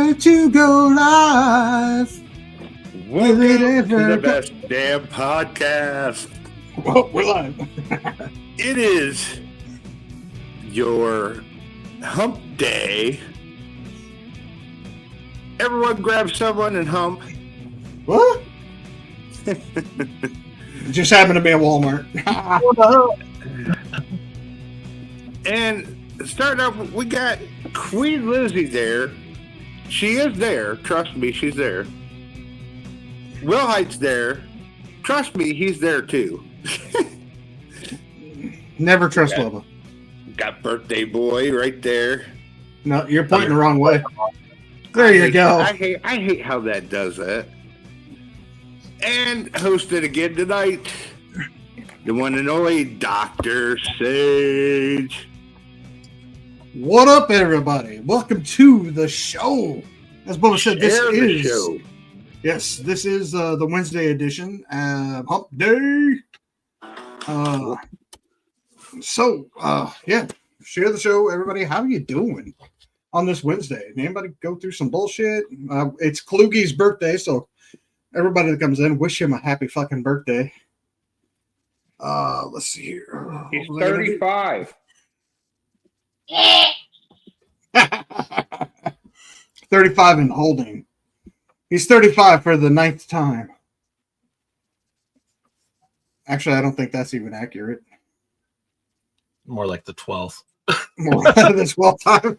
about to go live. Welcome to the best damn podcast. Well, we're live. It is your hump day. Everyone grab someone and hump. What? Just happened to be at Walmart. And starting off, we got Queen Lizzie there. She is there. Trust me, she's there. Will Height's there. Trust me, he's there too. Never trust Loba. Got birthday boy right there. No, you're pointing the wrong way. There you go. I hate how that does that. And hosted again tonight, the one and only Dr. Sage. What up, everybody? Welcome to the show. As Bubba said, this Share the is show. Yes, this is the Wednesday edition, Hump Day. Yeah, share the show, everybody. How are you doing on this Wednesday? Anybody go through some bullshit? It's Klugie's birthday, so everybody that comes in, wish him a happy fucking birthday. Let's see here. He's 35. 35 and holding. He's 35 for the 9th time. Actually, I don't think that's even accurate. More like the 12th. More than this 12th time.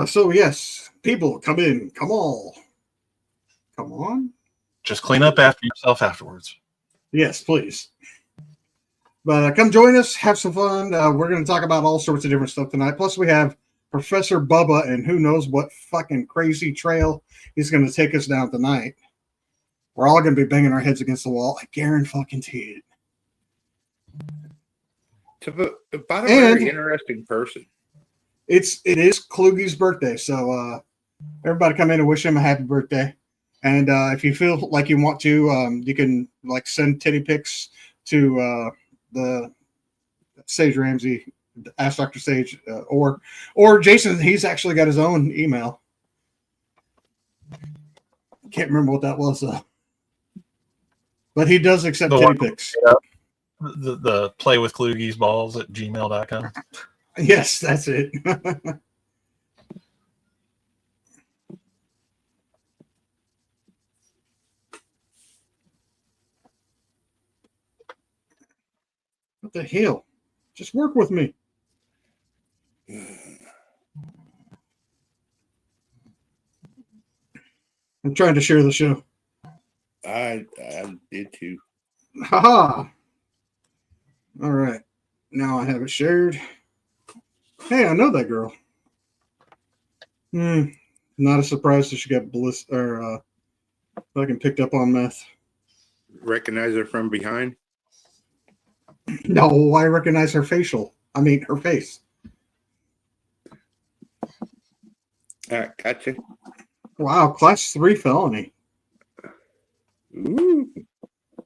So yes, people come in. Come on. Come on. Just clean up after yourself afterwards. Yes, please. But come join us. Have some fun. We're going to talk about all sorts of different stuff tonight. Plus, we have Professor Bubba, and who knows what fucking crazy trail he's going to take us down tonight. We're all going to be banging our heads against the wall. I guarantee it. About a very interesting person. It is Klugie's birthday, so everybody come in and wish him a happy birthday. And if you feel like you want to, you can like send titty pics to the Sage Ramsey, Ask Dr. Sage, or Jason. He's actually got his own email. Can't remember what that was though, but he does accept titty pics. The play with Klugie's balls at gmail.com. Yes, that's it. What the hell? Just work with me. I'm trying to share the show. I did too. Haha. All right. Now I have it shared. Hey, I know that girl. Not a surprise that she got fucking picked up on meth. Recognize her from behind? No, I recognize her her face. Gotcha. Wow, class 3 felony. Ooh.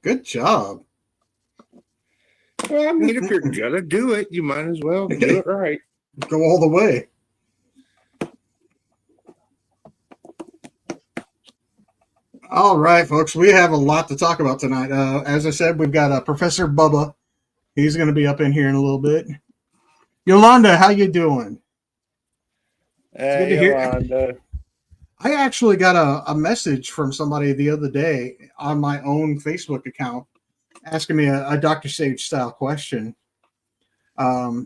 Good job. Well, I mean, if you're gonna do it, you might as well do it right. Go all the way. All right, folks, we have a lot to talk about tonight. As I said, we've got Professor Bubba. He's going to be up in here in a little bit. Yolanda, how you doing? Good to hear. I actually got a message from somebody the other day on my own Facebook account asking me a Dr. Sage style question.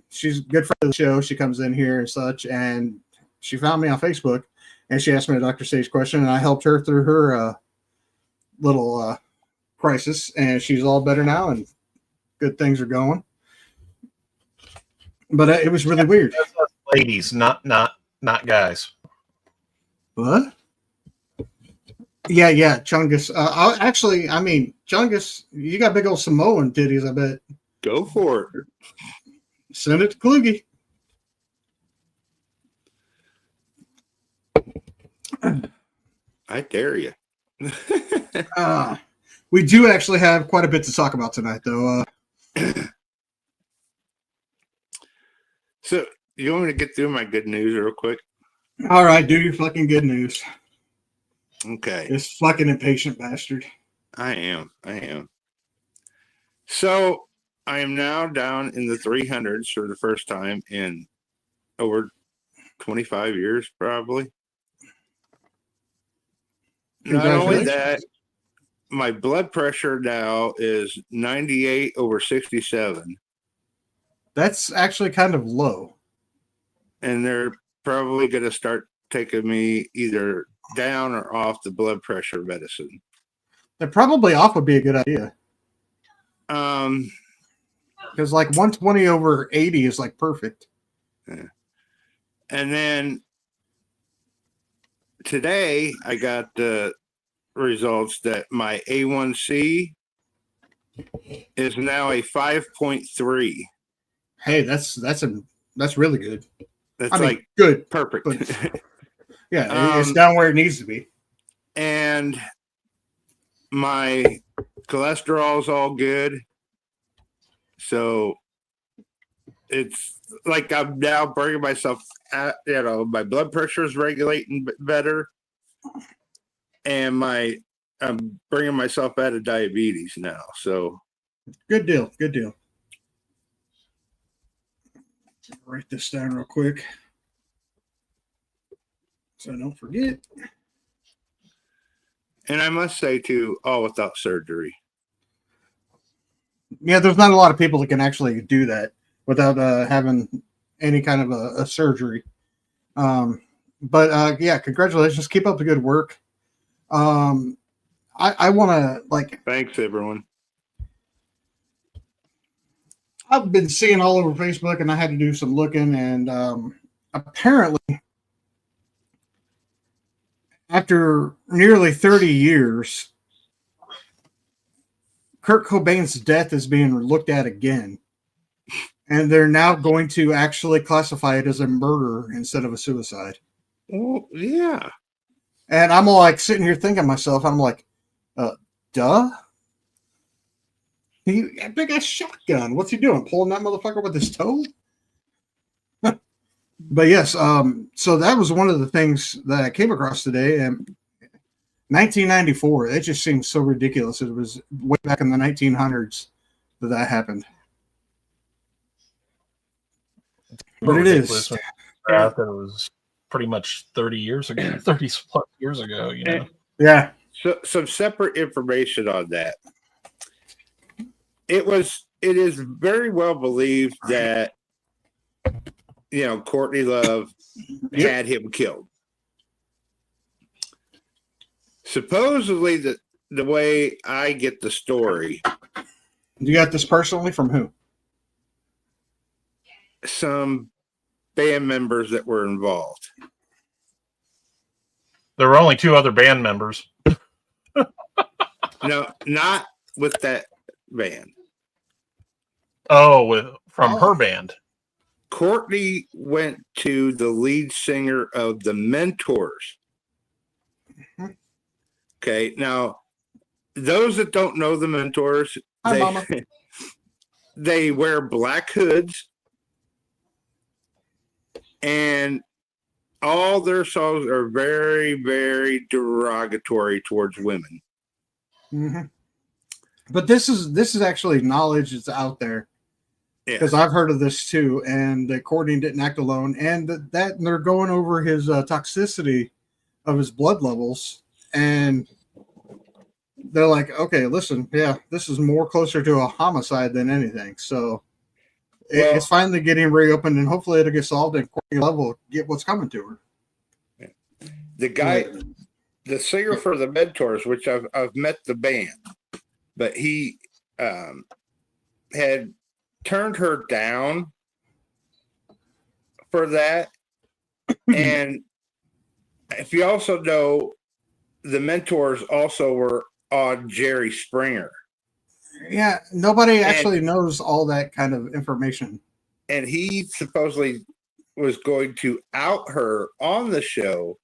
She's a good friend of the show. She comes in here and such, and she found me on Facebook, and she asked me a Dr. Sage question, and I helped her through her little crisis, and she's all better now, and good things are going. But it was really weird. Ladies, not guys. What? Yeah, Chungus. Chungus, you got big old Samoan titties, I bet. Go for it. Send it to Kluge. I dare you. We do actually have quite a bit to talk about tonight, though. So you want me to get through my good news real quick? All right, do your fucking good news. Okay. This fucking impatient bastard. I am. So I am now down in the 300s for the first time in over 25 years, probably. Not only that, my blood pressure now is 98/67. That's actually kind of low. And they're probably going to start taking me either down or off the blood pressure medicine. They're probably off would be a good idea. Because like 120/80 is like perfect. Yeah. And then today I got the results that my A1C is now a 5.3. Hey, that's really good. That's I mean, like good, perfect. but yeah, it's down where it needs to be. And my cholesterol's all good. So it's like I'm now bringing myself at, my blood pressure is regulating better. And I'm bringing myself out of diabetes now. So Good deal. Good deal. Write this down real quick so I don't forget. and I must say too, all without surgery. Yeah, there's not a lot of people that can actually do that without having any kind of a surgery. But yeah, congratulations. Keep up the good work. I want to Thanks, everyone. I've been seeing all over Facebook, and I had to do some looking, and apparently, after nearly 30 years, Kurt Cobain's death is being looked at again, and they're now going to actually classify it as a murder instead of a suicide. Oh, yeah. And I'm all like sitting here thinking to myself, I'm like, duh. He had a big ass shotgun. What's he doing? Pulling that motherfucker with his toe? But yes, so that was one of the things that I came across today. And 1994, it just seems so ridiculous. It was way back in the 1900s that happened. But it is. That it was pretty much 30 years ago, 30 plus years ago, you know. Yeah. So some separate information on that. It is very well believed that Courtney Love had him killed. Supposedly the way I get the story. You got this personally from who? Some band members that were involved. There were only two other band members. No, not with that band. Oh, from her band. Courtney went to the lead singer of the Mentors. Okay, now those that don't know the Mentors, Mama. They wear black hoods, and all their songs are very, very derogatory towards women. Mm-hmm. But this is actually knowledge that's out there. Because I've heard of this too, and that Courtney didn't act alone, and that they're going over his toxicity of his blood levels, and they're like, okay, listen, yeah, this is more closer to a homicide than anything. So it's finally getting reopened, and hopefully it'll get solved, and Courtney Love will get what's coming to her. The guy, the singer for the Mentors, which I've met the band, but he had turned her down for that. And if you also know, the Mentors also were on Jerry Springer. Yeah, nobody actually knows all that kind of information. And he supposedly was going to out her on the show.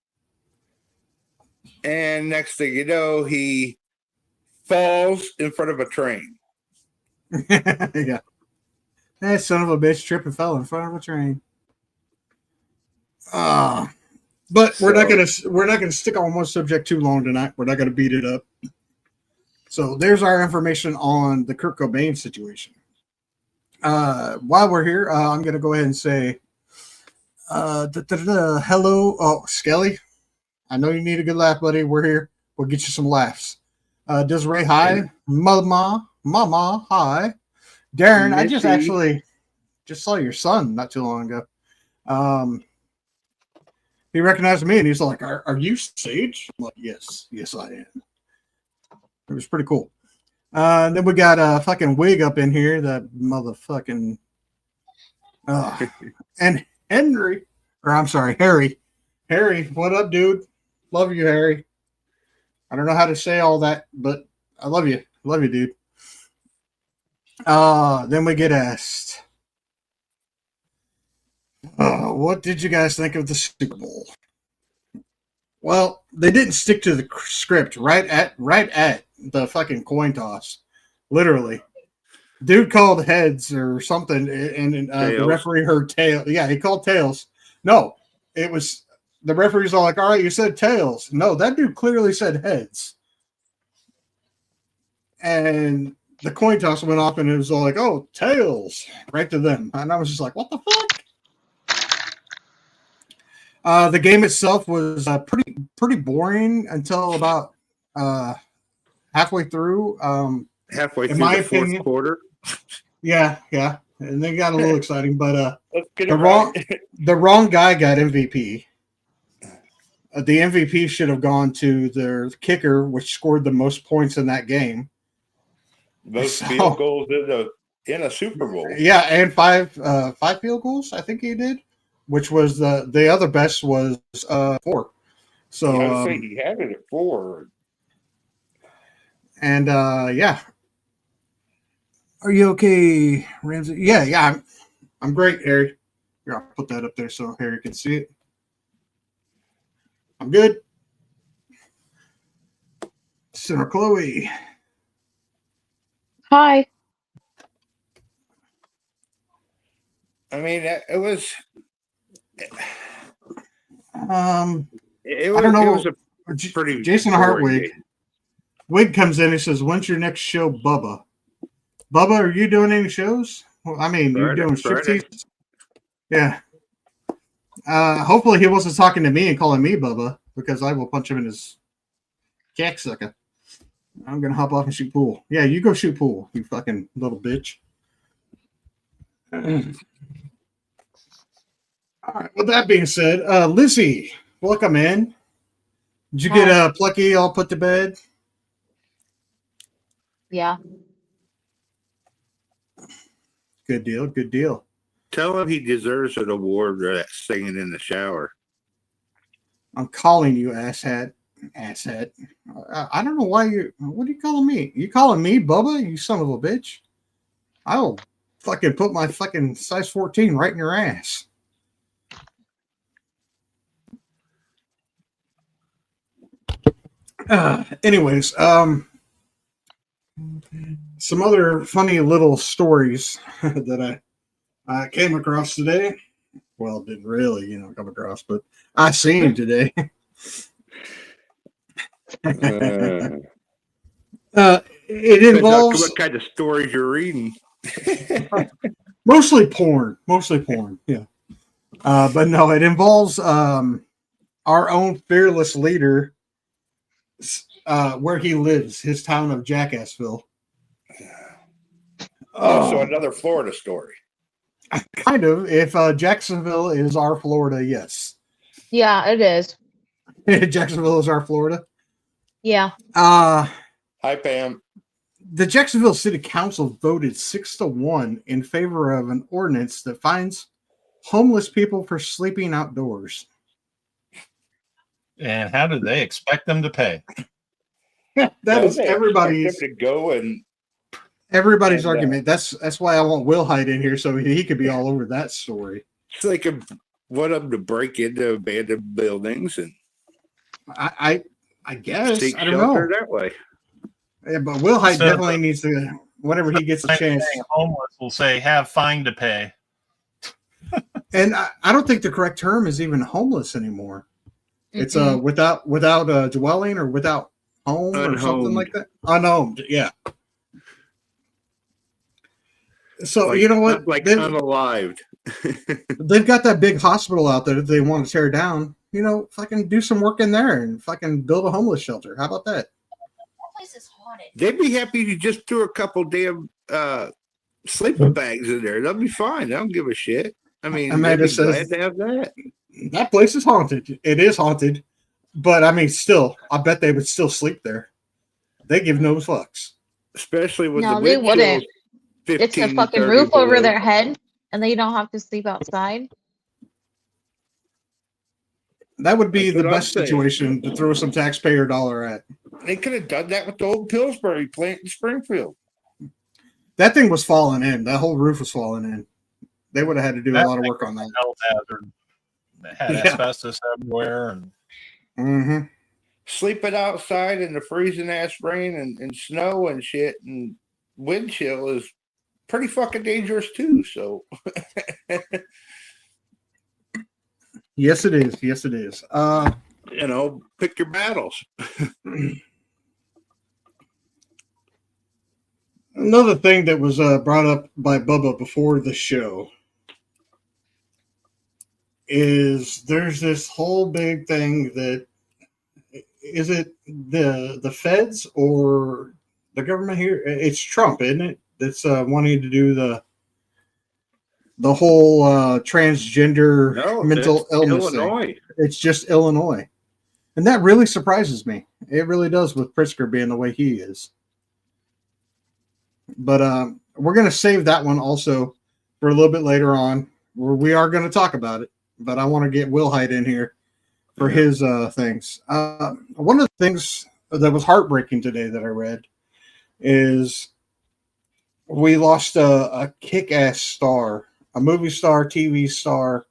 And next thing you know, he falls in front of a train. Yeah. That son of a bitch tripped and fell in front of a train. But we're not gonna stick on one subject too long tonight. We're not gonna beat it up. So there's our information on the Kurt Cobain situation. While we're here, I'm gonna go ahead and say, hello, Skelly. I know you need a good laugh, buddy. We're here. We'll get you some laughs. Desiree, hi. Mama, hi. Darren, I just actually saw your son not too long ago. He recognized me and he's like, "Are you Sage?" I'm like, "Yes, I am." It was pretty cool. And then we got a fucking Wig up in here, that motherfucking and Henry, or I'm sorry, Harry. Harry, what up, dude? Love you, Harry. I don't know how to say all that, but I love you. Love you, dude. Then we get asked, what did you guys think of the Super Bowl? Well, they didn't stick to the script right at the fucking coin toss. Literally. Dude called heads or something, and the referee heard tails. Yeah, he called tails. No, it was the referee's all like, "All right, you said tails." No, that dude clearly said heads. And the coin toss went off, and it was all like, "Oh, tails!" right to them. And I was just like, "What the fuck?" The game itself was pretty boring until about halfway through. Halfway in through my the fourth opinion, quarter. Yeah, and they got a little exciting, but Let's get it the wrong guy got MVP. The MVP should have gone to their kicker, which scored the most points in that game. Most field goals in a Super Bowl. Yeah, and five field goals, I think he did, which was the other best was 4. So I would say he had it at 4. And yeah. Are you okay, Ramsey? Yeah, I'm great, Harry. Here, I'll put that up there so Harry can see it. I'm good. Senator Chloe. Hi. I mean, it was. I don't know. It was a pretty Jason Hartwig. Wig comes in and says, "When's your next show, Bubba?" Bubba, are you doing any shows? Well, I mean, you're doing striptease. Yeah. Hopefully he wasn't talking to me and calling me Bubba, because I will punch him in his cacksucker. I'm gonna hop off and shoot pool. Yeah, you go shoot pool, you fucking little bitch. All right. With that being said, Lizzie, welcome in. Did you get Plucky all put to bed? Yeah. Good deal. Good deal. Tell him he deserves an award for that singing in the shower. I'm calling you, asshat. I don't know why you. What are you calling me? You calling me Bubba? You son of a bitch! I'll fucking put my fucking size 14 right in your ass. Anyways, some other funny little stories that I came across today. Well, didn't really, come across, but I seen today. It involves what kind of stories you're reading. mostly porn. Yeah. But no, it involves our own fearless leader, where he lives, his town of Jackassville. So another Florida story. Kind of. If Jacksonville is our Florida, yes. Yeah, it is. Jacksonville is our Florida. Yeah. Hi, Pam. The Jacksonville City Council voted 6-1 in favor of an ordinance that fines homeless people for sleeping outdoors. And how do they expect them to pay? That is everybody's to go and everybody's argument. That's why I want Will Hyde in here so he could be all over that story. So they could want them to break into abandoned buildings and I guess seek I don't know that way. Yeah, but Will Hyde definitely needs to. Whenever he gets a chance, homeless will say, "Have fine to pay." And I don't think the correct term is even homeless anymore. It's Mm-mm. without a dwelling or without home or something Unhomed. like that. Unhomed, yeah. So Like, you know what? like They've, unalived. they've got that big hospital out there that they want to tear down. You know, fucking do some work in there and fucking build a homeless shelter. How about that? That place is haunted. They'd be happy if you just threw a couple damn sleeping bags in there. They'll be fine. They don't give a shit. I mean, Amanda they'd be says- glad to have that. That place is haunted. It is haunted, but I mean, still, I bet they would still sleep there. They give no fucks. Especially with No, the they wind wouldn't. chills. It's a 15, fucking 30 roof over below. their head, and they don't have to sleep outside. That would be That's the what I'm best saying. situation to throw some taxpayer dollar at. They could have done that with the old Pillsbury plant in Springfield. That thing was falling in. That whole roof was falling in. They would have had to do a lot of work on that. Health hazard. It had Yeah. asbestos everywhere, and Mm-hmm. Sleeping outside in the freezing ass rain and snow and shit and wind chill is pretty fucking dangerous too. So Yes, it is. Yes, it is. you know, pick your battles. Another thing that was brought up by Bubba before the show is there's this whole big thing that is it the feds or the government here? It's Trump, isn't it? That's wanting to do the whole transgender No, mental that's illness thing. Illinois. It's just Illinois, and that really surprises me. It really does with Pritzker being the way he is. But we're going to save that one also for a little bit later on, where we are going to talk about it. But I want to get Will Hyde in here for his things. One of the things that was heartbreaking today that I read is we lost a kick-ass star, a movie star, TV star,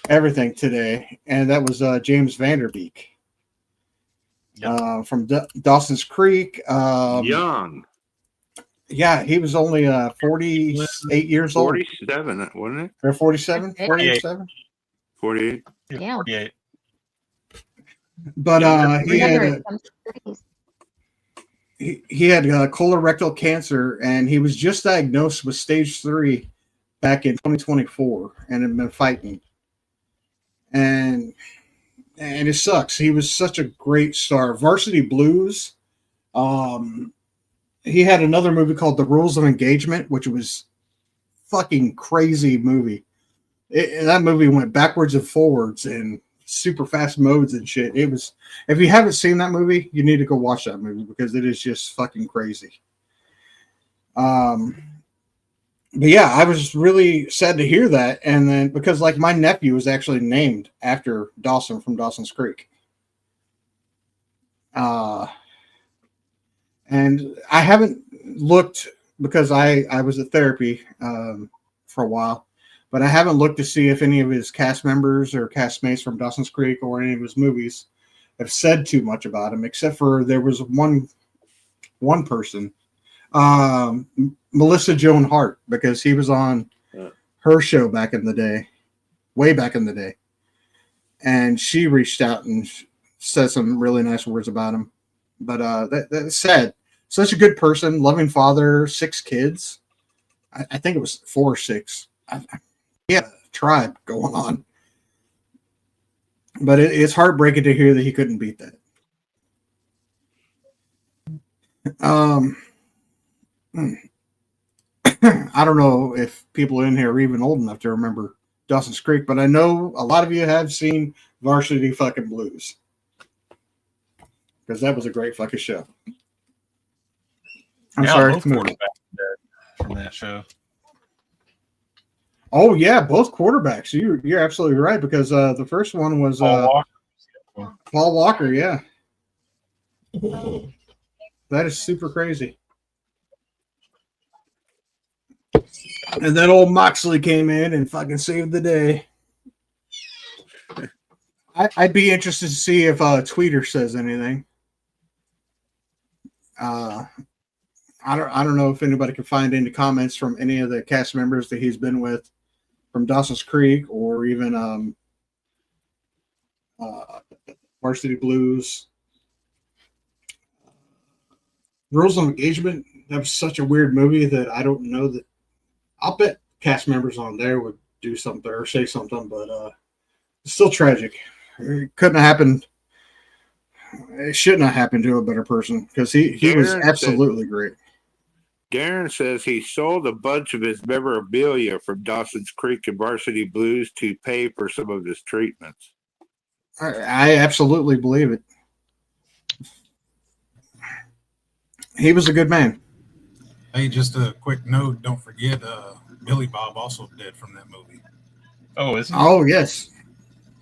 everything today, and that was James Vanderbeek from Dawson's Creek. Young. Yeah, he was only 48 years old. 47, wasn't it? Or 47? 47? 48. Yeah. 48. But he Remember, had it comes to threes. he had colorectal cancer, and he was just diagnosed with stage 3 back in 2024, and had been fighting. And it sucks. He was such a great star. Varsity Blues. He had another movie called The Rules of Engagement, which was fucking crazy movie. That movie went backwards and forwards and super fast modes and shit. It was, if you haven't seen that movie, you need to go watch that movie because it is just fucking crazy. But yeah, I was really sad to hear that. And then because like my nephew was actually named after Dawson from Dawson's Creek. And I haven't looked because I was at therapy for a while, but I haven't looked to see if any of his cast members or castmates from Dawson's Creek or any of his movies have said too much about him, except for there was one person, Melissa Joan Hart, because he was on her show back in the day, way back in the day. And she reached out and said some really nice words about him. But that's sad. Such a good person, loving father, 6 kids. I think it was 4 or 6. He had a tribe going on. But it's heartbreaking to hear that he couldn't beat that. I don't know if people in here are even old enough to remember Dawson's Creek, but I know a lot of you have seen Varsity fucking Blues. Because that was a great fucking show. I'm sorry. Both quarterbacks dead from that show. Oh yeah, both quarterbacks. You're absolutely right because the first one was Paul Walker. Paul Walker. Yeah, that is super crazy. And then old Moxley came in and fucking saved the day. I'd be interested to see if Tweeter says anything. I don't know if anybody can find any comments from any of the cast members that he's been with from Dawson's Creek, or even Varsity Blues. Rules of Engagement, that was such a weird movie that I don't know that. I'll bet cast members on there would do something or say something, but it's still tragic. It couldn't have happened. It shouldn't have happened to a better person, because he was absolutely great. Darren says he sold a bunch of his memorabilia from Dawson's Creek and Varsity Blues to pay for some of his treatments. I absolutely believe it. He was a good man. Hey, just a quick note. Don't forget, Billy Bob also dead from that movie. Oh, is he? Oh, yes.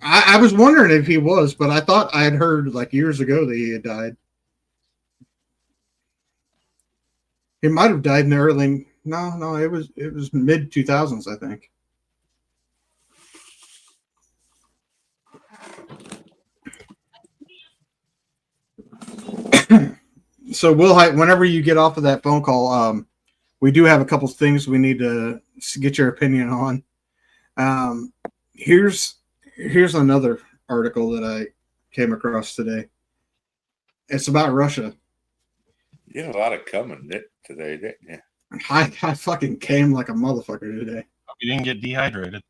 I was wondering if he was, but I thought I had heard like years ago that he had died. He might have died in the early. No, it was mid 2000s, I think. So, Will Height, whenever you get off of that phone call, we do have a couple things we need to get your opinion on. Here's another article that I came across today. It's about Russia. You had a lot of coming today, didn't you? I fucking came like a motherfucker today. You didn't get dehydrated.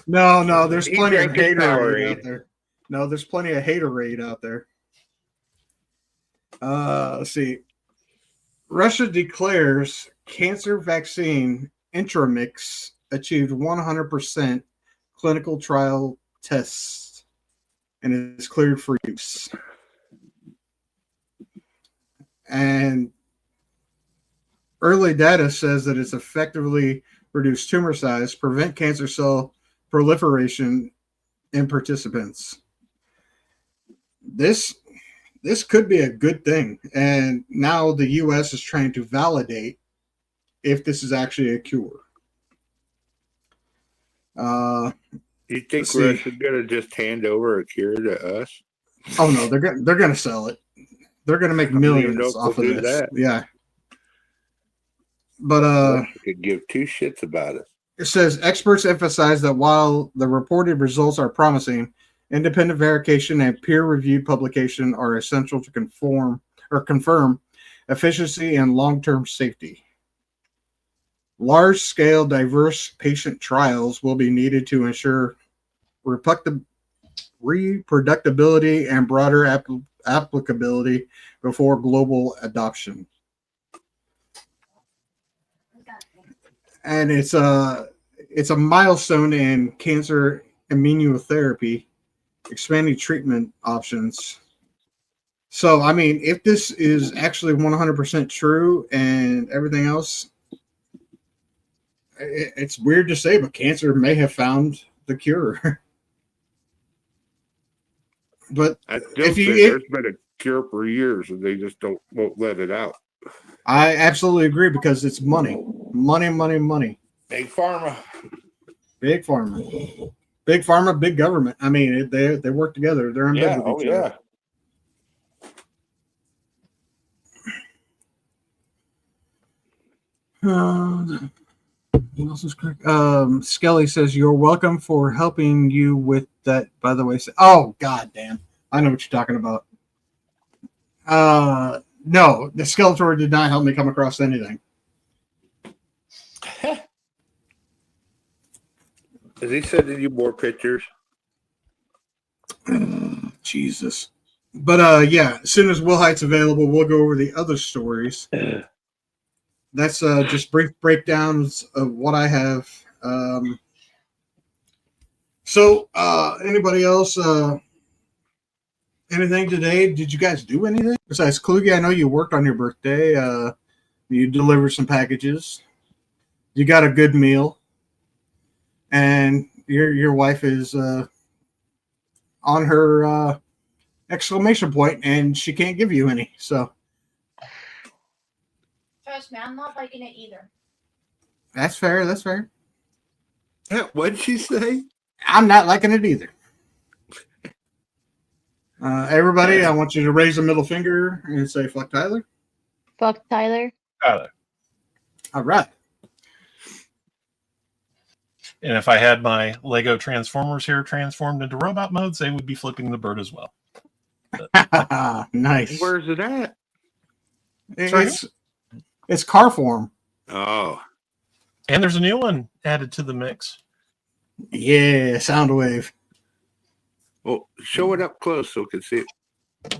No, there's He plenty of drank his haterade Powerade. out there. No, there's plenty of haterade out there. Let's see. Russia declares cancer vaccine Intramix achieved 100% clinical trial tests and is cleared for use. And early data says that it's effectively reduced tumor size, prevent cancer cell proliferation in participants. This could be a good thing. And now the U.S. is trying to validate if this is actually a cure. You think Let's see. Russia's gonna just hand over a cure to us? Oh no, they're gonna sell it. They're gonna make I don't even know millions if off of they'll do this. that. Yeah. But Russia could give two shits about it. it says experts emphasize that while the reported results are promising, independent verification and peer-reviewed publication are essential to confirm efficiency and long-term safety. Large-scale, diverse patient trials will be needed to ensure reproducibility and broader applicability before global adoption. And it's a milestone in cancer immunotherapy, expanding treatment options. So, I mean, if this is actually 100% true and everything else, it's weird to say, but cancer may have found the cure. But I still if think you, there's been a cure for years, and they just won't let it out. I absolutely agree, because it's money. Big Pharma. Big pharma, big government. I mean, they work together. They're in bed Yeah. with Oh, each yeah. other. What else is correct? Skelly says, "You're welcome for helping you with that." By the way, oh god damn, I know what you're talking about. No, the Skeletor did not help me come across anything. Is he sending you more pictures? Jesus. But yeah, as soon as Will Height's available, we'll go over the other stories. That's just brief breakdowns of what I have. So anybody else anything today? Did you guys do anything besides Kluge? I know you worked on your birthday. You delivered some packages. You got a good meal, and your wife is on her exclamation point, and she can't give you any. So Trust me, I'm not liking it either. that's fair. That's fair. What'd she say? I'm not liking it either. Everybody, I want you to raise a middle finger and say "fuck Tyler." Fuck Tyler. Tyler. All right. And if I had my Lego Transformers here transformed into robot modes, they would be flipping the bird as well. Nice. Where's it at? It's car form. Oh, And there's a new one added to the mix. Yeah, Soundwave. well, show it up close so we can see it.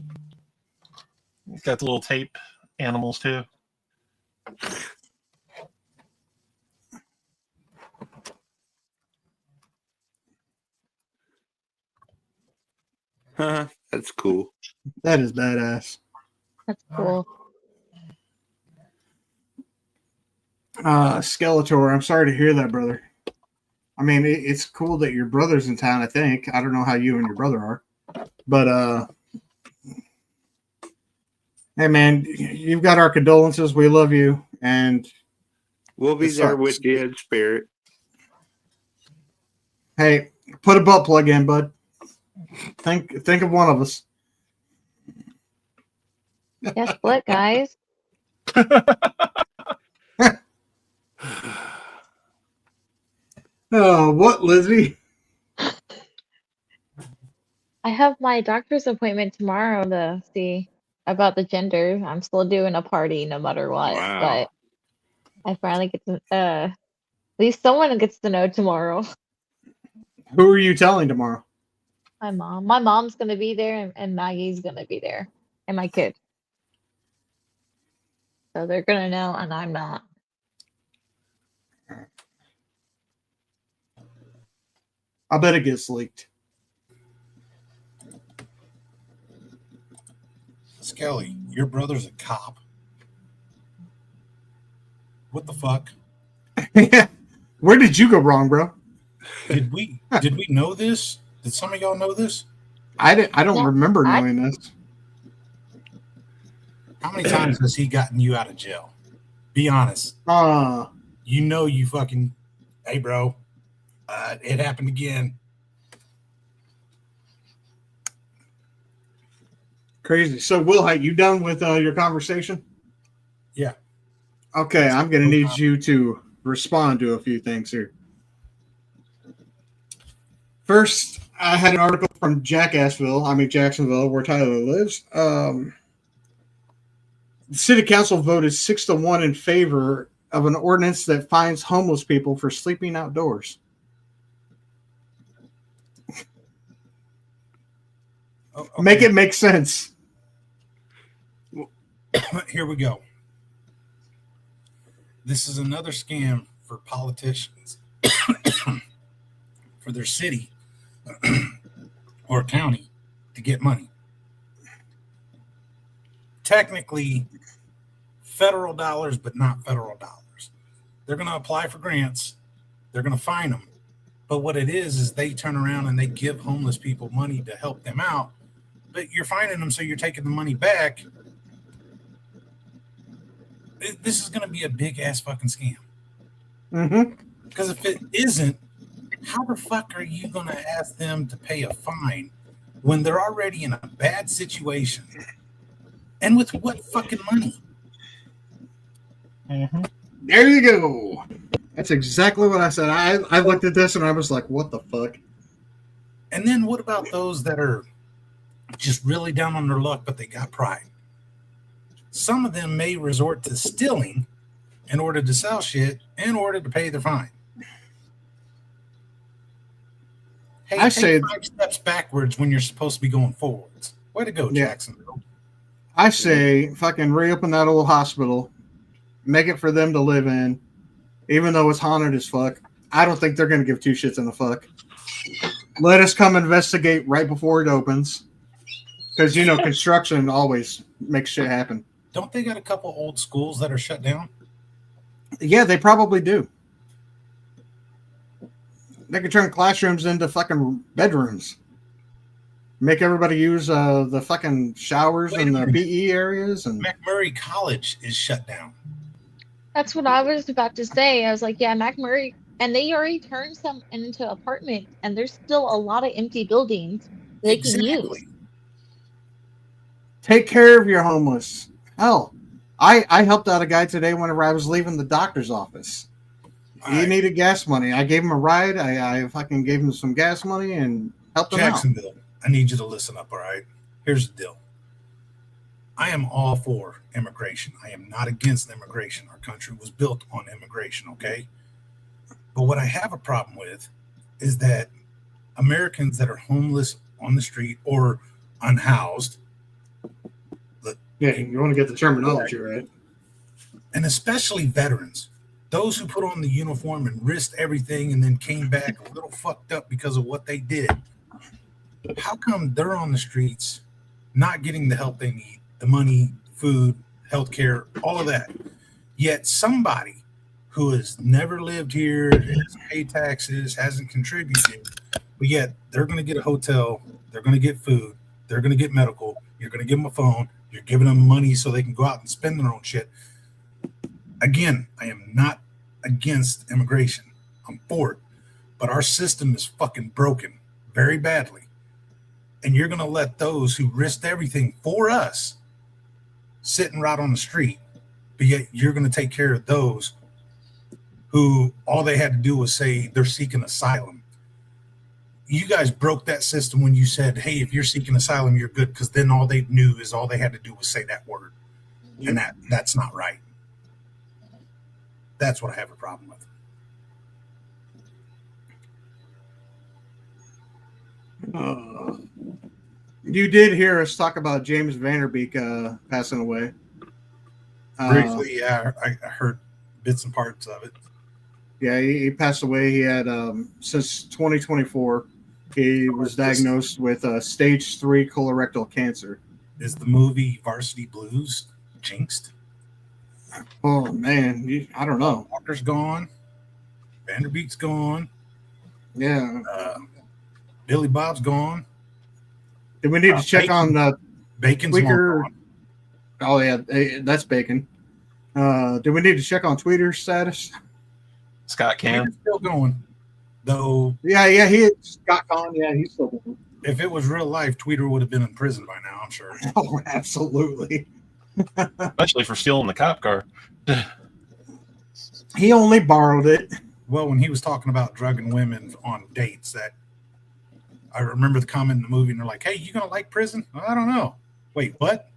Got the little tape animals too. Huh, that's cool. That is badass. That's cool. Skeletor, I'm sorry to hear that, brother. I mean, it's cool that your brother's in town, I think. I don't know how you and your brother are. But, hey, man, you've got our condolences. We love you. And, We'll be It there sucks. with you in spirit. hey, put a butt plug in, bud. Think of one of us. Guess what, guys? Oh, what, Lizzie? I have my doctor's appointment tomorrow to see about the gender. I'm still doing a party no matter what, Wow. but I finally get to at least someone gets to know tomorrow. Who are you telling tomorrow? My mom. My mom's gonna be there and Maggie's gonna be there. And my kid. So they're gonna know and I'm not. I bet it gets leaked. Skelly, your brother's a cop. What the fuck? Where did you go wrong, bro? Did we know this? Did some of y'all know this? I don't No, remember I- knowing this. How many times has he gotten you out of jail? Be honest. You know you fucking, hey bro, it happened again. Crazy. So, Will, you done with your conversation? Yeah. Okay, I'm going to need you to respond to a few things here. First, I had an article from Jacksonville, where Tyler lives. The city council voted 6-1 in favor of an ordinance that fines homeless people for sleeping outdoors. Oh, okay. Make it make sense. Here we go. This is another scam for politicians, for their city or county to get money. Technically, federal dollars, but not federal dollars. They're going to apply for grants. They're going to fine them. But what it is they turn around and they give homeless people money to help them out. But you're fining them, so you're taking the money back. This is going to be a big ass fucking scam. Mm-hmm. Because if it isn't, how the fuck are you going to ask them to pay a fine when they're already in a bad situation? And with what fucking money? Mm-hmm. There you go. That's exactly what I said. I looked at this and I was like, what the fuck? And then what about those that are just really down on their luck, but they got pride? Some of them may resort to stealing in order to sell shit in order to pay their fine. Hey, I take say- 5 steps backwards when you're supposed to be going forwards. Way to go, Yeah. Jacksonville. I say fucking reopen that old hospital, make it for them to live in, even though it's haunted as fuck. I don't think they're going to give two shits in the fuck. Let us come investigate right before it opens. Because, construction always makes shit happen. Don't they got a couple old schools that are shut down? Yeah, they probably do. They could turn classrooms into fucking bedrooms. Make everybody use the fucking showers Wait a in the minute. PE areas. And McMurray College is shut down. That's what I was about to say. I was like, yeah, McMurray, and they already turned some into apartments, and there's still a lot of empty buildings they can use. take care of your homeless. Hell, I helped out a guy today whenever I was leaving the doctor's office. He Alright, needed gas money. I gave him a ride. I fucking gave him some gas money and helped him out. Jacksonville, I need you to listen up, all right? Here's the deal. I am all for immigration. I am not against immigration. Our country was built on immigration, okay? But what I have a problem with is that Americans that are homeless on the street or unhoused, Yeah, you want to get the terminology right. and especially veterans, those who put on the uniform and risked everything and then came back a little fucked up because of what they did. How come they're on the streets not getting the help they need, the money, food, healthcare, all of that? Yet somebody who has never lived here, hasn't paid taxes, hasn't contributed, but yet they're going to get a hotel, they're going to get food, they're going to get medical, you're going to give them a phone, you're giving them money so they can go out and spend their own shit. Again, I am not against immigration. I'm for it. But our system is fucking broken very badly. And you're going to let those who risked everything for us sitting right on the street, but yet you're going to take care of those who all they had to do was say they're seeking asylum. You guys broke that system when you said, hey, if you're seeking asylum, you're good, because then all they knew is all they had to do was say that word. And that's not right. That's what I have a problem with. You did hear us talk about James Vanderbeek passing away. Briefly, yeah, I heard bits and parts of it. Yeah, he passed away. He had since 2024, he was diagnosed with stage 3 colorectal cancer. Is the movie Varsity Blues jinxed? Oh man, I don't know. Walker's gone. Vanderbeek's gone. Yeah. Billy Bob's gone. Do we need to check on the Bacon's Tweaker? gone. Oh yeah, that's Bacon. Do we need to check on Tweeter's status? Scott Cam. Tweeter's still going. Though Yeah, he is. Scott Conn. Yeah, he's still going. if it was real life, Tweeter would have been in prison by now, I'm sure. Oh, absolutely. Especially for stealing the cop car. He only borrowed it. Well, when he was talking about drugging women on dates, that I remember the comment in the movie, and they're like, "Hey, you gonna like prison?" I don't know. Wait, what?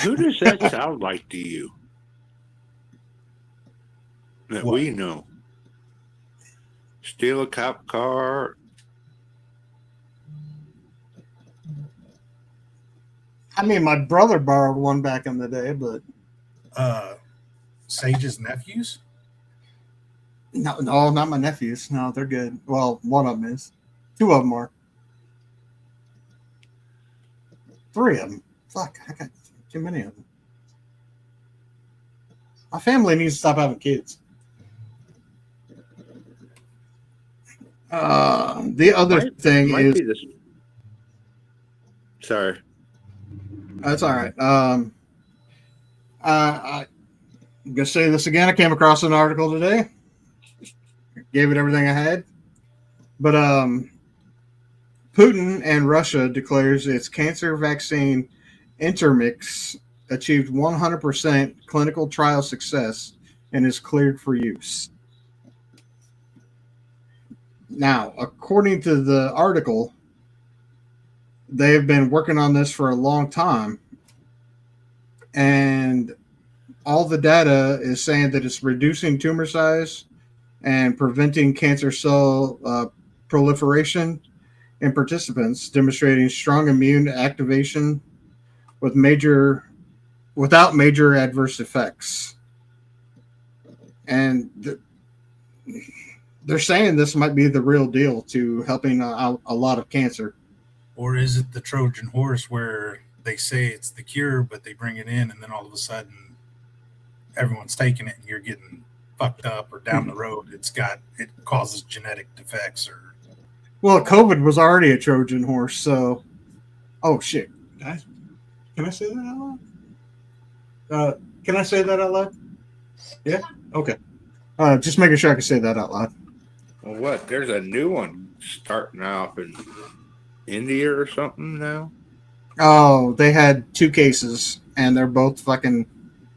Who does that sound like to you? That What? we know. Steal a cop car. I mean, my brother borrowed one back in the day, but Sage's nephews? no, not my nephews. No, they're good. Well, one of them is. Two of them are. Three of them. Fuck, I got too many of them. My family needs to stop having kids. The other thing Might is be this. Sorry. that's all right. I'm gonna say this again. I came across an article today. Gave it everything I had, but Putin and Russia declares its cancer vaccine Intermix achieved 100% clinical trial success and is cleared for use. Now, according to the article, they have been working on this for a long time, and all the data is saying that it's reducing tumor size and preventing cancer cell proliferation in participants, demonstrating strong immune activation without major adverse effects. And they're saying this might be the real deal to helping out a lot of cancer. Or is it the Trojan horse where they say it's the cure, but they bring it in and then all of a sudden everyone's taking it and you're getting fucked up, or down the road it causes genetic defects? Or Well, COVID was already a Trojan horse, so oh shit. Can I say that out loud? Can I say that out loud? Yeah? Okay. Just making sure I can say that out loud. Well, what? There's a new one starting off in India or something now. Oh, they had 2 cases, and they're both fucking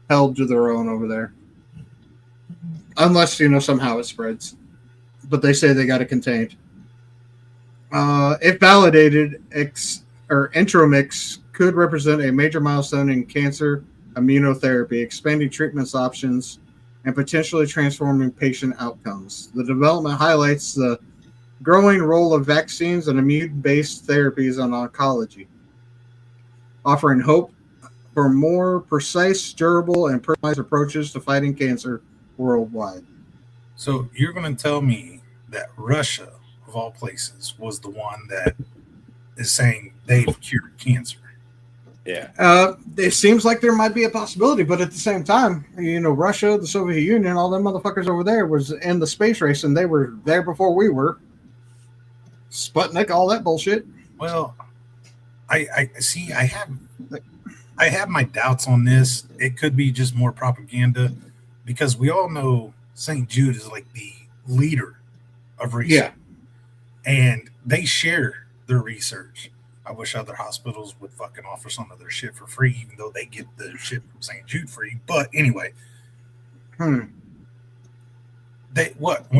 held to their own over there, unless somehow it spreads. But they say they got it contained. If validated, Enteromix could represent a major milestone in cancer immunotherapy, expanding treatments options, and potentially transforming patient outcomes. The development highlights the growing role of vaccines and immune-based therapies on oncology, offering hope for more precise, durable, and personalized approaches to fighting cancer worldwide. So you're going to tell me that Russia, of all places, was the one that is saying they've cured cancer? Yeah. It seems like there might be a possibility, but at the same time, Russia, the Soviet Union, all them motherfuckers over there was in the space race, and they were there before we were. Sputnik, all that bullshit. Well, I see. I have my doubts on this. It could be just more propaganda, because we all know St. Jude is like the leader of research, and they share their research. I wish other hospitals would fucking offer some of their shit for free, even though they get the shit from St. Jude free. But anyway, when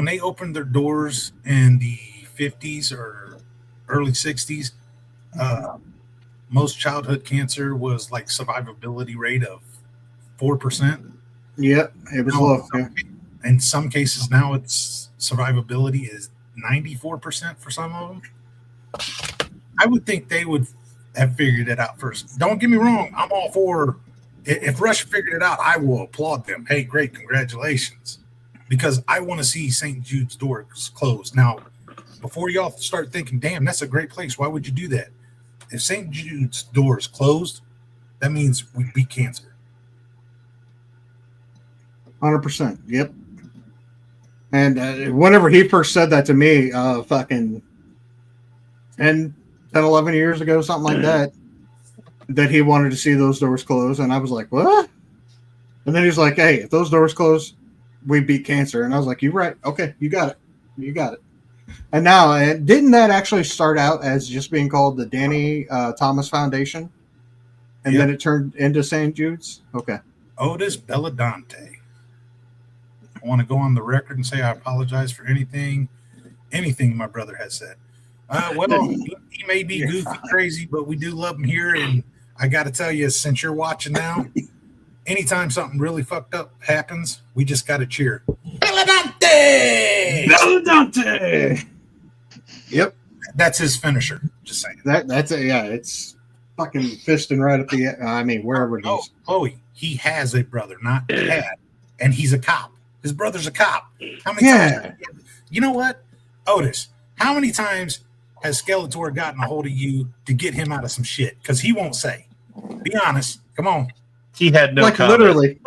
they opened their doors in the 50s or early 60s, most childhood cancer was like survivability rate of 4%. Yep, it was low. In some cases now, its survivability is 94% for some of them. I would think they would have figured it out first. Don't get me wrong. I'm all for, if Russia figured it out, I will applaud them. Hey, great. Congratulations. Because I want to see St. Jude's doors closed. Now, before y'all start thinking, damn, that's a great place, why would you do that? If St. Jude's doors closed, that means we beat cancer. 100%. Yep. And whenever he first said that to me, fucking 10, 11 years ago, something like that he wanted to see those doors close. And I was like, what? And then he's like, hey, if those doors close, we beat cancer. And I was like, you're right. Okay, you got it. You got it. And now, didn't that actually start out as just being called the Danny Thomas Foundation? And then it turned into St. Jude's? Okay. Otis Belladante. I want to go on the record and say I apologize for anything my brother has said. Well, he may be goofy, crazy, but we do love him here. And I got to tell you, since you're watching now, anytime something really fucked up happens, we just got to cheer. Belladante! Belladante! Yep. That's his finisher. Just saying. That's it. Yeah, it's fucking fisting right at the, wherever it is. Chloe, he has a brother, not had, and he's a cop. His brother's a cop. How many times? You know what? Otis, how many times has Skeletor gotten a hold of you to get him out of some shit? Because he won't say. Be honest. Come on. He had no comment. Literally.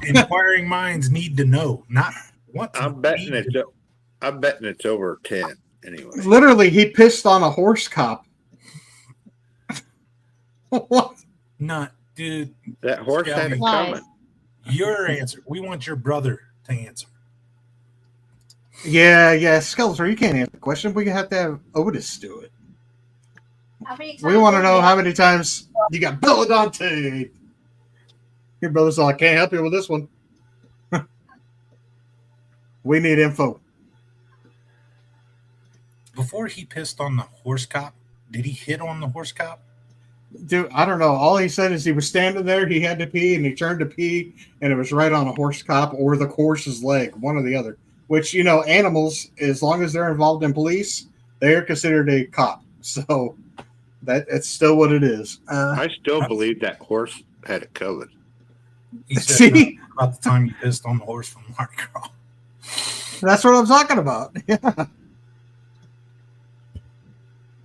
Inquiring minds need to know, not want to. I'm betting it's over 10 anyway. Literally, he pissed on a horse cop. What? Not, dude. That horse had it Lies. coming. Your answer. We want your brother to answer. Yeah, Skeletor, you can't answer the question. We have to have Otis do it. How many times We want to have know you- how many times you got Belladante. Your brother's like, I can't help you with this one. We need info. Before he pissed on the horse cop, did he hit on the horse cop? Dude, I don't know. All he said is he was standing there, he had to pee, and he turned to pee, and it was right on a horse cop or the horse's leg, one or the other. Which, animals, as long as they're involved in police, they are considered a cop. So that's still what it is. I still believe that horse had it covered. He said See? about the time you pissed on the horse from Mardi Gras. That's what I'm talking about. Yeah.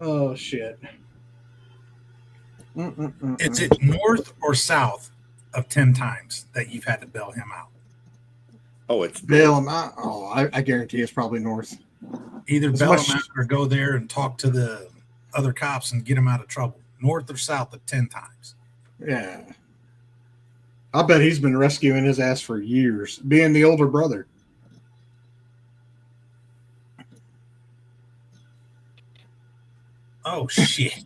Oh, shit. Is it north or south of 10 times that you've had to bail him out? Oh, it's Bail him out. Oh, I guarantee it's probably north. Either As bail much- him out or go there and talk to the other cops and get him out of trouble. North or south of 10 times. Yeah. I bet he's been rescuing his ass for years, being the older brother. Oh, shit.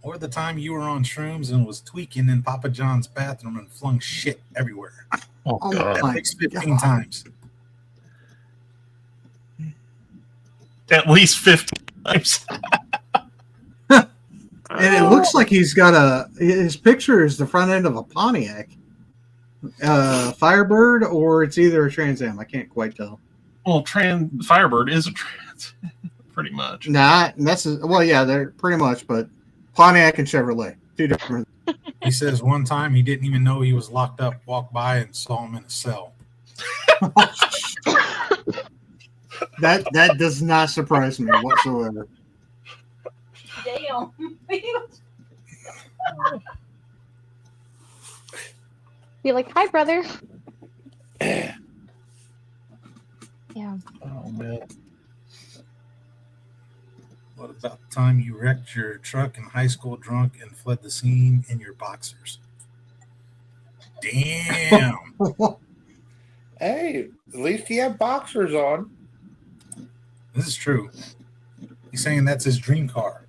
Or the time you were on shrooms and was tweaking in Papa John's bathroom and flung shit everywhere. Oh, Oh God. At my least 15 God. times. At least 50 times. And it looks like he's got his picture is the front end of a Pontiac Firebird, or it's either a Trans Am. I can't quite tell. Well, Firebird is a trans, pretty much. Nah, they're pretty much, but Pontiac and Chevrolet, two different. He says one time he didn't even know he was locked up, walked by and saw him in a cell. That does not surprise me whatsoever. Damn. Be like, hi, brother. Yeah. Oh, man. What about the time you wrecked your truck in high school drunk and fled the scene in your boxers? Damn. Hey, at least he had boxers on. This is true. He's saying that's his dream car.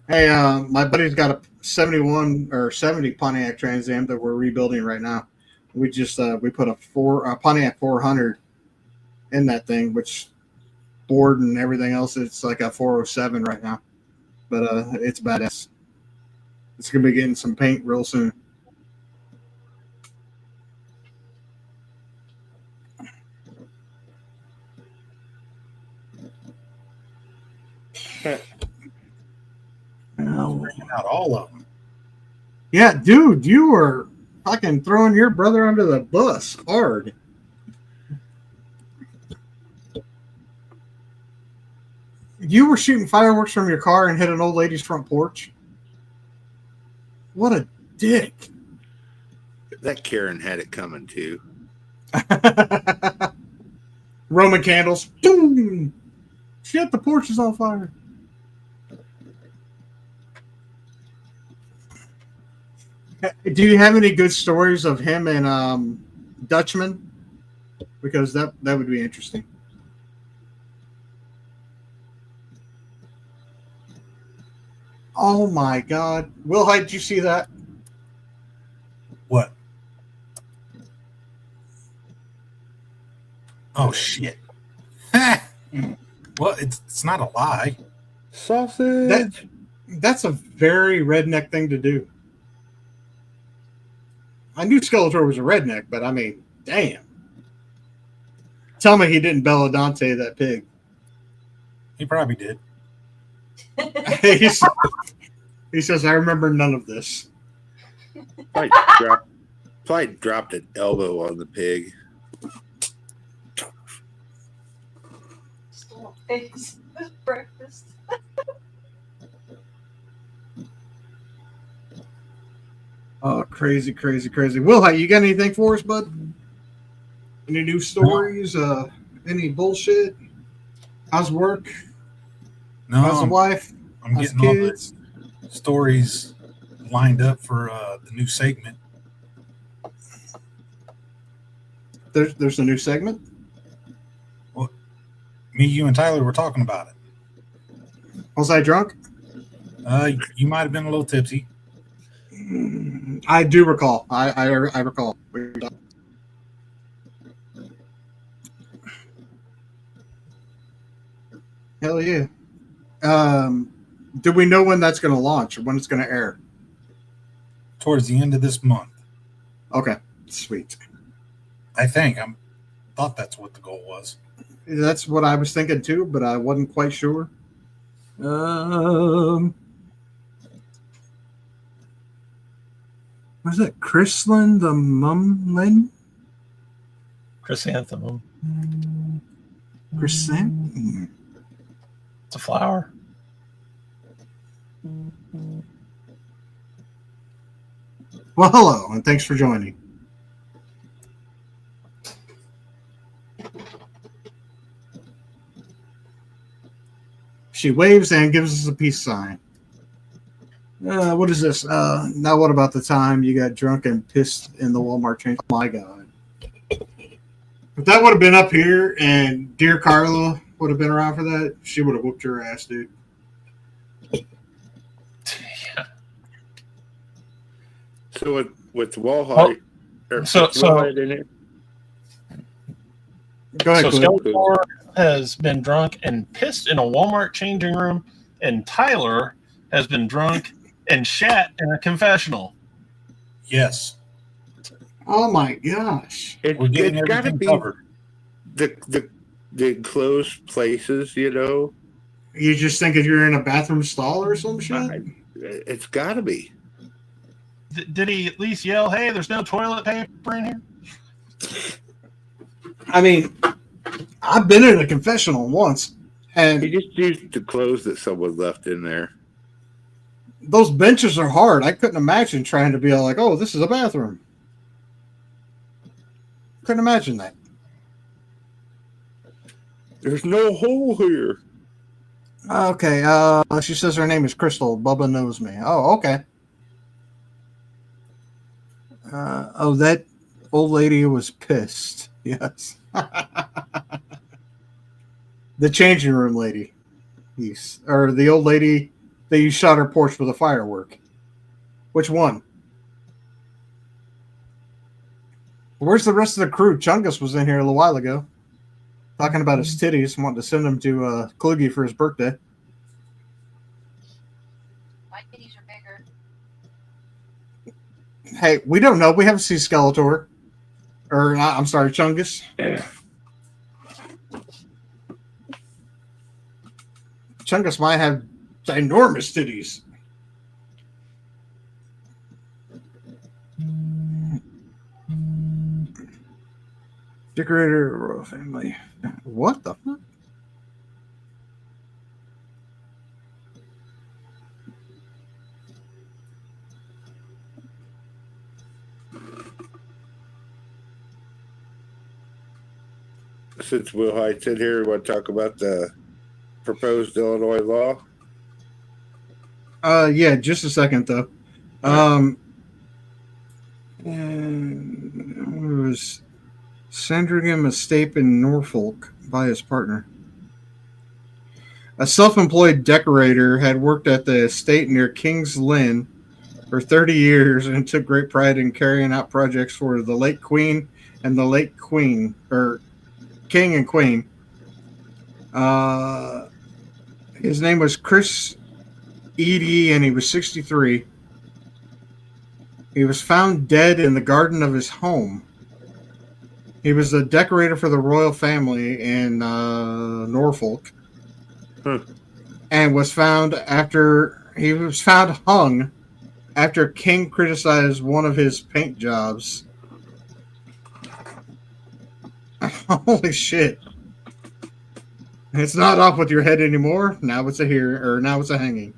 Hey, my buddy's got a 71 or 70 Pontiac Trans Am that we're rebuilding right now. We just we put a Pontiac 400 in that thing, which board and everything else, it's like a 407 right now. But it's badass. It's gonna be getting some paint real soon. Bringing out all of them. Yeah, dude, you were fucking throwing your brother under the bus hard. You were shooting fireworks from your car and hit an old lady's front porch. What a dick. That Karen had it coming too. Roman candles. Boom! Shit, the porch is on fire. Do you have any good stories of him and Dutchman? Because that would be interesting. Oh my God. Will Hyde, did you see that? What? Oh, shit. Well, it's not a lie. Sausage. That's a very redneck thing to do. I knew Skeletor was a redneck, but I mean, damn. Tell me he didn't Belladante that pig. He probably did. He says, I remember none of this. Probably dropped an elbow on the pig. Eggs. Breakfast. Oh, crazy, crazy, crazy. Will, how you got anything for us, bud? Any new stories? Any bullshit? How's work? No, How's the wife? I'm How's getting all kids? the stories lined up for the new segment. There's a new segment? Me, you, and Tyler were talking about it. Was I drunk? You might have been a little tipsy. I do recall. I recall. Hell yeah. Do we know when that's going to launch or when it's going to air? Towards the end of this month. Okay, sweet. I thought that's what the goal was. That's what I was thinking too, but I wasn't quite sure. Was it Chrislyn the Mumlin? Chrysanthemum. Chrysanthemum. It's a flower. Well, hello, and thanks for joining. She waves and gives us a peace sign. What is this? Now what about the time you got drunk and pissed in the Walmart chain? Oh my God. If that would have been up here and Dear Carla would have been around for that, she would have whooped your ass, dude. Yeah. So with Walleye, or so- Walleye in it, Go ahead, So Cliff. Skeletor has been drunk and pissed in a Walmart changing room, and Tyler has been drunk and shat in a confessional. Yes, Oh my gosh. we're getting it's got to everything be covered. the enclosed places, you know. You just think if you're in a bathroom stall or some shit? It's got to be. Did he at least yell, "Hey, there's no toilet paper in here"? I mean, I've been in a confessional once, He and just used the clothes that someone left in there. those benches are hard. I couldn't imagine trying to be all like, "Oh, this is a bathroom." Couldn't imagine that. There's no hole here. Okay, she says her name is Crystal. Bubba knows me. Oh, okay. That old lady was pissed. Yes. The changing room lady. Yes. Or the old lady that you shot her porch with a firework. Which one? Where's the rest of the crew? Chungus was in here a little while ago. Talking about his titties, wanting to send them to Kluge for his birthday. My titties are bigger. Hey, we don't know. We haven't seen Skeletor. Or, I'm sorry, Chungus. Chungus might have enormous titties. Decorator, royal family. What the fuck? Since Will Hyde's in here, we want to talk about the proposed Illinois law. Yeah, just a second though. And it was Sandringham Estate in Norfolk by his partner. A self-employed decorator had worked at the estate near King's Lynn for 30 years and took great pride in carrying out projects for the late Queen and the late Queen, or King and Queen. His name was Chris Eady, and he was 63. He was found dead in the garden of his home. He was a decorator for the royal family in Norfolk, and was found hung after King criticized one of his paint jobs. Holy shit! It's not off with your head anymore. Now it's now it's a hanging.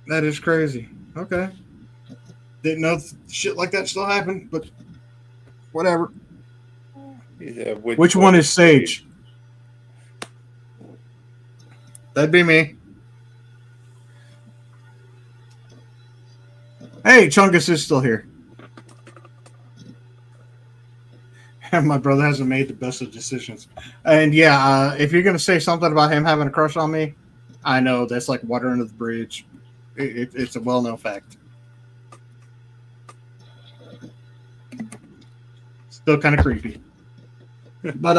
That is crazy. Okay. Didn't know shit like that still happened, but whatever. Yeah, Which one is Sage? That'd be me. Hey, Chungus is still here. My brother hasn't made the best of decisions. And yeah, if you're going to say something about him having a crush on me, I know that's like water under the bridge. It's a well-known fact. Still kind of creepy. But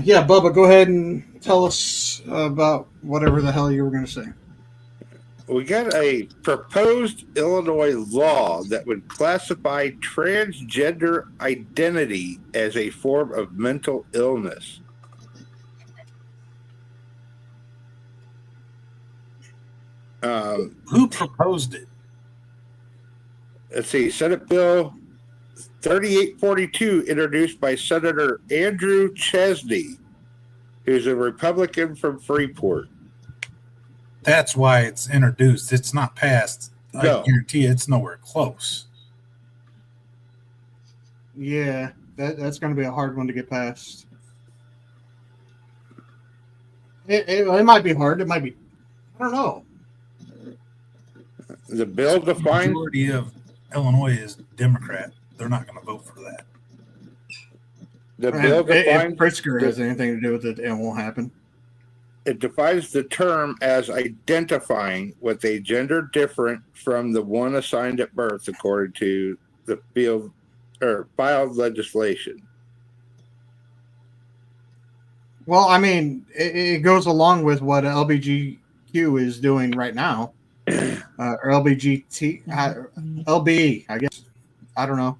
yeah, Bubba, go ahead and tell us about whatever the hell you were going to say. We got a proposed Illinois law that would classify transgender identity as a form of mental illness. Who proposed it? Let's see, Senate Bill 3842, introduced by Senator Andrew Chesney, who's a Republican from Freeport. That's why it's introduced. It's not passed. No. I guarantee you it's nowhere close. Yeah, that's going to be a hard one to get past. It might be hard. It might be. I don't know. The bill The defines majority of Illinois is Democrat. They're not going to vote for that. The bill If defines Pritzker has anything to do with it, it won't happen. it defines the term as identifying with a gender different from the one assigned at birth, according to the field or filed legislation. Well, I mean, it goes along with what LBGQ is doing right now, or LBGT, LBE, I guess. I don't know,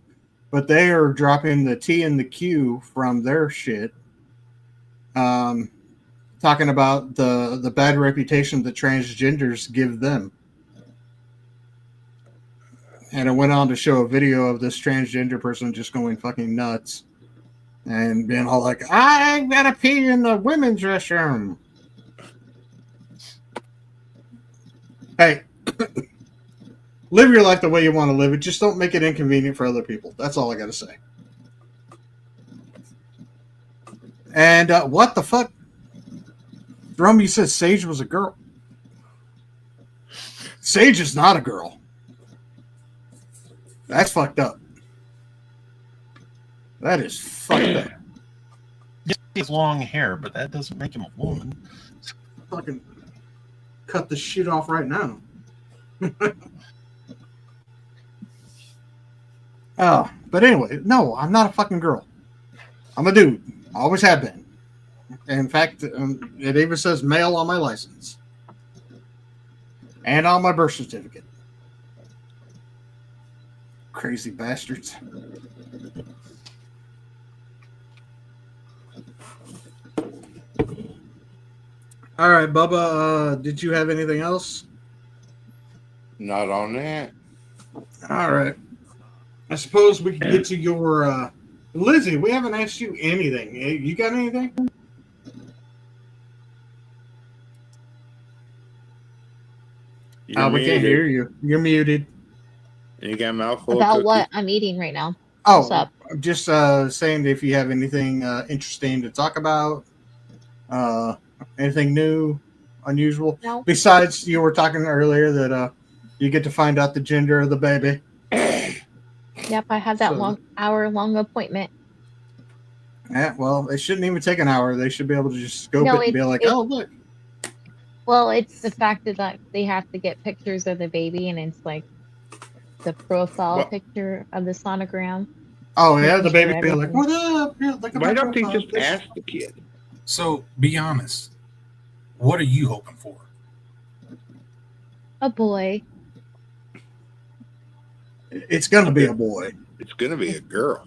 but they are dropping the T and the Q from their shit. Talking about the bad reputation that transgenders give them. And it went on to show a video of this transgender person just going fucking nuts and being all like, I gotta pee in the women's restroom. Hey, live your life the way you want to live it. Just don't make it inconvenient for other people. That's all I gotta say. And what the fuck? Drum, you said Sage was a girl. Sage is not a girl. That's fucked up. That is fucked up. He has long hair, but that doesn't make him a woman. Fucking cut the shit off right now. Oh, but anyway, no, I'm not a fucking girl. I'm a dude. Always have been. In fact, it even says male on my license and on my birth certificate. Crazy bastards. All right, Bubba, did you have anything else? Not on that. All right. I suppose we can get to your Lizzie. We haven't asked you anything. You got anything? You're We can't muted. hear you. You're muted. You got a mouthful of About cookies. what I'm eating right now. What's Oh, up? I'm just saying if you have anything interesting to talk about, anything new, unusual. No. Besides, you were talking earlier that you get to find out the gender of the baby. Yep, I had that So- hour-long appointment. Yeah, well, it shouldn't even take an hour. They should be able to just scope No, it and be like, it- oh, look. Well, it's the fact that they have to get pictures of the baby, and it's like the profile Well- picture of the sonogram. Oh, yeah, the Making baby sure be like, everything- what up? Here, look at Why my don't they profile just picture." ask the kid? So be honest. What are you hoping for? A boy. It's going to be a boy. It's gonna be a girl.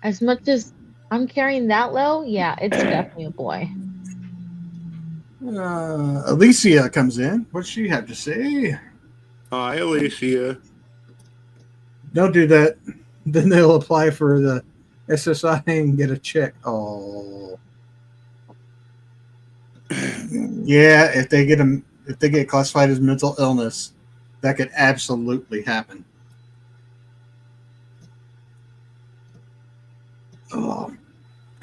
As much as I'm carrying that low, yeah, it's definitely a boy. Alicia comes in. What's she have to say? Hi, Alicia. Don't do that. Then they'll apply for the SSI and get a check. Oh, yeah. If they get classified as mental illness, that could absolutely happen. Oh,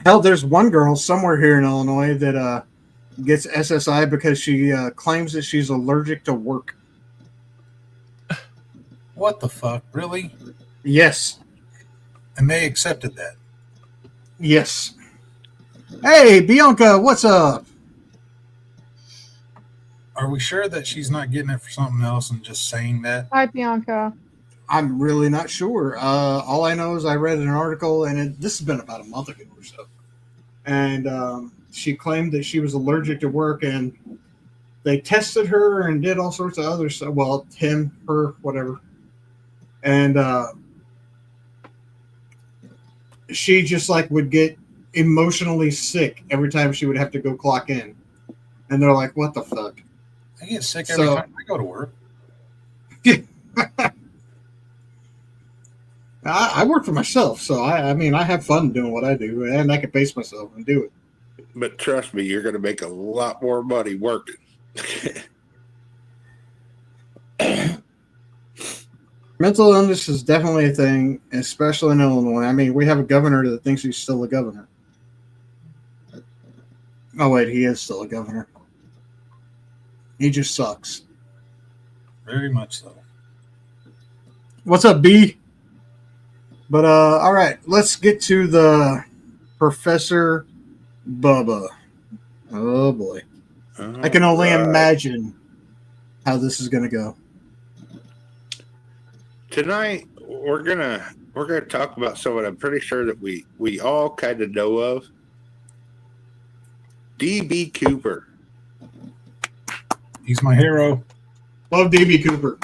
hell, there's one girl somewhere here in Illinois that gets SSI because she claims that she's allergic to work. What the fuck? Really? Yes. And they accepted that. Yes. Hey, Bianca, what's up? Are we sure that she's not getting it for something else and just saying that? Hi, Bianca. I'm really not sure. All I know is I read an article, and this has been about a month ago or so. And she claimed that she was allergic to work, and they tested her and did all sorts of other stuff. Well, him, her, whatever. And she just like would get emotionally sick every time she would have to go clock in. And they're like, what the fuck? I get sick every So- time I go to work. I work for myself, so I mean, I have fun doing what I do, and I can pace myself and do it. But trust me, you're gonna make a lot more money working. Mental illness is definitely a thing, especially in Illinois. I mean, we have a governor that thinks he's still a governor. Oh, wait, he is still a governor. He just sucks. Very much so. What's up, B? But, all right, let's get to the Professor Bubba. Oh boy. I can only imagine how this is going to go. Tonight we're gonna talk about someone I'm pretty sure that we all kind of know of. DB Cooper. He's my hero. Love DB Cooper.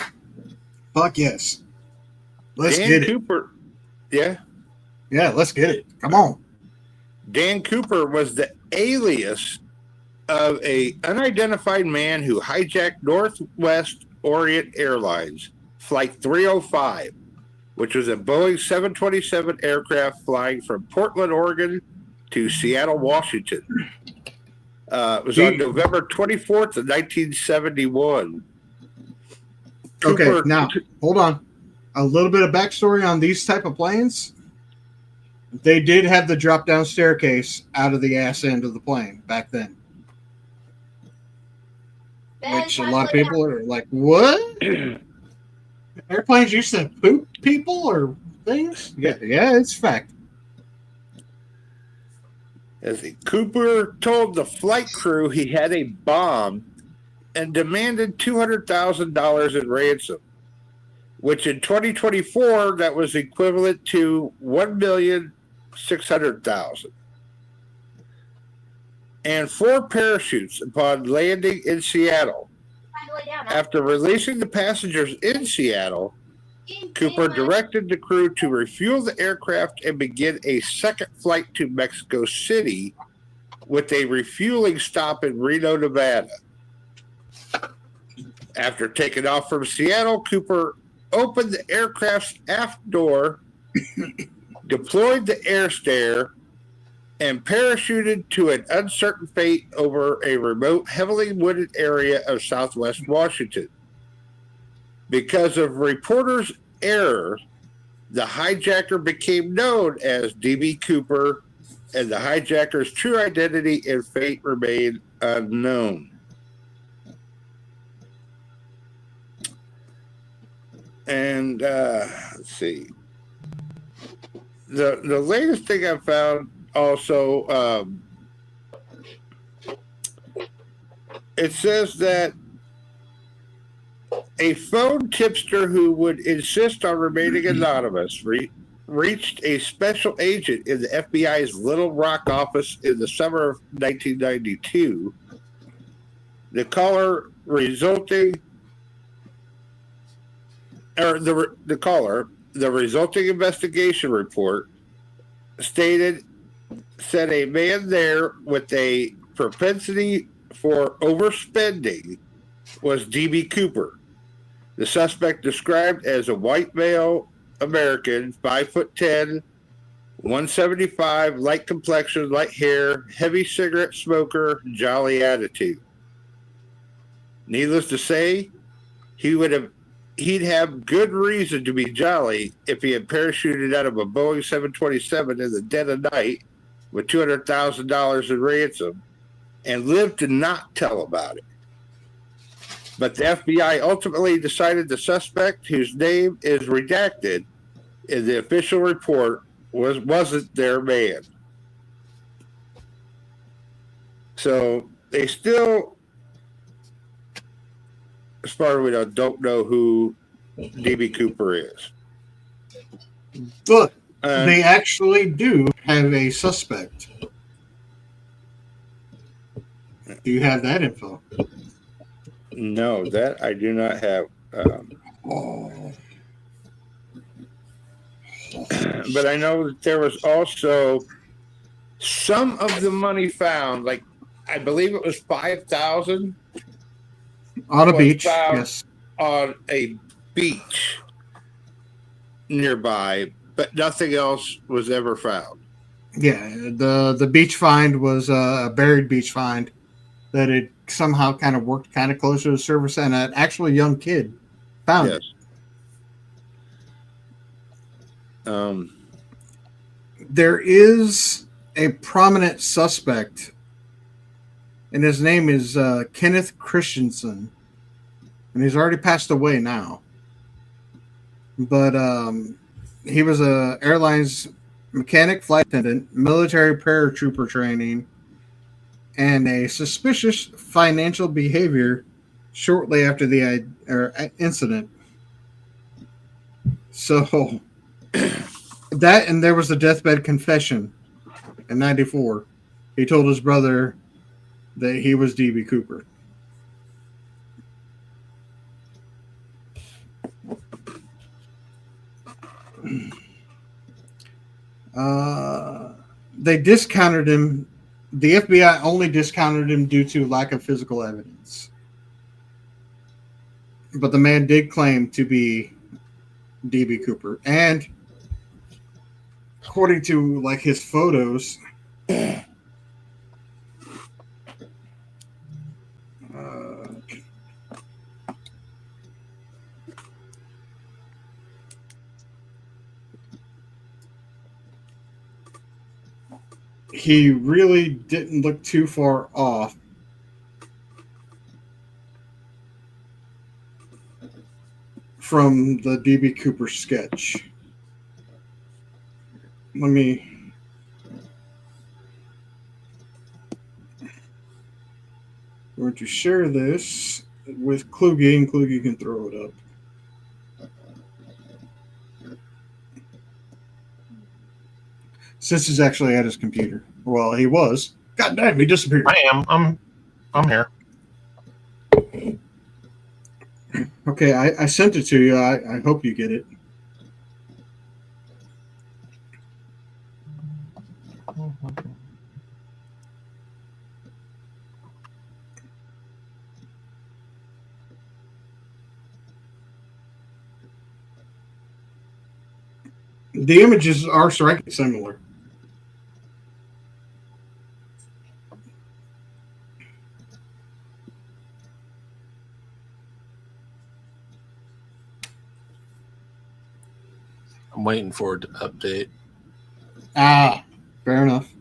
Fuck yes. Let's Dan get it. Cooper. Yeah. Yeah, let's get it. Come on. Dan Cooper was the alias of a unidentified man who hijacked Northwest Orient Airlines Flight 305, which was a Boeing 727 aircraft flying from Portland, Oregon to Seattle, Washington. It was on November 24th of 1971. Okay, now, hold on. A little bit of backstory on these type of planes. They did have the drop-down staircase out of the ass end of the plane back then. Which a lot of people are like, what? Airplanes used to poop people or things? Yeah, it's fact. As Cooper told the flight crew he had a bomb and demanded $200,000 in ransom, which in 2024 that was equivalent to $1,600,000, and 4 parachutes upon landing in Seattle. After releasing the passengers in Seattle, Cooper directed the crew to refuel the aircraft and begin a second flight to Mexico City with a refueling stop in Reno, Nevada. After taking off from Seattle, Cooper opened the aircraft's aft door, deployed the air stair, and parachuted to an uncertain fate over a remote, heavily wooded area of southwest Washington. Because of reporters' error, the hijacker became known as DB Cooper, and the hijacker's true identity and fate remain unknown. And let's see. The latest thing I found also, it says that a phone tipster who would insist on remaining anonymous reached a special agent in the FBI's Little Rock office in the summer of 1992. The caller resulting investigation report said a man there with a propensity for overspending was DB Cooper. The suspect, described as a white male American, 5'10", 175, light complexion, light hair, heavy cigarette smoker, jolly attitude. Needless to say, he'd have good reason to be jolly if he had parachuted out of a Boeing 727 in the dead of night with $200,000 in ransom and lived to not tell about it. But the FBI ultimately decided the suspect, whose name is redacted in the official report, wasn't their man. So they still, as far as we know, don't know who DB Cooper is. But they actually do have a suspect. Do you have that info? No, that I do not have. But I know that there was also some of the money found, like I believe it was $5,000 on a beach. Yes, on a beach nearby, but nothing else was ever found. Yeah, the beach find was a buried beach find that it somehow kind of worked kind of closer to the surface, and an actually young kid found it. There is a prominent suspect, and his name is Kenneth Christensen, and he's already passed away now. But he was a airlines mechanic flight attendant, military paratrooper training, and a suspicious financial behavior shortly after the incident. So that, and there was a deathbed confession in '94. He told his brother that he was D.B. Cooper. They discounted him. The FBI only discounted him due to lack of physical evidence. But the man did claim to be D.B. Cooper. And according to like his photos, he really didn't look too far off. From the D.B. Cooper sketch. I'm going to share this with Kluge, and Kluge can throw it up. Since he's actually at his computer. Well, he was. God damn, he disappeared. I am. I'm here. Okay, I sent it to you. I hope you get it. The images are strikingly similar. I'm waiting for it to update. Ah, fair enough.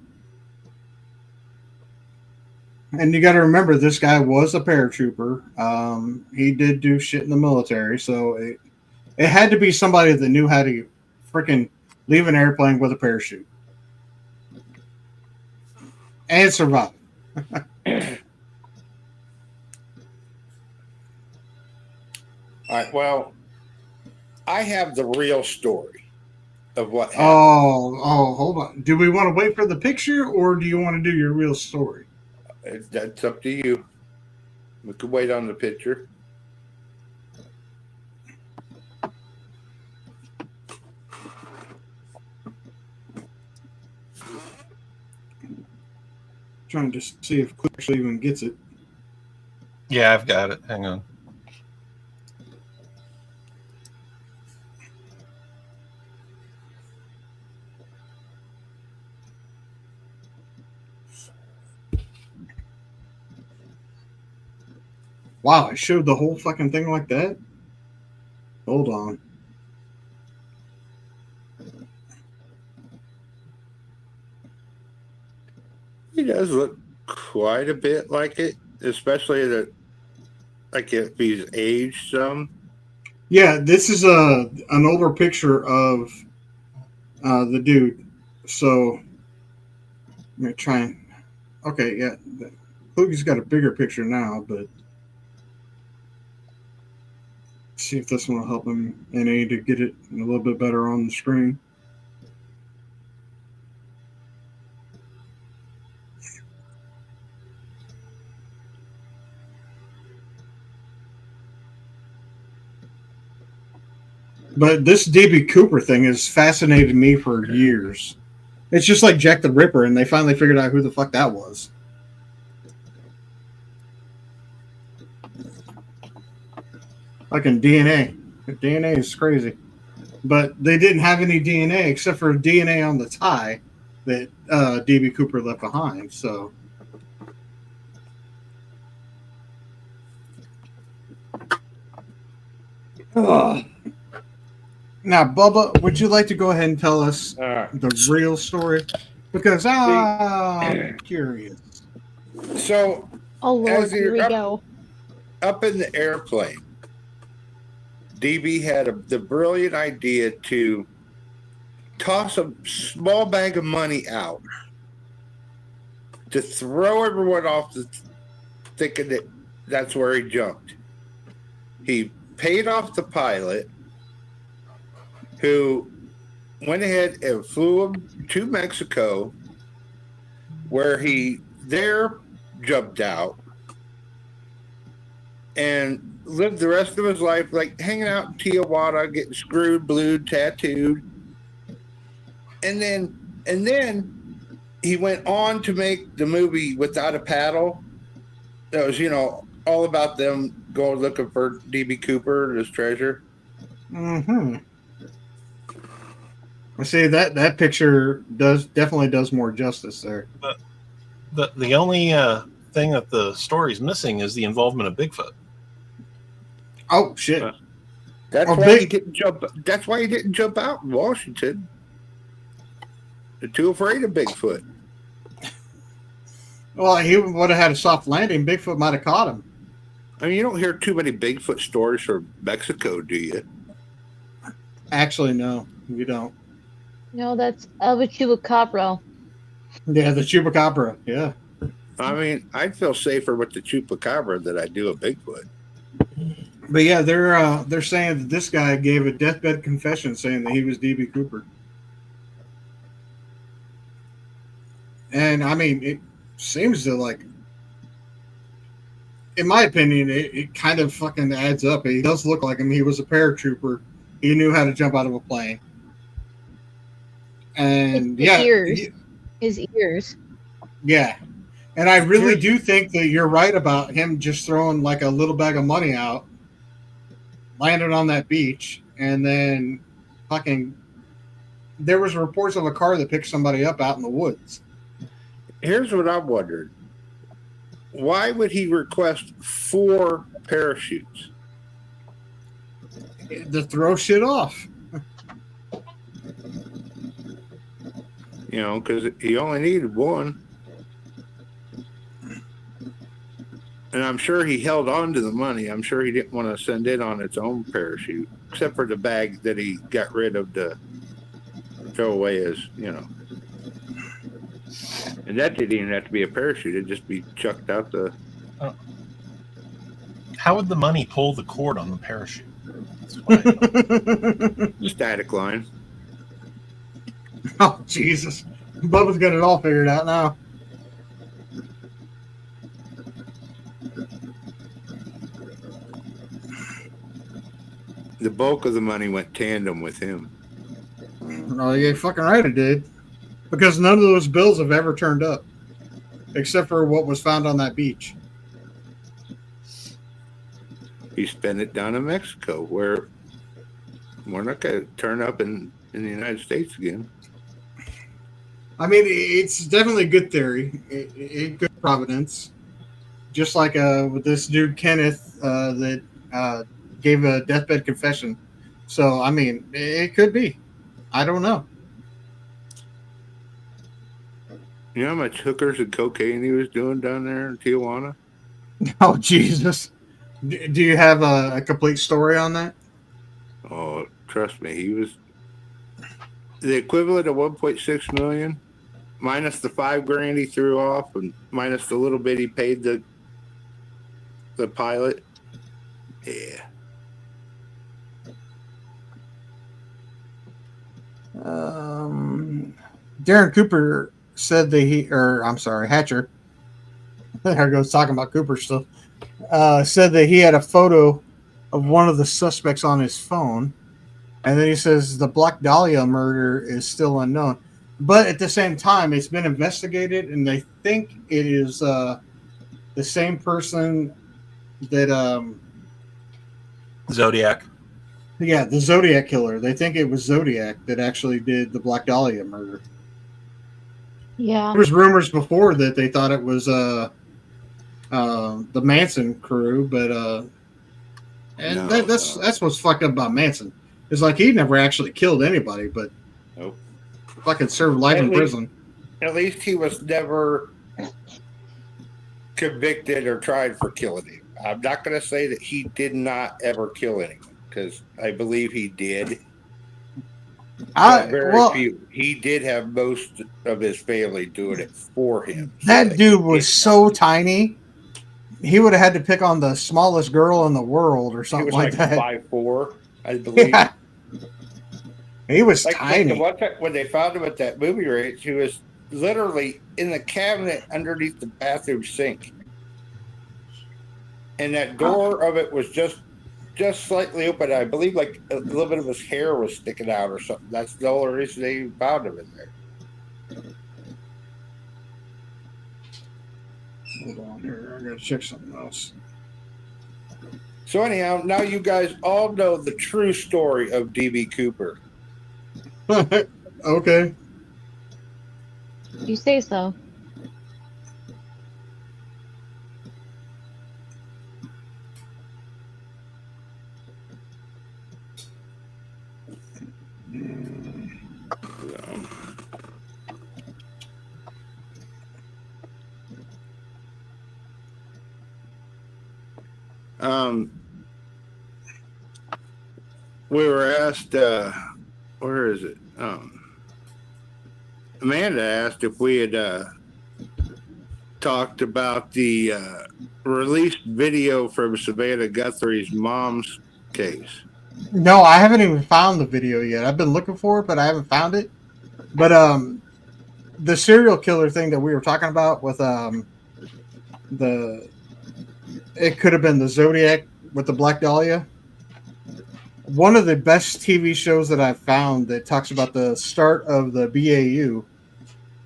And you got to remember, this guy was a paratrooper. He did do shit in the military, so it had to be somebody that knew how to freaking leave an airplane with a parachute and survive. All right. Well, I have the real story of what happened. Oh, hold on. Do we want to wait for the picture, or do you want to do your real story? That's up to you. We could wait on the picture. Trying to see if Click actually even gets it. Yeah, I've got it. Hang on. Wow, I showed the whole fucking thing like that? Hold on. He does look quite a bit like it, especially that, like if he's aged some. Yeah, this is an older picture of the dude. So I'm gonna try and okay, yeah. Kluge's got a bigger picture now, but see if this one will help him NA to get it a little bit better on the screen. But this D.B. Cooper thing has fascinated me for years. It's just like Jack the Ripper, and they finally figured out who the fuck that was. Like in DNA. DNA is crazy. But they didn't have any DNA except for DNA on the tie that D.B. Cooper left behind. So. Now, Bubba, would you like to go ahead and tell us the real story? Because I'm curious. So, Oh Lord, as here you're we up, go. up in the airplane, DB had the brilliant idea to toss a small bag of money out to throw everyone off the thinking that that's where he jumped. He paid off the pilot who went ahead and flew him to Mexico, where he there jumped out and lived the rest of his life like hanging out in Tijuana, getting screwed, blued, tattooed. And then he went on to make the movie Without a Paddle. That was, all about them going looking for DB Cooper and his treasure. Mm-hmm. I see that picture definitely does more justice there. The only thing that the story's missing is the involvement of Bigfoot. Oh shit! That's Oh, why he didn't jump. That's why he didn't jump out in Washington. They're too afraid of Bigfoot. Well, he would have had a soft landing. Bigfoot might have caught him. I mean, you don't hear too many Bigfoot stories from Mexico, do you? Actually, no, you don't. No, that's a chupacabra. Yeah, the chupacabra. Yeah. I mean, I'd feel safer with the chupacabra than I do a Bigfoot. But yeah, they're saying that this guy gave a deathbed confession saying that he was DB Cooper. And I mean, it seems to in my opinion, it kind of fucking adds up. He does look like him. He was a paratrooper. He knew how to jump out of a plane. And His ears. Yeah. And I really do think that you're right about him just throwing like a little bag of money out, landed on that beach, and then fucking there was reports of a car that picked somebody up out in the woods. Here's what I've wondered. Why would he request 4 parachutes? To throw shit off. Because he only needed 1. And I'm sure he held on to the money. I'm sure he didn't want to send it on its own parachute, except for the bag that he got rid of to throw away as, And that didn't even have to be a parachute. It'd just be chucked out the... How would the money pull the cord on the parachute? That's what I don't- static line. Oh, Jesus. Bubba's got it all figured out now. The bulk of the money went tandem with him. Oh, yeah, fucking right it did. Because none of those bills have ever turned up. Except for what was found on that beach. He spent it down in Mexico, where we're not going to turn up in the United States again. I mean, it's definitely a good theory. Good providence. Just like with this dude, Kenneth, that gave a deathbed confession. So, I mean, it could be. I don't know. You know how much hookers and cocaine he was doing down there in Tijuana? Oh, Jesus. Do you have a complete story on that? Oh, trust me. He was the equivalent of 1.6 million, minus the $5,000 he threw off, and minus the little bit he paid the pilot. Yeah. Darren Cooper said that Hatcher. There goes talking about Cooper still. Said that he had a photo of one of the suspects on his phone, and then he says the Black Dahlia murder is still unknown. But at the same time, it's been investigated, and they think it is the same person that Zodiac. Yeah, the Zodiac killer. They think it was Zodiac that actually did the Black Dahlia murder. Yeah. There was rumors before that they thought it was the Manson crew, but that's what's fucked up about Manson. It's like he never actually killed anybody, but Nope. fucking served life in prison. At least he was never convicted or tried for killing him. I'm not going to say that he did not ever kill anyone, because I believe he did. I very well, few. He did have most of his family doing it for him. that dude was so tiny. He would have had to pick on the smallest girl in the world or He something was like like that. 5'4", I believe. Yeah. He was Like tiny. the one time when they found him at that movie range, he was literally in the cabinet underneath the bathroom sink, and that door of it was just slightly open. I believe like a little bit of his hair was sticking out or something. That's the only reason they found him in there. Hold on here. I gotta check something else. So anyhow, now you guys all know the true story of DB Cooper. Okay. You say so. We were asked, where is it? Amanda asked if we had talked about the released video from Savannah Guthrie's mom's case. No, I haven't even found the video yet. I've been looking for it, but I haven't found it. But the serial killer thing that we were talking about with it could have been the Zodiac with the Black Dahlia. One of the best TV shows that I've found that talks about the start of the BAU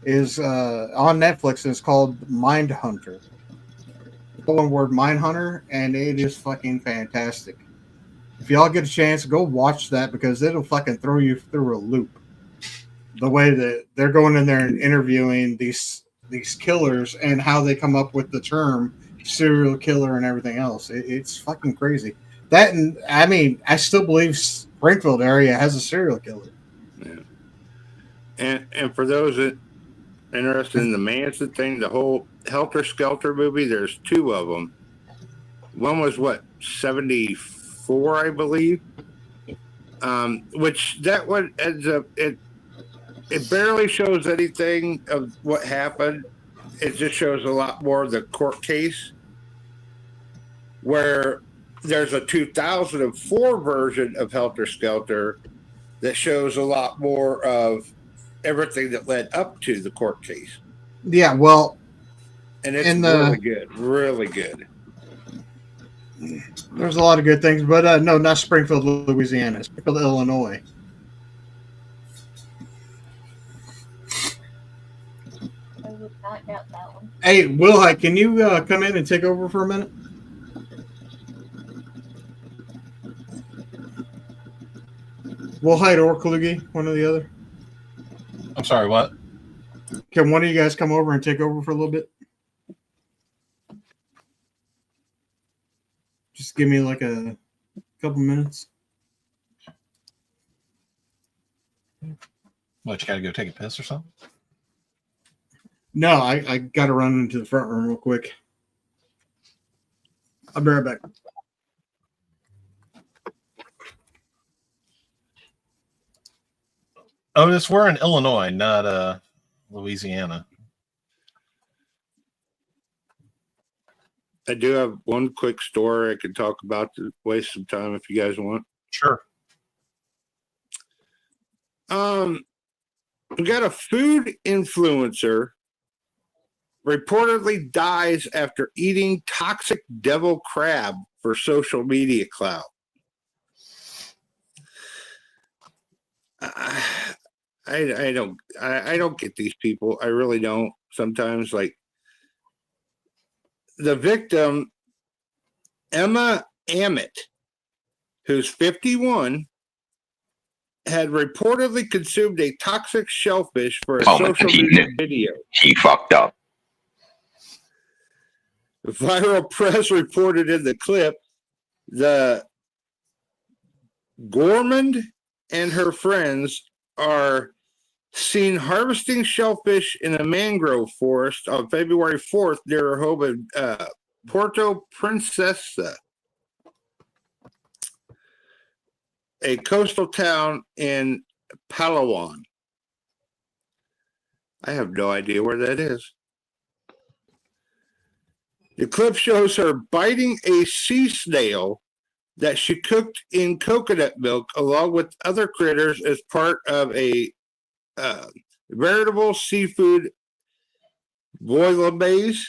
is on Netflix, and it's called Mindhunter. One word, Mindhunter, and it is fucking fantastic. If y'all get a chance, go watch that because it'll fucking throw you through a loop. The way that they're going in there and interviewing these killers and how they come up with the term serial killer and everything else. It's fucking crazy. That, and I mean, I still believe Springfield area has a serial killer. Yeah. And for those that interested in the Manson thing, the whole Helter Skelter movie, there's two of them. One was what, 74, I believe. Which that one ends up it barely shows anything of what happened. It just shows a lot more of the court case. Where there's a 2004 version of Helter Skelter that shows a lot more of everything that led up to the court case. Yeah, well, and it's really good. There's a lot of good things, but no, not Springfield, Louisiana. Springfield, Illinois. I would not doubt that one. Hey, Will, can you come in and take over for a minute? Will Hyde or Kalugi, one or the other. I'm sorry, what? Can one of you guys come over and take over for a little bit? Just give me like a couple minutes. What, you gotta go take a piss or something? No, I got to run into the front room real quick. I'll be right back. Otis, we're in Illinois, not Louisiana. I do have one quick story I could talk about to waste some time if you guys want. Sure. We got a food influencer reportedly dies after eating toxic devil crab for social media clout. I don't get these people. I really don't. Sometimes, like the victim, Emma Ammett, who's 51, had reportedly consumed a toxic shellfish for a social media video. He fucked up. The Viral Press reported in the clip the Gormand and her friends are seen harvesting shellfish in a mangrove forest on February 4th near her home in Puerto Princesa, a coastal town in Palawan. I have no idea where that is. The clip shows her biting a sea snail that she cooked in coconut milk along with other critters as part of a veritable seafood bouillabaisse.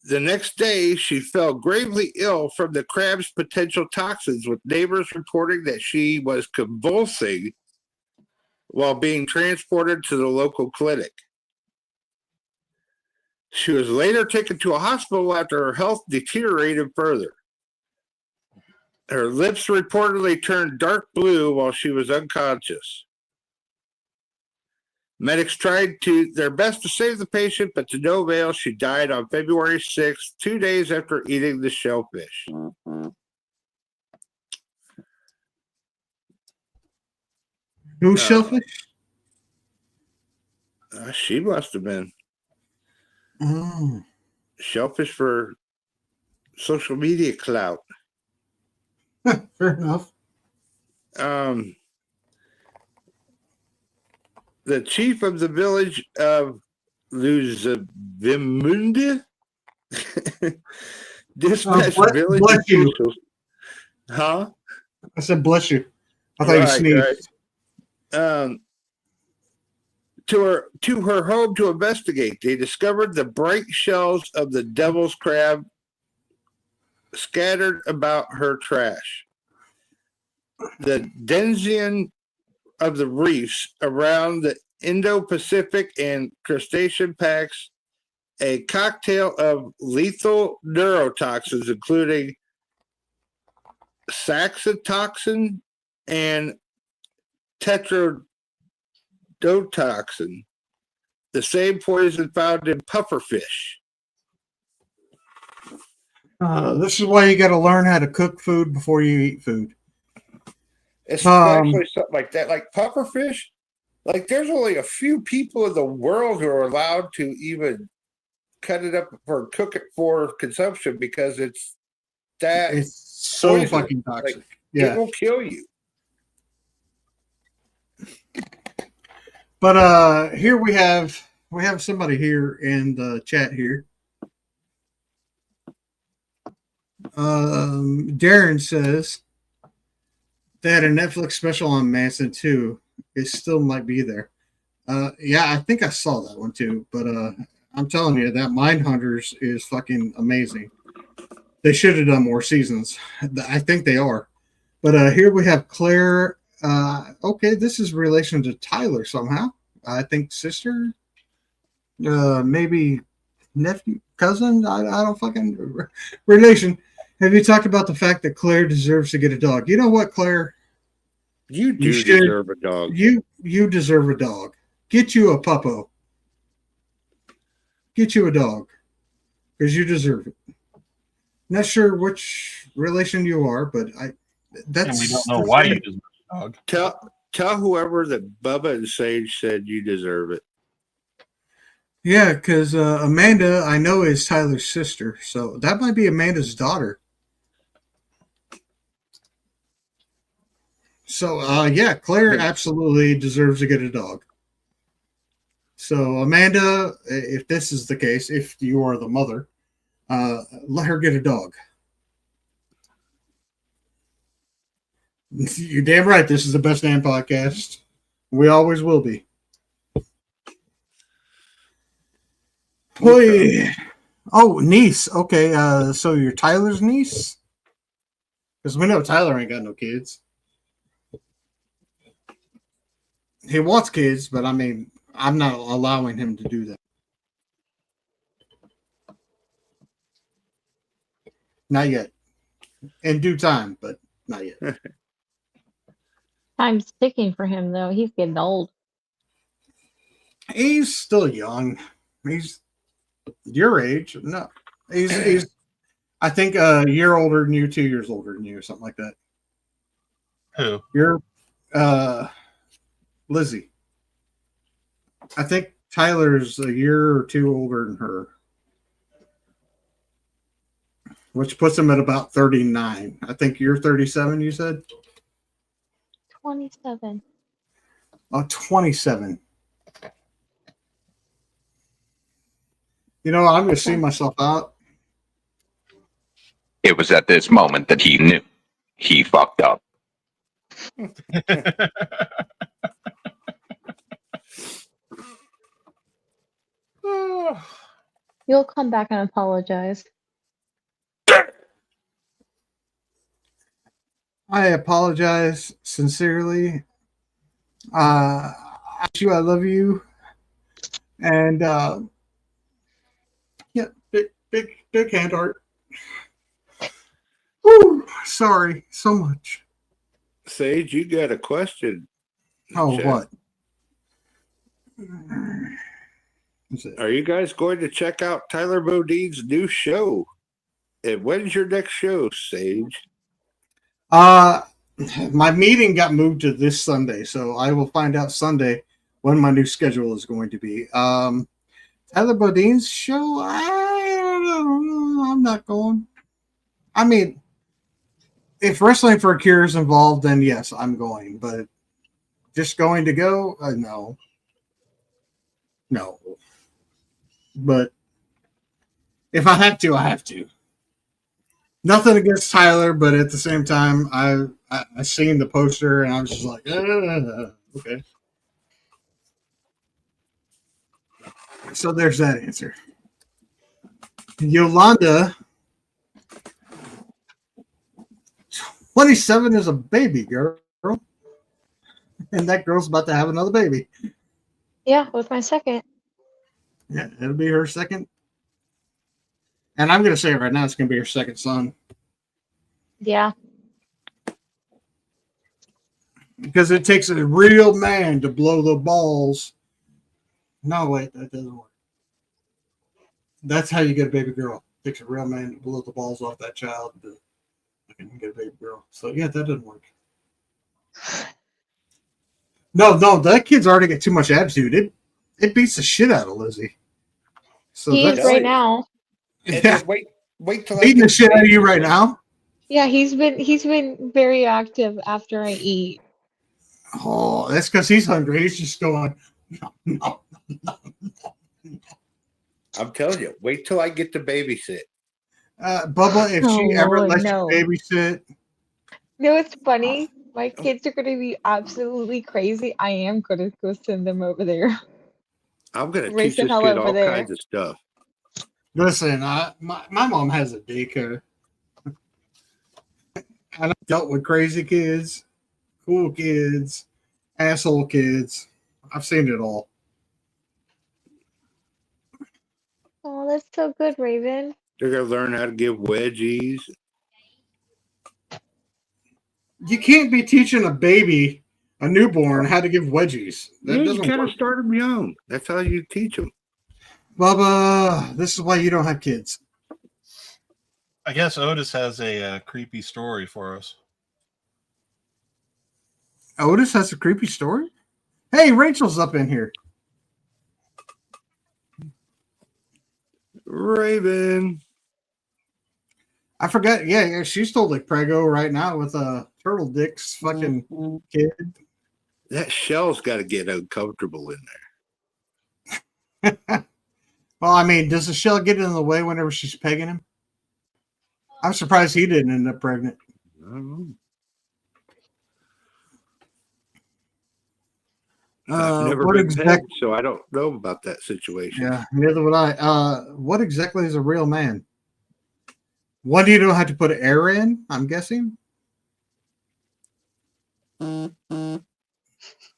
The next day, she fell gravely ill from the crab's potential toxins, with neighbors reporting that she was convulsing while being transported to the local clinic. She was later taken to a hospital after her health deteriorated further. Her lips reportedly turned dark blue while she was unconscious. Medics tried their best to save the patient, but to no avail. She died on February 6th, 2 days after eating the shellfish. Who's shellfish? She must have been. Mm. Shellfish for social media clout. Fair enough. The chief of the village of Luzvimunde dispatched village bless you. officials. Huh? I said bless you. I thought you sneezed. Right. To her home to investigate. They discovered the bright shells of the devil's crab scattered about her trash. The denizen of the reefs around the Indo-Pacific and crustacean packs a cocktail of lethal neurotoxins, including saxitoxin and tetrodotoxin, the same poison found in pufferfish. This is why you got to learn how to cook food before you eat food. Especially something like that, like pufferfish. Like, there's only a few people in the world who are allowed to even cut it up or cook it for consumption because it's so poison. fucking toxic. Like, yeah, it will kill you. But here we have somebody here in the chat here. Darren says they had a Netflix special on Manson too. It still might be there. Yeah, I think I saw that one too. But I'm telling you, that Mindhunters is fucking amazing. They should have done more seasons. I think they are. But here we have Claire. Okay, this is relation to Tyler somehow. I think sister, maybe nephew, cousin. I don't fucking relation. Have you talked about the fact that Claire deserves to get a dog? You know what, Claire? You deserve a dog. You deserve a dog. Get you a puppo. Get you a dog. Because you deserve it. Not sure which relation you are, but that's... And we don't know why you deserve a dog. Tell whoever that Bubba and Sage said you deserve it. Yeah, because Amanda, I know, is Tyler's sister. So that might be Amanda's daughter. So, yeah, Claire absolutely deserves to get a dog. So, Amanda, if this is the case, if you are the mother, let her get a dog. You're damn right. This is the best damn podcast. We always will be. Boy. Oh, niece. Okay, so you're Tyler's niece? Because we know Tyler ain't got no kids. He wants kids, but I mean, I'm not allowing him to do that. Not yet. In due time, but not yet. Time's ticking for him, though. He's getting old. He's still young. He's your age. No, he's I think a year older than you, 2 years older than you, or something like that. Who? You're Lizzie. I think Tyler's a year or two older than her, which puts him at about 39. I think you're 37, you said? 27. 27. You know, I'm going to see myself out. It was at this moment that he knew he fucked up. You'll come back and apologize. I apologize sincerely. I love you. And yeah, big hand art. Woo, sorry so much. Sage, you got a question. Oh, Chat. what? Is it? Are you guys going to check out Tyler Bodine's new show? And when's your next show, Sage? My meeting got moved to this Sunday, so I will find out Sunday when my new schedule is going to be. Tyler Bodine's show, I don't know. I'm not going. I mean, if Wrestling for a Cure is involved, then yes, I'm going. But just going to go, no. But if I have to, I have to. Nothing against Tyler, but at the same time, I seen the poster and I was just like, okay. So there's that answer. Yolanda, 27 is a baby girl, and that girl's about to have another baby. Yeah, with my second. Yeah, it'll be her second. And I'm going to say it right now, it's going to be her second son. Yeah. Because it takes a real man to blow the balls. No, wait, that doesn't work. That's how you get a baby girl. It takes a real man to blow the balls off that child to get a baby girl. So, yeah, that doesn't work. No, that kid's already got too much attitude. It beats the shit out of Lizzie. So He is that's right now. And yeah, then wait till I beating get the shit out of you baby. right now. Yeah, he's been very active after I eat. Oh, that's because he's hungry. He's just going, no. I'm telling you, wait till I get to babysit. Bubba, if she ever lets no. you babysit, You know what's funny? My kids are gonna be absolutely crazy. I am gonna go send them over there. I'm going to Raise teach the this hell kid over all there. kinds of stuff. listen, my mom has a daycare. And I've dealt with crazy kids, cool kids, asshole kids. I've seen it all. Oh, that's so good, Raven. They're going to learn how to give wedgies. You can't be teaching a baby, a newborn, how to give wedgies. That Yeah, you doesn't got to work. start them young. That's how you teach them. Bubba, this is why you don't have kids. I guess Otis has a creepy story for us. Otis has a creepy story? Hey, Rachel's up in here. Raven. I forgot. Yeah, she's totally prego right now with a turtle dick's fucking kid. That shell's got to get uncomfortable in there. Well, I mean, does the shell get in the way whenever she's pegging him? I'm surprised he didn't end up pregnant. I don't know. I've never what been exact- pegged, so I don't know about that situation. Yeah, neither would I. What exactly is a real man? What do you know how to put air in? I'm guessing. I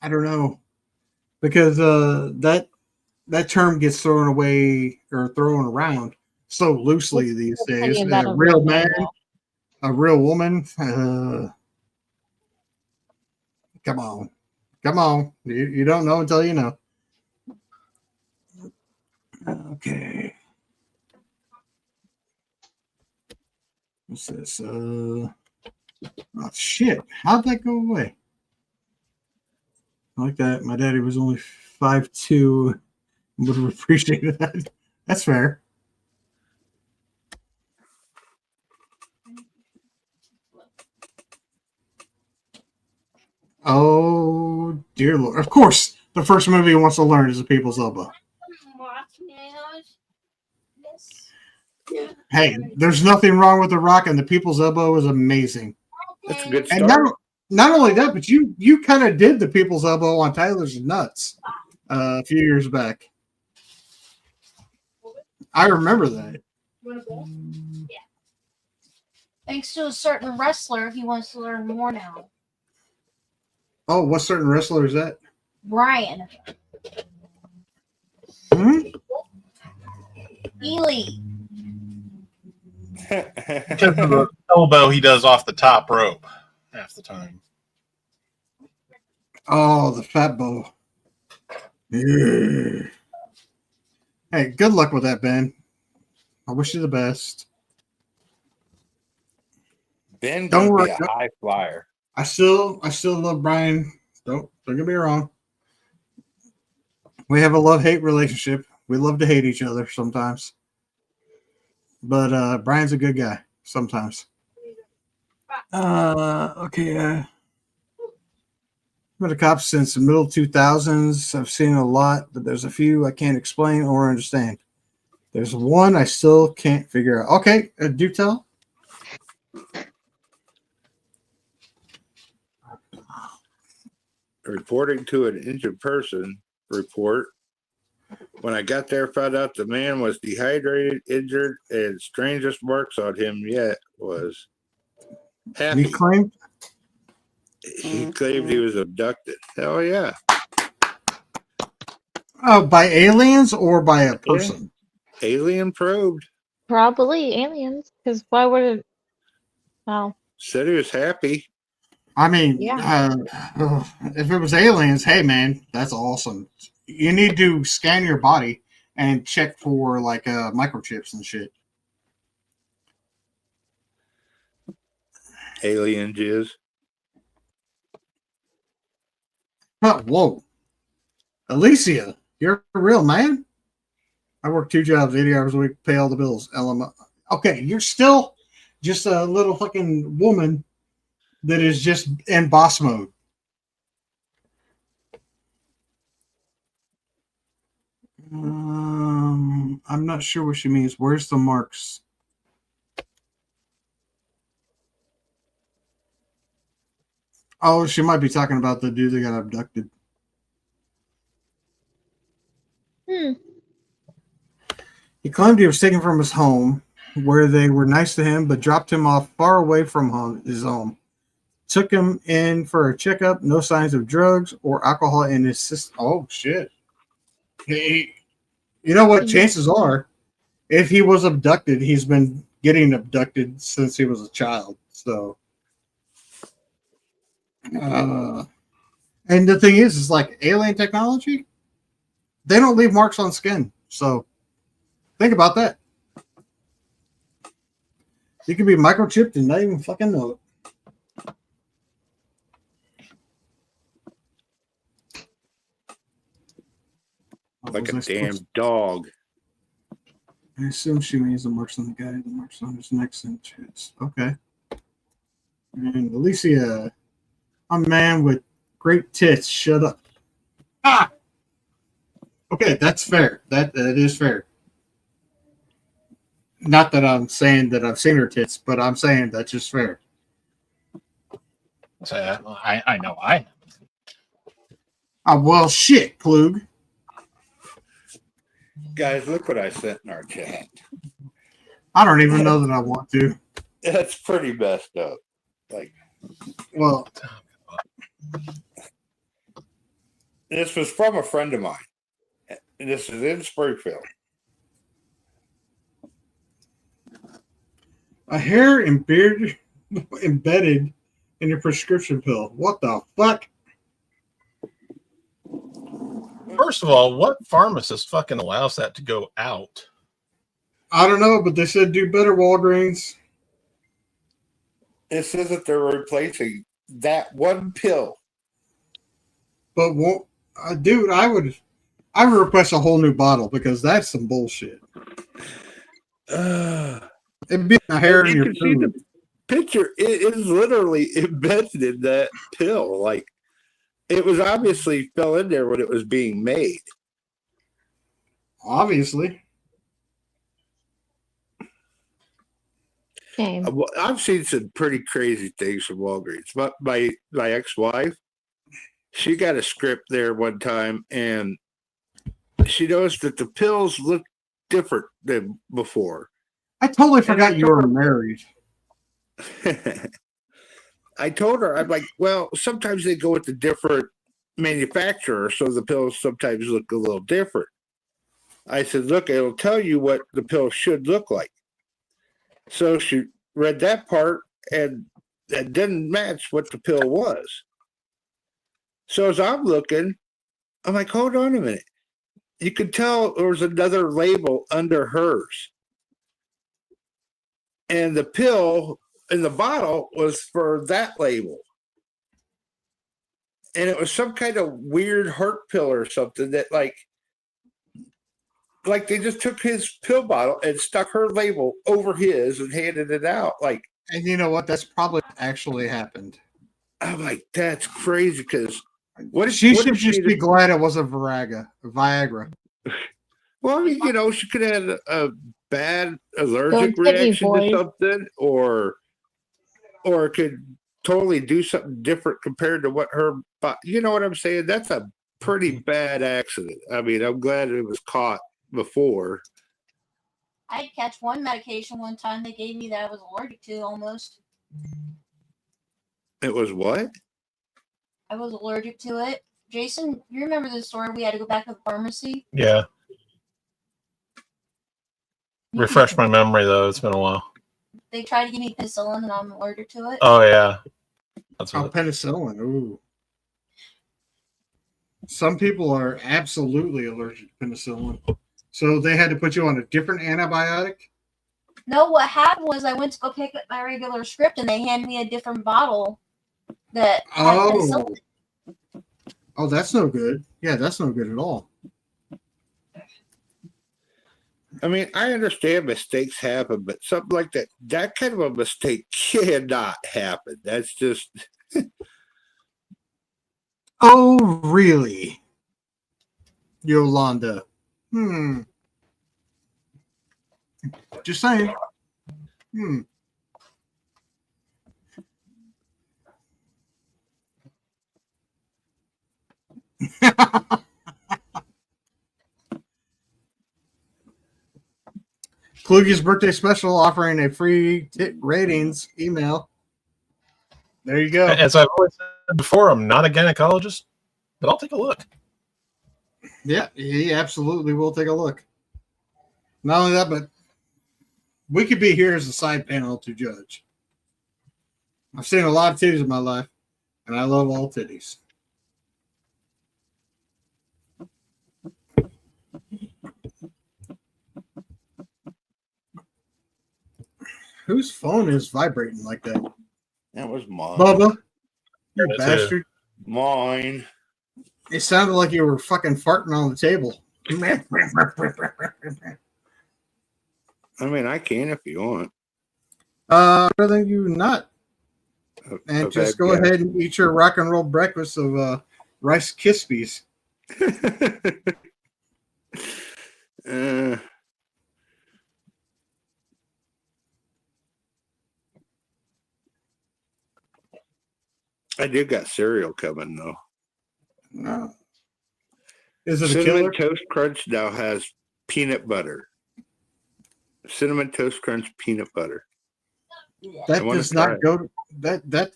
don't know, because that term gets thrown away or thrown around so loosely these days. About A real man, a real woman. Come on. You don't know until you know. Okay. What's this? Oh shit! How'd that go away? I like that. My daddy was only 5'2". Would have appreciated that. That's fair. Oh Dear Lord. Of course, the first movie he wants to learn is The People's Elbow. Hey, there's nothing wrong with The Rock, and The People's Elbow is amazing. That's a good And start. not only that, but you kind of did The People's Elbow on Tyler's Nuts a few years back. I remember that. Thanks to a certain wrestler, he wants to learn more now. Oh, what certain wrestler is that? Brian. Hmm? Ely. Because of the elbow he does off the top rope half the time. Oh, the Fat Bow. Yeah. Hey, good luck with that, Ben. I wish you the best. Ben Don't gonna worry. be a high flyer. I still love Brian. Don't get me wrong. We have a love-hate relationship. We love to hate each other sometimes. But Brian's a good guy sometimes. Okay. I've been a cop since the middle 2000s. I've seen a lot, but there's a few I can't explain or understand. There's one I still can't figure out. Okay, do tell. Reporting to an injured person report. When I got there, found out the man was dehydrated, injured, and strangest marks on him yet was happy. He claimed. He claimed he was abducted. Hell yeah. Oh, by aliens or by a person? Alien probed. Probably aliens, because why would it? Well, Said he was happy. I mean, Yeah. if it was aliens, hey man, that's awesome. You need to scan your body and check for like microchips and shit. Alien jizz. Oh, whoa, Alicia, you're a real man. I work 2 jobs, 80 hours a week, pay all the bills. LMO. Okay, you're still just a little fucking woman that is just in boss mode. I'm not sure what she means. Where's the marks? Oh, she might be talking about the dude that got abducted. He claimed he was taken from his home, where they were nice to him, but dropped him off far away from his home. Took him in for a checkup. No signs of drugs or alcohol in his system. Oh shit! You know what? Chances are, if he was abducted, he's been getting abducted since he was a child. So, and the thing is like alien technology. They don't leave marks on skin. So, think about that. You could be microchipped and not even fucking know it. Like a damn dog. I assume she means the marks on the guy, the marks on his neck and chest. Okay. And Alicia, a man with great tits. Shut up. Ah! Okay, that's fair. That is fair. Not that I'm saying that I've seen her tits, but I'm saying that's just fair. So, I know I. Oh, well, shit, Klug. Guys, look what I sent in our chat. I don't even know that I want to. That's pretty messed up. Like, well, this was from a friend of mine. And this is in Springfield. A hair and beard embedded in your prescription pill. What the fuck? First of all, what pharmacist fucking allows that to go out? I don't know, but they said do better, Walgreens. It says that they're replacing that one pill. But won't, dude, I would request a whole new bottle because that's some bullshit. It'd be a hair in your can see food. the picture. It is literally embedded in that pill. Like, It was obviously fell in there when it was being made. Obviously. Okay. I've seen some pretty crazy things from Walgreens. But my ex-wife, she got a script there one time, and she noticed that the pills looked different than before. I totally forgot I you were married. I told her, I'm like, well, sometimes they go with a different manufacturer, so the pills sometimes look a little different. I said, look, it'll tell you what the pill should look like. So she read that part, and that didn't match what the pill was. So as I'm looking, I'm like, hold on a minute. You could tell there was another label under hers. And the pill in the bottle was for that label. And it was some kind of weird heart pill or something that like they just took his pill bottle and stuck her label over his and handed it out. Like, And you know what? That's probably actually happened. I'm like, that's crazy because what if She what should if just she'd- be glad it was a Viagra. Well, I mean, you know, she could have had a bad allergic Don't hit me, reaction boy. to something, or could totally do something different compared to what her. You know what I'm saying? That's a pretty bad accident. I mean, I'm glad it was caught before. I'd catch one medication one time they gave me that I was allergic to almost. It was what? I was allergic to it. Jason, you remember the story? We had to go back to the pharmacy. Yeah. Refresh my memory though. It's been a while. They tried to give me penicillin and I'm allergic to it. Oh yeah. That's Oh, what penicillin. Ooh. Some people are absolutely allergic to penicillin. So they had to put you on a different antibiotic? No, what happened was I went to go pick up my regular script and they handed me a different bottle that had Oh. penicillin. Oh, that's no good. Yeah, that's no good at all. I mean, I understand mistakes happen, but something like that kind of a mistake cannot happen. That's just. Oh, really? Yolanda. Just saying. Kluge's birthday special offering a free ratings email. There you go. As I've always said before, I'm not a gynecologist, but I'll take a look. Yeah, he absolutely will take a look. Not only that, but we could be here as a side panel to judge. I've seen a lot of titties in my life, and I love all titties. Whose phone is vibrating like that? That was mine. Bubba, you It is. bastard. Mine. It sounded like you were fucking farting on the table. I mean, I can if you want. I'd rather you not. And A just bad go guess. ahead and eat your rock and roll breakfast of Rice Krispies. I do got cereal coming though. No. Is it a Cinnamon killer? Toast Crunch now has peanut butter. Cinnamon Toast Crunch peanut butter. That I wanna does try not it. go to that.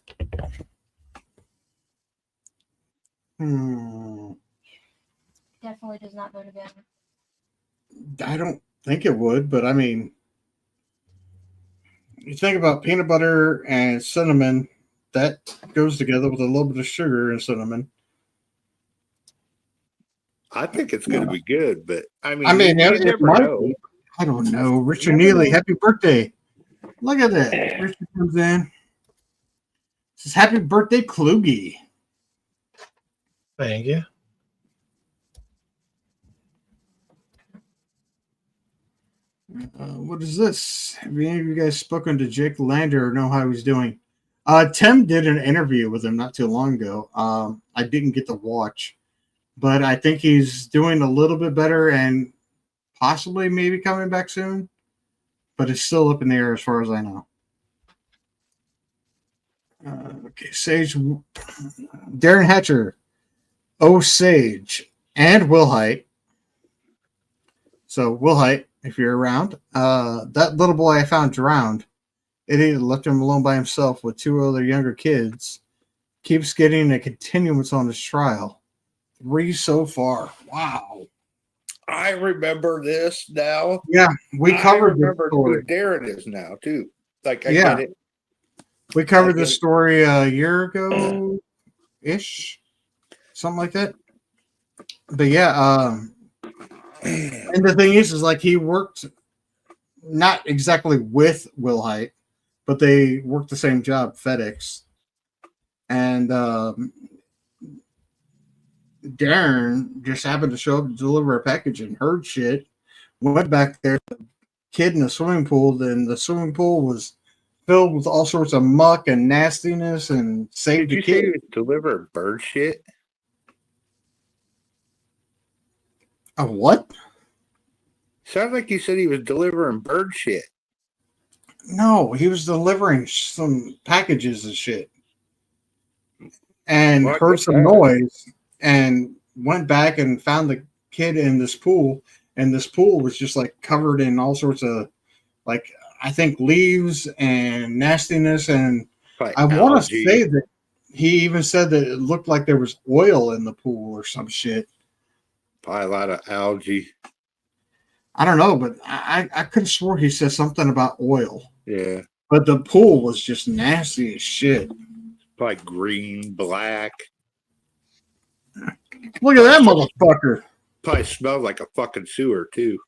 Hmm. Definitely does not go together. I don't think it would, but I mean, you think about peanut butter and cinnamon, that goes together with a little bit of sugar and cinnamon. I think it's going to be good, but I mean, it never might know. be. I don't know. Richard Never Neely, know. happy birthday. Look at that. Richard comes in. Says, happy birthday, Kluge. Thank you. What is this? Have any of you guys spoken to Jake Lander or know how he's doing? Tim did an interview with him not too long ago. I didn't get to watch, but I think he's doing a little bit better and possibly maybe coming back soon. But it's still up in the air as far as I know. Okay, Sage, Darren Hatcher, Sage, and Will Height. So Will Height, if you're around, that little boy I found drowned. Idiot left him alone by himself with 2 other younger kids. Keeps getting a continuance on his trial. 3 so far. Wow. I remember this now. Yeah, we covered I this remember story. who Darren is now too. Like I Yeah. get it. We covered this story a year ago ish, something like that. But yeah, and the thing is like he worked not exactly with Will Height, but they worked the same job, FedEx. And Darren just happened to show up to deliver a package and heard shit. Went back there, the kid in the swimming pool, and the swimming pool was filled with all sorts of muck and nastiness, and saved Did you the say kid. he was delivering bird shit? A what? Sounds like you said he was delivering bird shit. No, he was delivering some packages and shit, and What heard the some heck? noise, and went back and found the kid in this pool, and this pool was just like covered in all sorts of, like, I think leaves and nastiness, and Like I want to algae. say that he even said that it looked like there was oil in the pool or some shit. Probably a lot of algae. I don't know, but I could have swore he said something about oil. Yeah. But the pool was just nasty as shit. Probably green, black. Look at that motherfucker. Probably smelled like a fucking sewer too.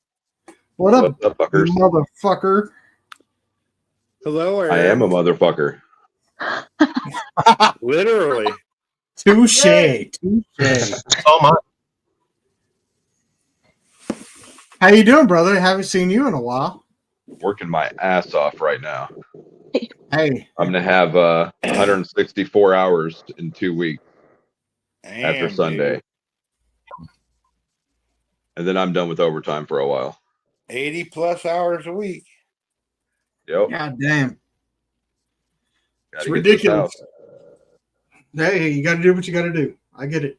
What up, What's up, fuckers? motherfucker? Hello, Aaron. I am a motherfucker. Literally. Touche. Touche. Oh my! How you doing, brother? Haven't seen you in a while. Working my ass off right now. Hey, I'm gonna have 164 hours in 2 weeks after Damn, Sunday, dude. and then I'm done with overtime for a while. 80 plus hours a week. Yep. god damn. Gotta It's get this ridiculous. house. Hey, you got to do what you got to do. I get it.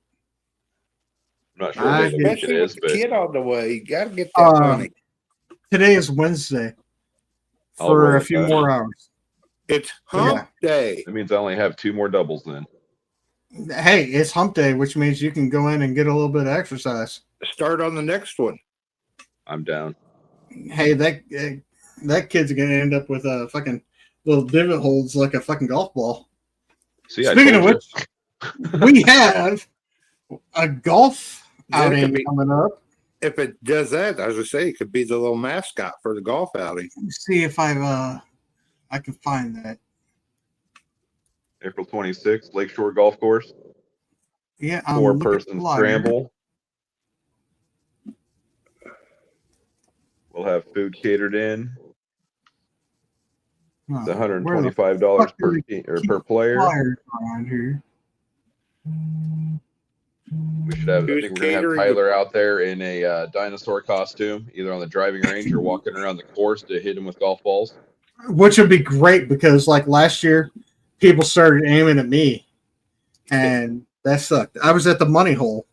I'm not sure I what day of the week it Especially is, with the but kid on the way. You got to get that money. Today is Wednesday I'll for roll a with few that. more hours. It's hump day. that means I only have 2 more doubles then. Hey, it's hump day, which means you can go in and get a little bit of exercise. Start on the next one. I'm down. Hey, that kid's gonna end up with a fucking little divot holes like a fucking golf ball. See, I Speaking of told which, we have a golf That could outing be- coming up. If it does that, as I say, it could be the little mascot for the golf outing. Let me see if I can find that. you. April 26th, Lakeshore Golf Course, Yeah, I'm looking 4-person live. scramble. We'll have food catered in. Huh, It's where the $125 fuck per do team, or keep per player. flyers around here? We should have. I Who's think we're gonna have catering Tyler out there in a dinosaur costume, either on the driving range or walking around the course to hit him with golf balls. Which would be great because, like last year, people started aiming at me, and that sucked. I was at the money hole.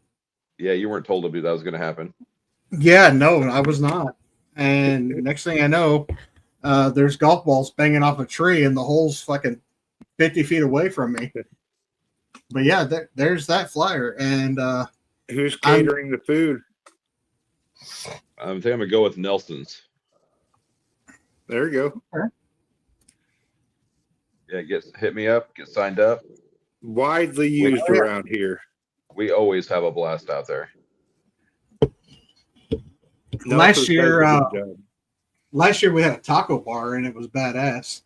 Yeah, you weren't told that was going to happen. Yeah, no, I was not. And next thing I know, there's golf balls banging off a tree, and the hole's fucking 50 feet away from me. But yeah, there's that flyer, and Who's catering the food? I think I'm gonna go with Nelson's. There you go. Yeah, hit me up, get signed up. Widely used yeah. around here. We always have a blast out there. Last Nelson year, does a good job. last year we had a taco bar, and it was badass.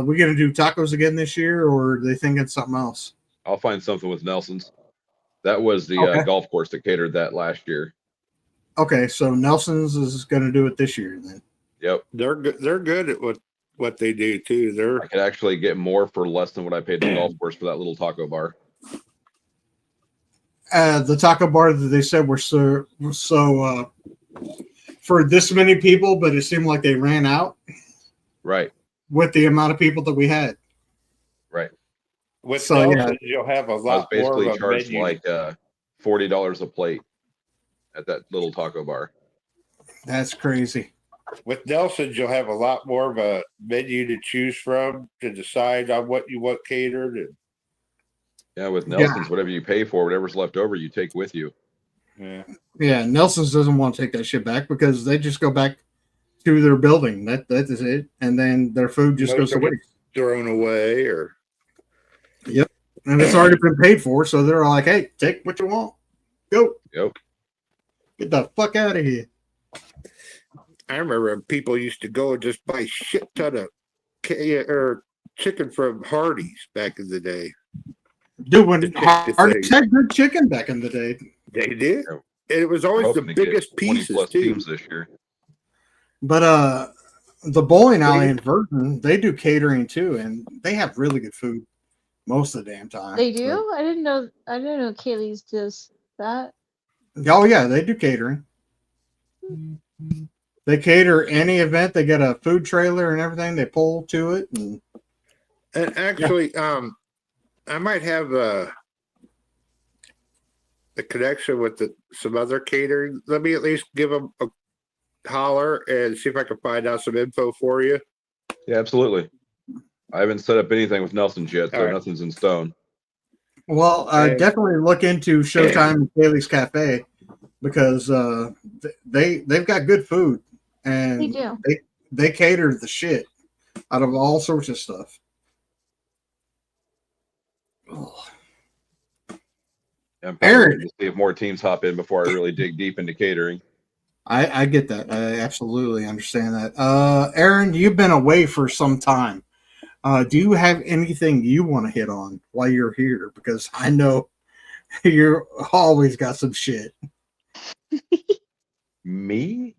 We gonna do tacos again this year, or are they thinking something else? I'll find something with Nelson's. That was the Okay. golf course that catered that last year. Okay, so Nelson's is gonna do it this year then. Yep. They're good. They're good at what what they do too. They're I could actually get more for less than what I paid the golf course for that little taco bar. The taco bar that they said were so for this many people, but it seemed like they ran out Right, with the amount of people that we had. right. with So, yeah. Nelson, you'll have a I was lot more basically of a charged menu. like $40 a plate at that little taco bar. That's crazy. With Nelson's, you'll have a lot more of a menu to choose from to decide on what you want catered. And Yeah, with Yeah. Nelson's, whatever you pay for, whatever's left over, you take with you. yeah, Yeah, Nelson's doesn't want to take that shit back because they just go back to their building. That is it, and then their food just goes Most to of it- waste. thrown away or And it's already been paid for, so they're like, "Hey, take what you want, go, Yep. get the fuck out of here." I remember when people used to go and just buy shit ton of or chicken from Hardee's back in the day. Dude, when To take the Hardee's thing. had good chicken back in the day, They did. Yeah. And it was always the Hoping to get biggest 20 pieces plus too. teams this year. but the bowling alley in Virgin, they do catering too, and they have really good food most of the damn time. They do? I didn't know Kaylee's does that. Oh yeah, they do catering. They cater any event. They get a food trailer and everything. They pull to it, and And actually, I might have a connection with some other catering. Let me at least give them a holler and see if I can find out some info for you. Yeah, absolutely. I haven't set up anything with Nelson's yet, so All right. nothing's in stone. well, And- definitely look into Showtime and Kaylee's Cafe because they've got good food and They do. they cater the shit out of all sorts of stuff. Oh. I'm Aaron. waiting to see if more teams hop in before I really dig deep into catering. I get that. I absolutely understand that. Aaron, you've been away for some time. Do you have anything you want to hit on while you're here? Because I know you're always got some shit. Me?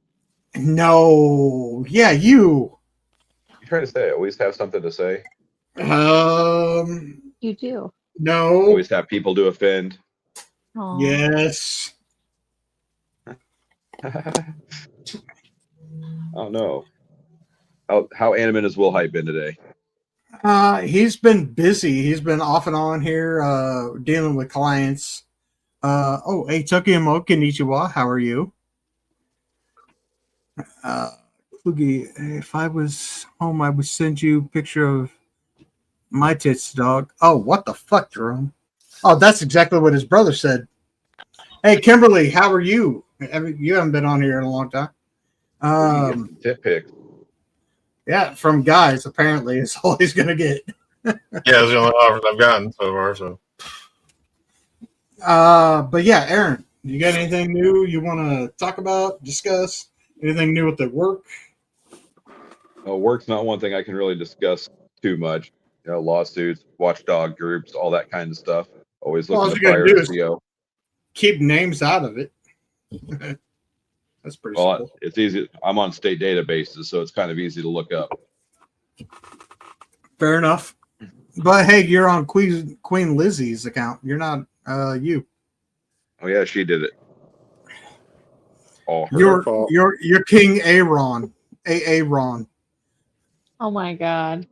No, yeah, you. You trying to say I always have something to say? You do. No, Always have people to offend. Aw. yes. Oh no. How animate has Will Hype been today? He's been busy. He's been off and on here, dealing with clients. Hey, Tokiyamo, konnichiwa. How are you? Fugi, if I was home, I would send you a picture of my tits, dog. Oh, what the fuck, Jerome? Oh, that's exactly what his brother said. Hey, Kimberly, how are you? You haven't been on here in a long time. Tit pics. Yeah, from guys, apparently, is all he's going to get. Yeah, it's the only offers I've gotten so far. So But yeah, Aaron, you got anything new you want to talk about, discuss? Anything new with the work? Work's not one thing I can really discuss too much. You know, lawsuits, watchdog groups, all that kind of stuff. Always Well, all looking you to gotta fire do is- the CEO. Keep names out of it. That's pretty Well, simple. it's easy. I'm on state databases, so it's kind of easy to look up. Fair enough. But hey, you're on Queen Lizzie's account. You're not you. Oh yeah, she did it. All her. fault. You're King Aaron. Aaron. Oh my god.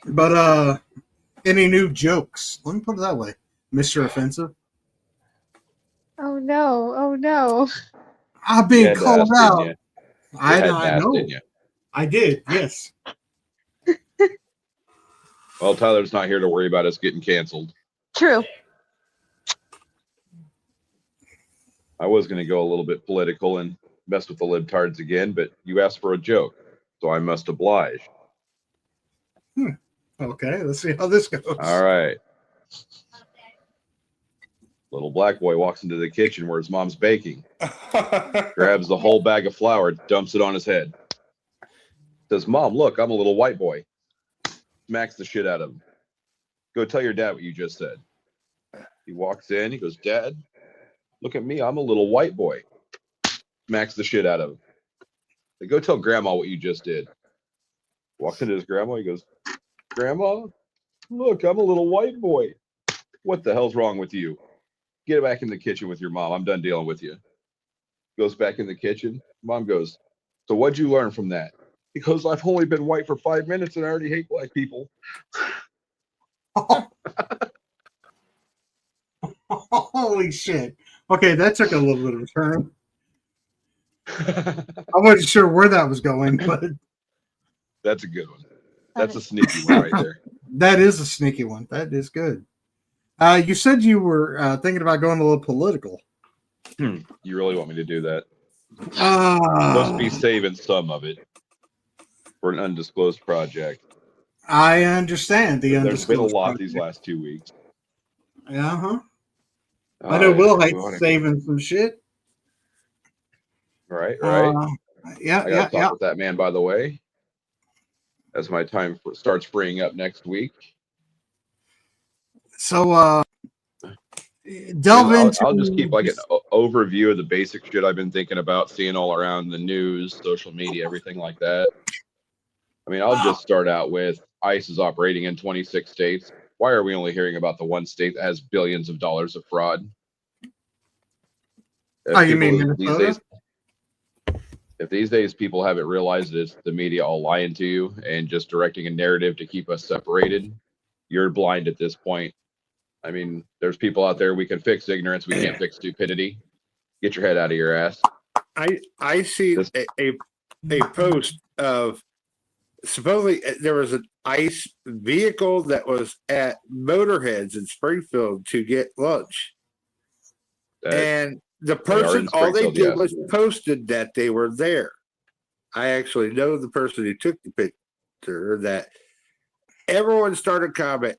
But any new jokes? Let me put it that way, Mr. Offensive. Oh no. Oh no. I've You been had to called ask, didn't out. you? You I had to I ask, know. didn't you? I did. Yes. Well, Tyler's not here to worry about us getting canceled. True. I was going to go a little bit political and mess with the libtards again, but you asked for a joke, so I must oblige. Okay. Let's see how this goes. All right. Little black boy walks into the kitchen where his mom's baking, grabs the whole bag of flour, dumps it on his head. Says, "Mom, look, I'm a little white boy." Smacks the shit out of him. "Go tell your dad what you just said." He walks in, he goes, "Dad, look at me, I'm a little white boy." Smacks the shit out of him. Like, go tell grandma what you just did. Walks into his grandma. He goes, Grandma, look, I'm a little white boy. What the hell's wrong with you? Get back in the kitchen with your mom. I'm done dealing with you. Goes back in the kitchen. Mom goes, so what'd you learn from that? He goes, I've only been white for 5 minutes and I already hate black people. Holy shit. Okay, that took a little bit of a turn. I wasn't sure where that was going, but That's a good one. That's a sneaky one right there. that is a sneaky one. That is good. You said you were thinking about going a little political. You really want me to do that? Must be saving some of it for an undisclosed project. I understand the There's been a undisclosed lot project. these last 2 weeks. Uh-huh. I know Will hates saving some shit. Right. Yeah, I gotta talk with that man, by the way, as my time starts freeing up next week. So delve into. I'll just keep like an overview of the basic shit I've been thinking about, seeing all around the news, social media, everything like that. I mean, I'll just start out with ICE is operating in 26 states. Why are we only hearing about the one state that has billions of dollars of fraud? Oh, you mean Minnesota? If these days people haven't realized it's the media all lying to you and just directing a narrative to keep us separated, you're blind at this point. I mean, there's people out there, we can fix ignorance, we can't fix stupidity. Get your head out of your ass. I see a post of supposedly there was an ICE vehicle that was at Motorheads in Springfield to get lunch. And the person, all they did was posted that they were there. I actually know the person who took the picture. That everyone started commenting,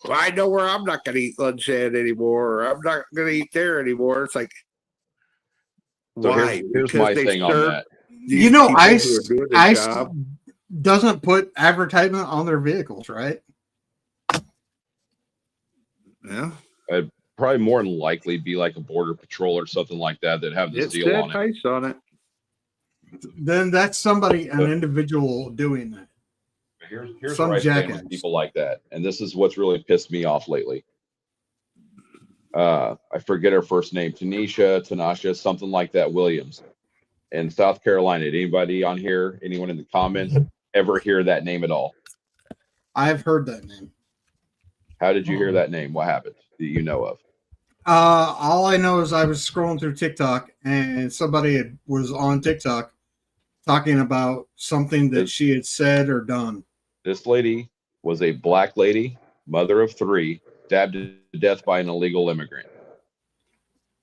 well, I know where I'm not going to eat lunch at anymore, or I'm not going to eat there anymore. It's like, so why? Here's my thing on that. You know, ICE doesn't put advertisement on their vehicles, right? Yeah. I'd probably more than likely be like a border patrol or something like that that have the It seal said on it. ICE on it. Then that's somebody, an individual doing that. Here's Some where I stand jackass. with people like that, and this is what's really pissed me off lately. I forget her first name, Tanasha, something like that, Williams, in South Carolina. Did anybody on here, anyone in the comments, ever hear that name at all? I've heard that name. How did you hear that name? What happened that you know of? All I know is I was scrolling through TikTok and somebody was on TikTok talking about something that she had said or done. This lady was a black lady, mother of 3, stabbed to death by an illegal immigrant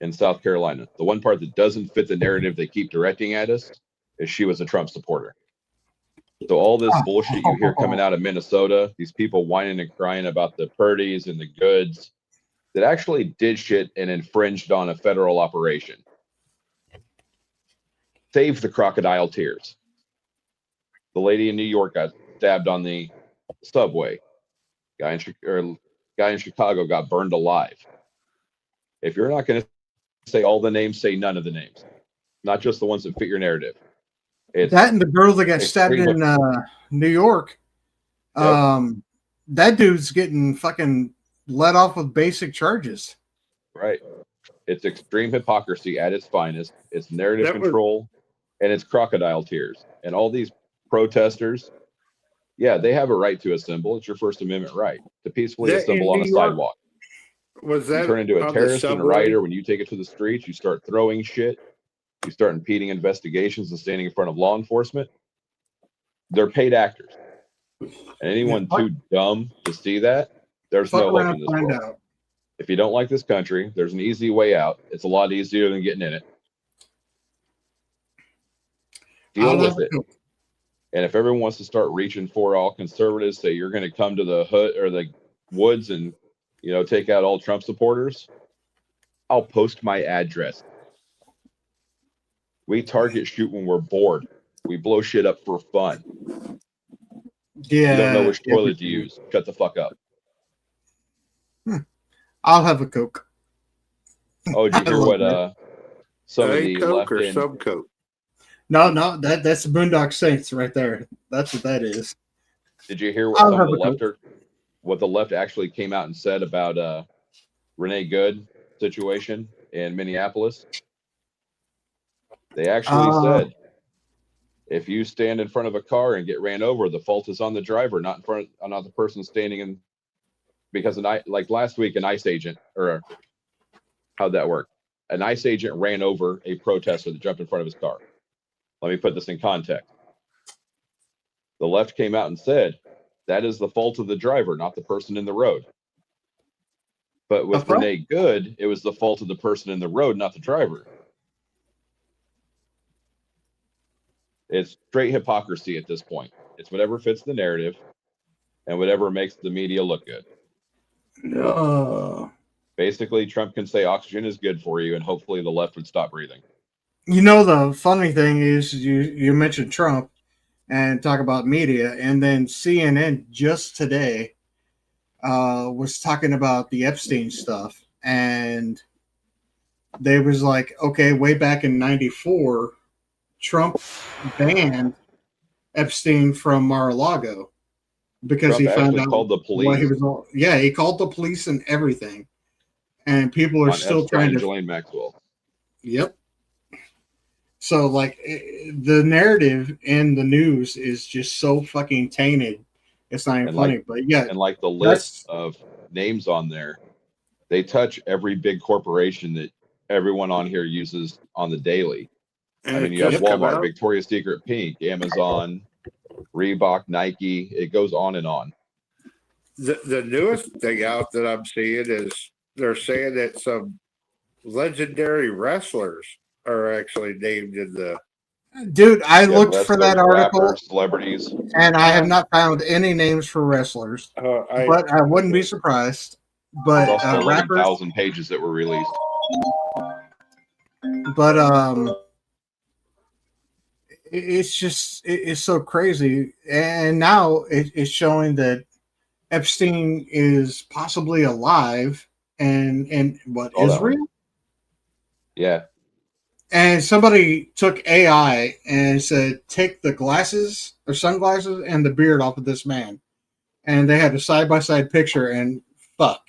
in South Carolina. The one part that doesn't fit the narrative they keep directing at us is she was a Trump supporter. So all this bullshit you hear coming out of Minnesota, these people whining and crying about the Purdy's and the goods that actually did shit and infringed on a federal operation. Save the crocodile tears. The lady in New York got stabbed on the subway. Guy in Chicago got burned alive. If you're not going to say all the names, say none of the names. Not just the ones that fit your narrative. It's that and the girl that got stabbed in New York. Yep. That dude's getting fucking let off with basic charges. Right. It's extreme hypocrisy at its finest. It's narrative control, and it's crocodile tears. And all these protesters, yeah, they have a right to assemble. It's your First Amendment right to peacefully assemble on a sidewalk. Was that you turn into a terrorist and a subway? rioter when you take it to the streets? You start throwing shit. You start impeding investigations and standing in front of law enforcement. They're paid actors. And anyone too dumb to see that, there's no hope in this world. If you don't like this country, there's an easy way out. It's a lot easier than getting in it. Deal with it. And if everyone wants to start reaching for all conservatives, say you're going to come to the hood or the woods and, you know, take out all Trump supporters, I'll post my address. We target shoot when we're bored. We blow shit up for fun. Yeah. You don't know which toilet to use. Shut the fuck up. I'll have a Coke. Oh, did you hear what some of the Coke left or in, some Coke? No, that's the Boondock Saints right there. That's what that is. Did you hear what I'll some of have the a left what the left actually came out and said about Renee Good situation in Minneapolis? They actually Uh, said if you stand in front of a car and get ran over, the fault is on the driver, not the person standing in. Because like last week, an ICE agent, or how'd that work? An ICE agent ran over a protester that jumped in front of his car. Let me put this in context. The left came out and said that is the fault of the driver, not the person in the road. But with Okay. Renee Good, it was the fault of the person in the road, not the driver. It's straight hypocrisy at this point. It's whatever fits the narrative and whatever makes the media look good. Basically, Trump can say oxygen is good for you, and hopefully the left would stop breathing. You know, the funny thing is, you mentioned Trump and talk about media, and then CNN just today was talking about the Epstein stuff, and they was like, okay, way back in '94, Trump banned Epstein from Mar-a-Lago because Trump he found actually out called the what he police was all. Yeah, he called the police and everything, and people are on still Epstein trying and to. Ghislaine Maxwell. Yep. So, like, the narrative in the news is just so fucking tainted. It's not even And funny, but yeah, And like the that's list of names on there, they touch every big corporation that everyone on here uses on the daily. And I mean, it you have just come Walmart, out. Victoria's Secret, Pink, Amazon, Reebok, Nike. It goes on and on. The newest thing out that I'm seeing is they're saying that some legendary wrestlers are actually named in the. dude. I You have looked for that wrestlers, article, rappers, celebrities. and I have not found any names for wrestlers, but I wouldn't be surprised. There's But also rappers, 11,000 pages that were released. but it's just it's so crazy, and now it's showing that Epstein is possibly alive and what Saw that one. Israel. Yeah. And somebody took AI and said, take the glasses or sunglasses and the beard off of this man. And they had a side by side picture, and fuck.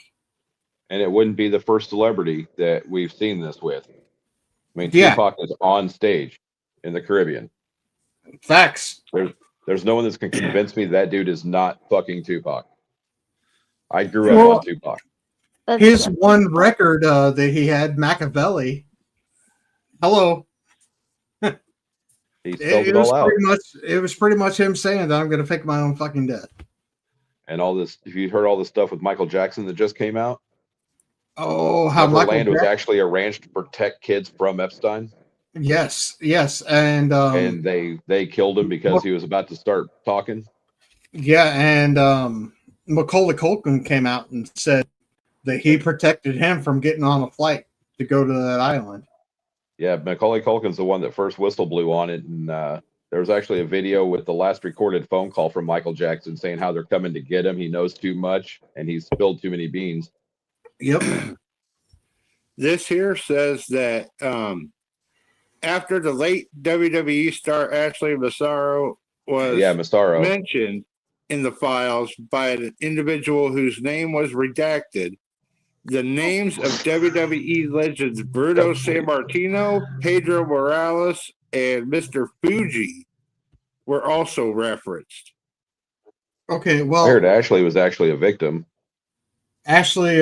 And it wouldn't be the first celebrity that we've seen this with. I mean, Yeah. Tupac is on stage in the Caribbean. Facts. There's no one that can convince me that dude is not fucking Tupac. I grew up on Tupac. His one record that he had, Machiavelli. Hello. He spelled it all out. It was pretty much him saying that I'm going to fake my own fucking death. And all this, if you heard all this stuff with Michael Jackson that just came out, Oh, how Michael Neverland was Jackson. actually a ranch to protect kids from Epstein, Yes, and and they killed him because he was about to start talking. yeah, and Macaulay Culkin came out and said that he protected him from getting on a flight to go to that island. Yeah, Macaulay Culkin's the one that first whistle blew on it, and there was actually a video with the last recorded phone call from Michael Jackson saying how they're coming to get him. He knows too much, and he's spilled too many beans. Yep. This here says that after the late WWE star Ashley Massaro was Massaro. mentioned in the files by an individual whose name was redacted, the names of WWE legends Bruno Sammartino, Pedro Morales, and Mr. Fuji were also referenced. Okay, I well, heard Ashley was actually a victim. Ashley,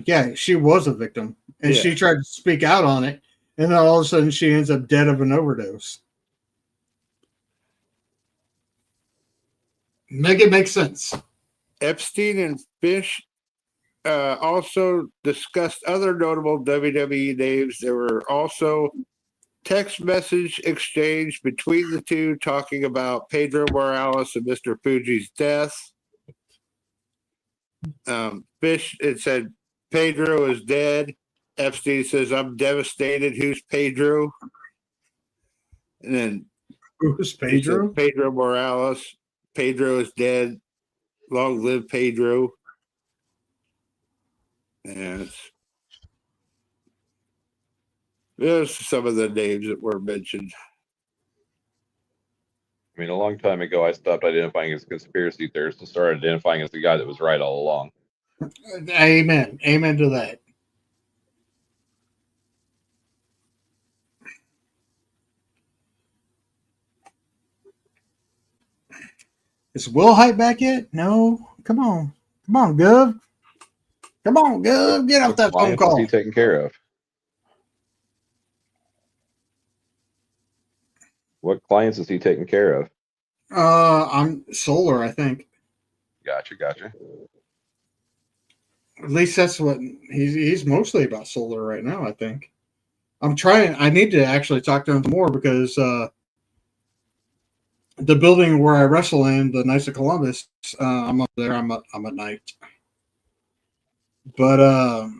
yeah, she was a victim, and Yeah. she tried to speak out on it, and then all of a sudden she ends up dead of an overdose. Make it make sense. Epstein and Fish also discussed other notable WWE names. There were also text message exchange between the two talking about Pedro Morales and Mr. Fuji's death. Fish, it said Pedro is dead. Epstein says, I'm devastated. Who's Pedro? And then Who's he said, Pedro? Pedro Morales. Pedro is dead. Long live Pedro. And there's some of the names that were mentioned. I mean, a long time ago, I stopped identifying as a conspiracy theorist and started identifying as the guy that was right all along. Amen. Amen to that. Is Will Hype back yet? No. Come on. Come on, Gov. Come on, Gov. Get off that phone Clients is call. he taken care of? What clients is he taking care of? I'm solar, I think. Gotcha. At least that's what he's mostly about solar right now, I think. I'm trying. I need to actually talk to him more because the building where I wrestle in, the Knights of Columbus, I'm up there. I'm a knight, but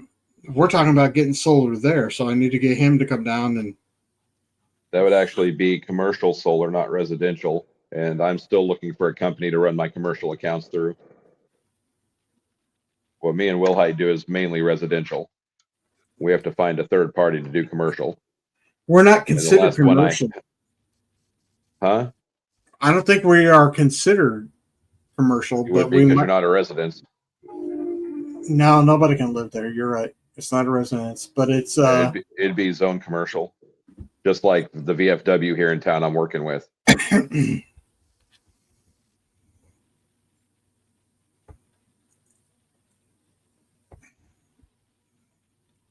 we're talking about getting solar there, so I need to get him to come down and. That would actually be commercial solar, not residential. And I'm still looking for a company to run my commercial accounts through. What me and Will Hyde do is mainly residential. We have to find a third party to do commercial. We're not And the considered last one commercial. Huh? I don't think we are considered commercial, You but would be we because might. you're not a residence. No, nobody can live there. You're right. It's not a residence, but it's It'd be zone commercial, just like the VFW here in town I'm working with.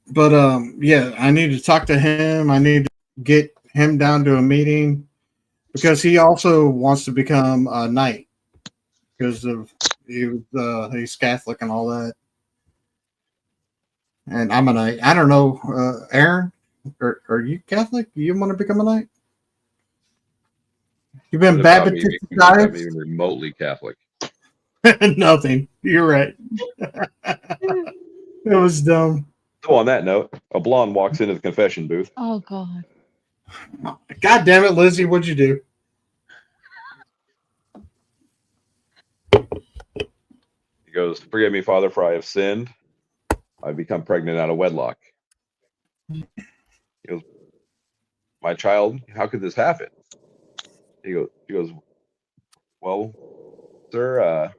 But yeah, I need to talk to him. I need to get him down to a meeting because he also wants to become a knight because of he's Catholic and all that. And I'm a knight. I don't know, Aaron, are you Catholic? You want to become a knight? You've been What about me baptized? becoming even remotely Catholic? Nothing. You're right. It was dumb. So on that note, a blonde walks into the confession booth. Oh God. God damn it, Lizzie! What'd you do? He goes, "Forgive me, Father, for I have sinned. I've become pregnant out of wedlock." He goes, "My child, how could this happen?" He goes, "Well, sir,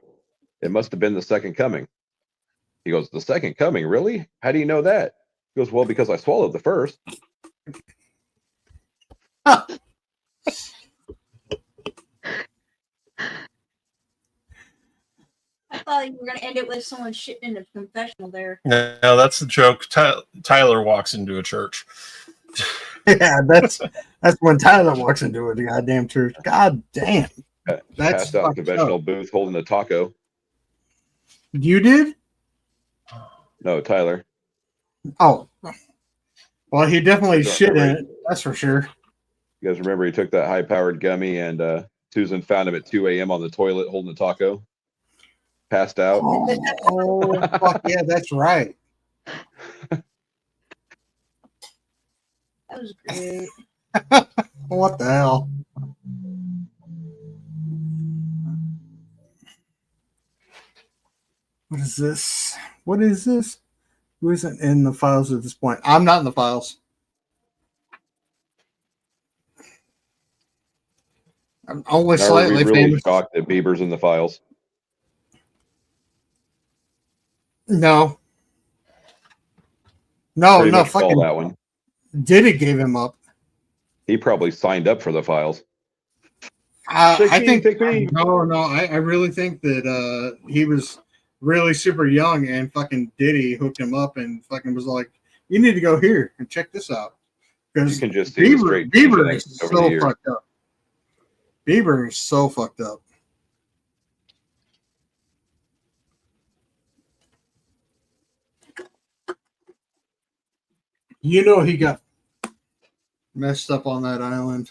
it must have been the second coming." He goes, "The second coming, really? How do you know that?" He goes, "Well, because I swallowed the first." I thought you were gonna end it with someone shitting in a confessional there. No, that's the joke. Tyler walks into a church. Yeah, that's when Tyler walks into a goddamn church. God damn. That's Passed out in fucked conventional up. booth holding a taco. You did? No, Tyler. Oh. Well, he definitely Don't shit in worry. it. That's for sure. You guys remember he took that high-powered gummy and Susan found him at 2 a.m. on the toilet holding a taco? Passed out. Oh, fuck yeah, that's right. That was great. What the hell? What is this? What is this? Who isn't in the files at this point? I'm not in the files. I'm only Now, are we slightly really famous. shocked that Bieber's in the files? No. No, Pretty no, much call fucking that one. Diddy gave him up. He probably signed up for the files. I Take me, think take me. no. I really think that he was really super young and fucking Diddy hooked him up and fucking was like, "You need to go here and check this out." You Because can just see the straight Bieber change is over the so years. fucked up. Bieber is so fucked up. You know he got messed up on that island.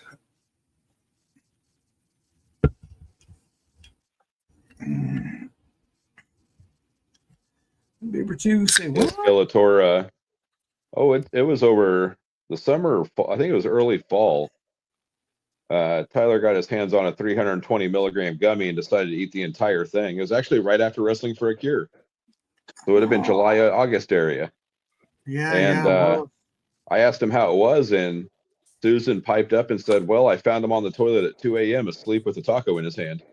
Bieber 2, say Yeah, what? Skeletor. It was over the summer. Or fall, I think it was early fall. Tyler got his hands on a 320 milligram gummy and decided to eat the entire thing. It was actually right after Wrestling for a Cure. So it would have been July, August area. Yeah, And yeah. Well, I asked him how it was, and Susan piped up and said, "Well, I found him on the toilet at 2 a.m. asleep with a taco in his hand."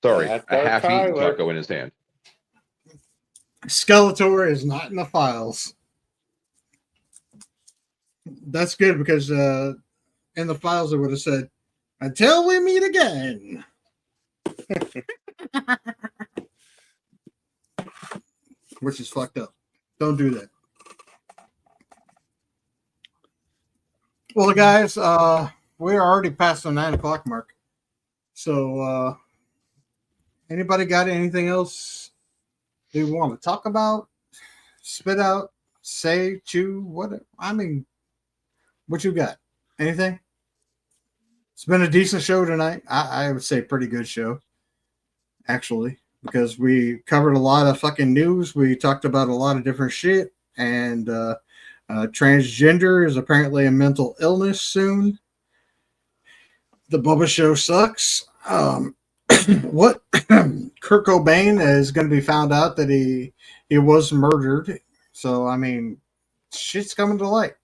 Sorry, That's a our half-eaten Tyler. taco in his hand. Skeletor is not in the files. That's good because in the files it would have said, "Until we meet again." Which is fucked up. Don't do that. Well, guys, we're already past the 9 o'clock mark. So, anybody got anything else they want to talk about? Spit out, say, chew, what? I mean, what you got? Anything? It's been a decent show tonight. I would say pretty good show, actually, because we covered a lot of fucking news. We talked about a lot of different shit, and transgender is apparently a mental illness soon. The Bubba Show sucks. What? Kurt Cobain is going to be found out that he was murdered. So, I mean, shit's coming to light.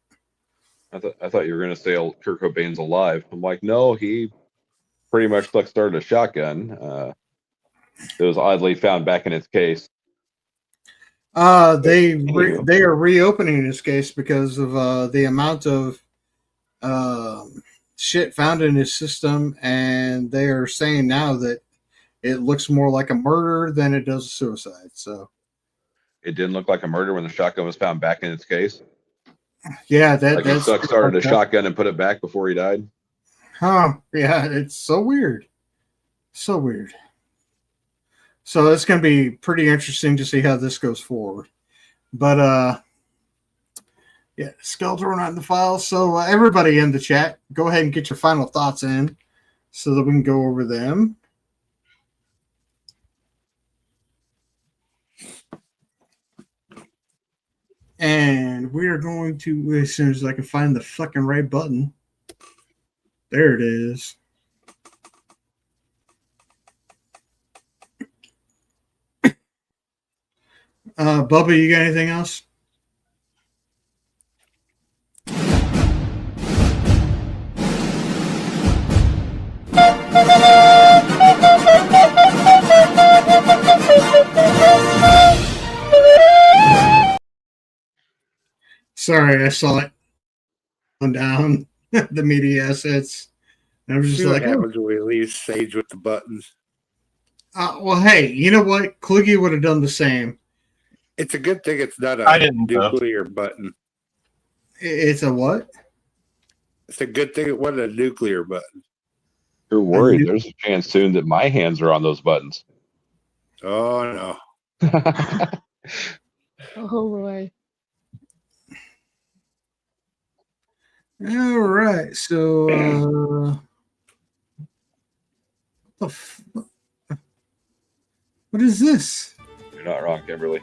I thought you were going to say Kurt Cobain's alive. I'm like, no, he pretty much started a shotgun. It was oddly found back in its case. They are reopening this case because of the amount of shit found in his system, and they are saying now that it looks more like a murder than it does a suicide. So it didn't look like a murder when the shotgun was found back in its case. Yeah, Like he started a shotgun and put it back before he died. Huh? Yeah, it's so weird. So weird. So it's going to be pretty interesting to see how this goes forward. But yeah, Skeletor not in the files. So everybody in the chat, go ahead and get your final thoughts in so that we can go over them. And we are going to, as soon as I can find the fucking right button. There it is. Bubba, you got anything else? Sorry, I saw it on down the media assets. I was just See like, what happens when we leave Sage with the buttons. well, hey, you know what? Kluggy would have done the same. It's a good thing it's not I a didn't know. nuclear button. It's a what? It's a good thing it wasn't a nuclear button. You're worried. There's a chance soon that my hands are on those buttons. Oh no. Oh Lord. All right, so what is this? You're not wrong, Kimberly.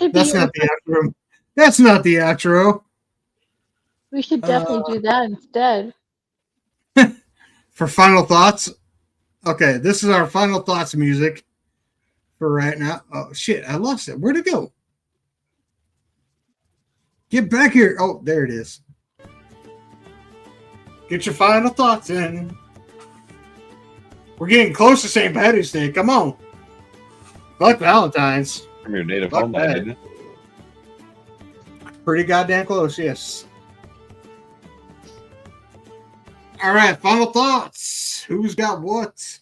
That's not the outro. That's not the outro. We should definitely do that instead. For final thoughts. Okay, this is our final thoughts music for right now. Oh shit, I lost it. Where'd it go? Get back here. Oh, there it is. Get your final thoughts in. We're getting close to St. Patrick's Day. Come on. Fuck Valentine's. From your native Fuck homeland, that. isn't it? Pretty goddamn close, yes. All right, final thoughts. Who's got what?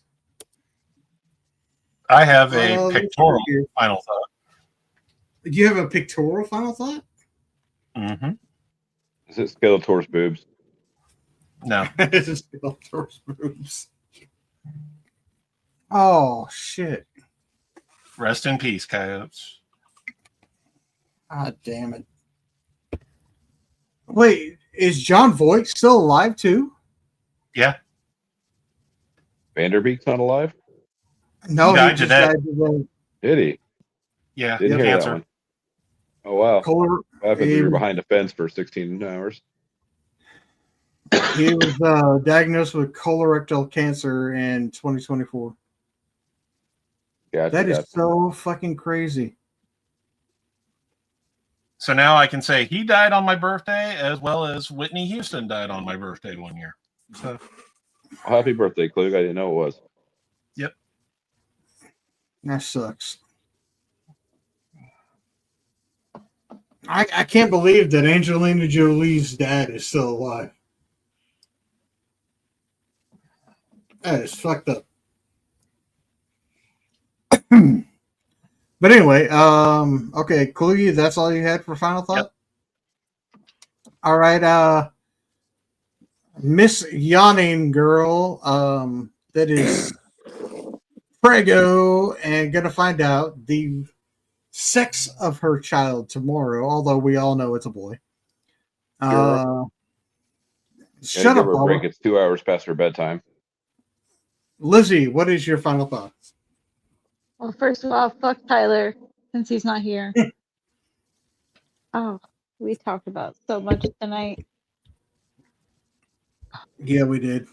I have a let's pictorial see here. final thought. Do you have a pictorial final thought? Mm-hmm. Is it Skeletor's boobs? No. It's just Skeletor's boobs. Oh shit! Rest in peace, coyotes. God damn it! Wait, is John Voight still alive too? Yeah. Vanderbeek's not alive? No, He he died just today. died today. Did he? Yeah. Didn't hear that Cancer. one. Oh wow. Color, What happens if he- you're behind a fence for 16 hours? he was diagnosed with colorectal cancer in 2024. Gotcha, That is gotcha. so fucking crazy. So now I can say he died on my birthday, as well as Whitney Houston died on my birthday one year. So Happy birthday, Klug. I didn't know it was. That sucks. I can't believe that Angelina Jolie's dad is still alive. That is fucked up. But anyway, okay, Kluge, that's all you had for final thought? Yep. All right, Miss Yawning Girl, that is Prego, and gonna find out the sex of her child tomorrow, although we all know it's a boy. Girl. Shut Gotta up, give her a break. Bubba. It's 2 hours past her bedtime. Lizzie, what is your final thought? Well, first of all, fuck Tyler since he's not here. Oh, we talked about so much tonight. Yeah, we did.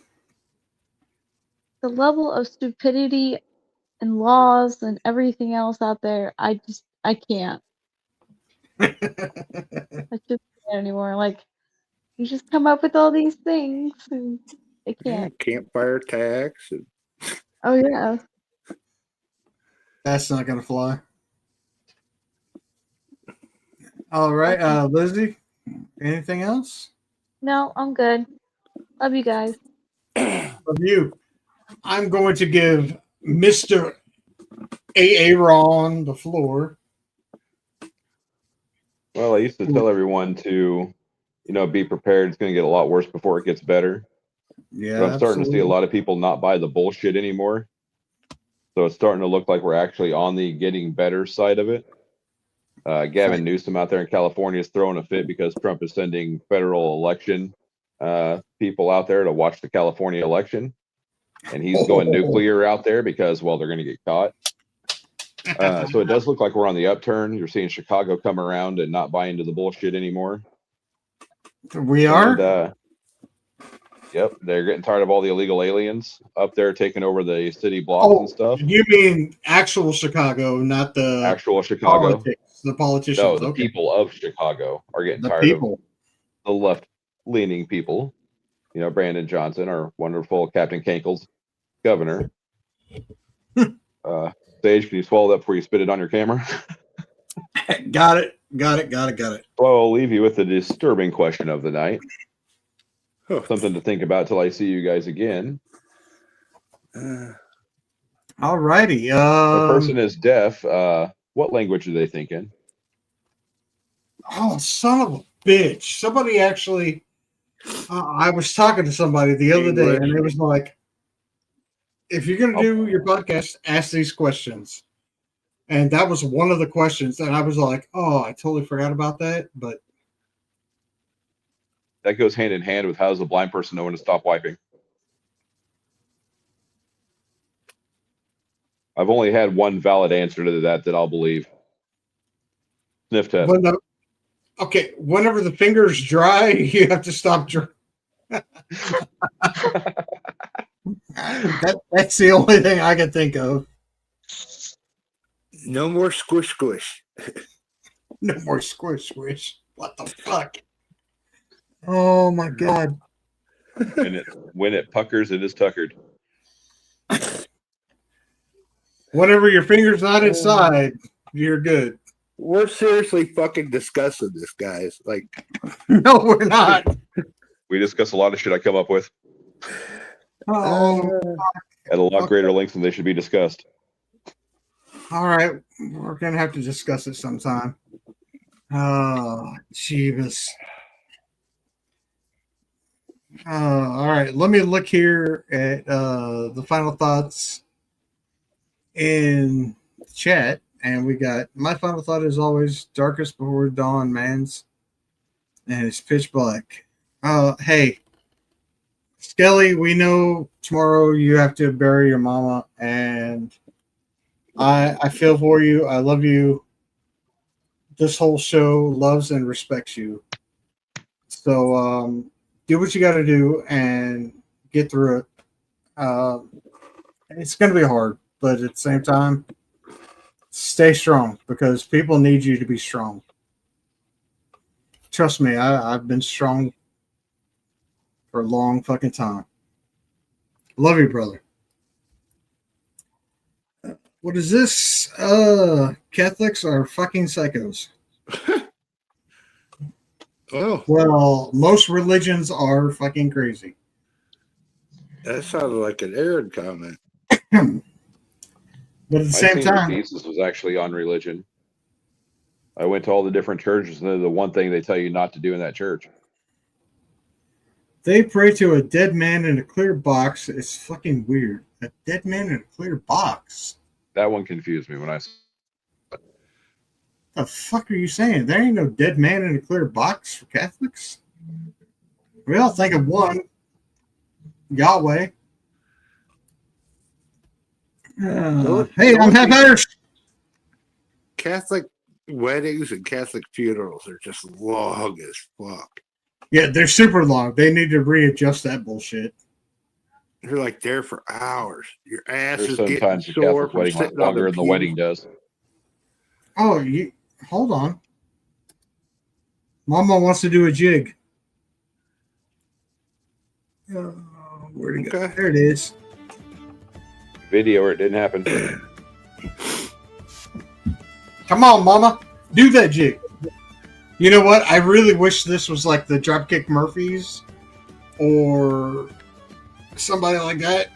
The level of stupidity and laws and everything else out there, I can't. I just can't anymore. Like, you just come up with all these things and I can't. Campfire tax. Oh yeah. That's not gonna fly. All right, Lizzie, anything else? No, I'm good. Love you guys. Of you, I'm going to give Mr. Aaron the floor. Well, I used to tell everyone to, be prepared. It's going to get a lot worse before it gets better. Yeah, But I'm starting to see a lot of people not buy the bullshit anymore. So it's starting to look like we're actually on the getting better side of it. Gavin Newsom out there in California is throwing a fit because Trump is sending federal election people out there to watch the California election. And he's going nuclear out there because, well, they're going to get caught. So it does look like we're on the upturn. You're seeing Chicago come around and not buy into the bullshit anymore. We are? And, yep, they're getting tired of all the illegal aliens up there taking over the city blocks and stuff. You mean actual Chicago, not the Actual Chicago. politics, the politicians. No, the Okay. people of Chicago are getting The tired people. of the left-leaning people. Brandon Johnson, our wonderful Captain Kankle's governor. Sage, can you swallow that before you spit it on your camera? Got it. Well, I'll leave you with the disturbing question of the night. Something to think about till I see you guys again. All righty. The person is deaf. What language are they thinking? Oh, son of a bitch. Somebody actually, I was talking to somebody the other day, and it was like, if you're going to do your podcast, ask these questions. And that was one of the questions. And I was like, oh, I totally forgot about that. But that goes hand in hand with how's a blind person know when to stop wiping. I've only had one valid answer to that I'll believe. Sniff test. Okay, whenever the finger's dry, you have to stop dry. That's the only thing I can think of. No more squish squish. No more squish squish. What the fuck? Oh my god. When it puckers, it is tuckered. Whenever your finger's not inside, you're good. We're seriously fucking discussing this, guys. Like, no, we're not. We discuss a lot of shit I come up with Oh, at a lot greater lengths than they should be discussed. all right. We're gonna have to discuss it sometime. Oh, Jeebus. All right. Let me look here at the final thoughts in chat. And we got my final thought is always darkest before dawn, man's. And it's pitch black. Hey, Skelly, we know tomorrow you have to bury your mama, and I feel for you. I love you. This whole show loves and respects you. So do what you got to do and get through it. It's going to be hard, but at the same time, Stay strong because people need you to be strong. Trust me, I've been strong for a long fucking time. Love you, brother. What is this? Catholics are fucking psychos. Oh, Well, most religions are fucking crazy. that sounded like an Aaron comment. But at the My same senior time, thesis was actually on religion. I went to all the different churches, and the one thing they tell you not to do in that church. they pray to a dead man in a clear box. It's fucking weird. A dead man in a clear box? That one confused me when I. The fuck are you saying? There ain't no dead man in a clear box for Catholics. We all think of one, Yahweh. Hey, I'm half Irish. Catholic weddings and Catholic funerals are just long as fuck. Yeah, they're super long. They need to readjust that bullshit. You're like there for hours. Your ass There's is getting sometimes a sore Catholic from wedding lasts sitting on longer the than the pew. wedding does. Oh, you hold on. Mama wants to do a jig. Where'd it go? Okay. There it is. Video or it didn't happen. Come on, Mama. Do that jig. You know what? I really wish this was like the Dropkick Murphys or somebody like that.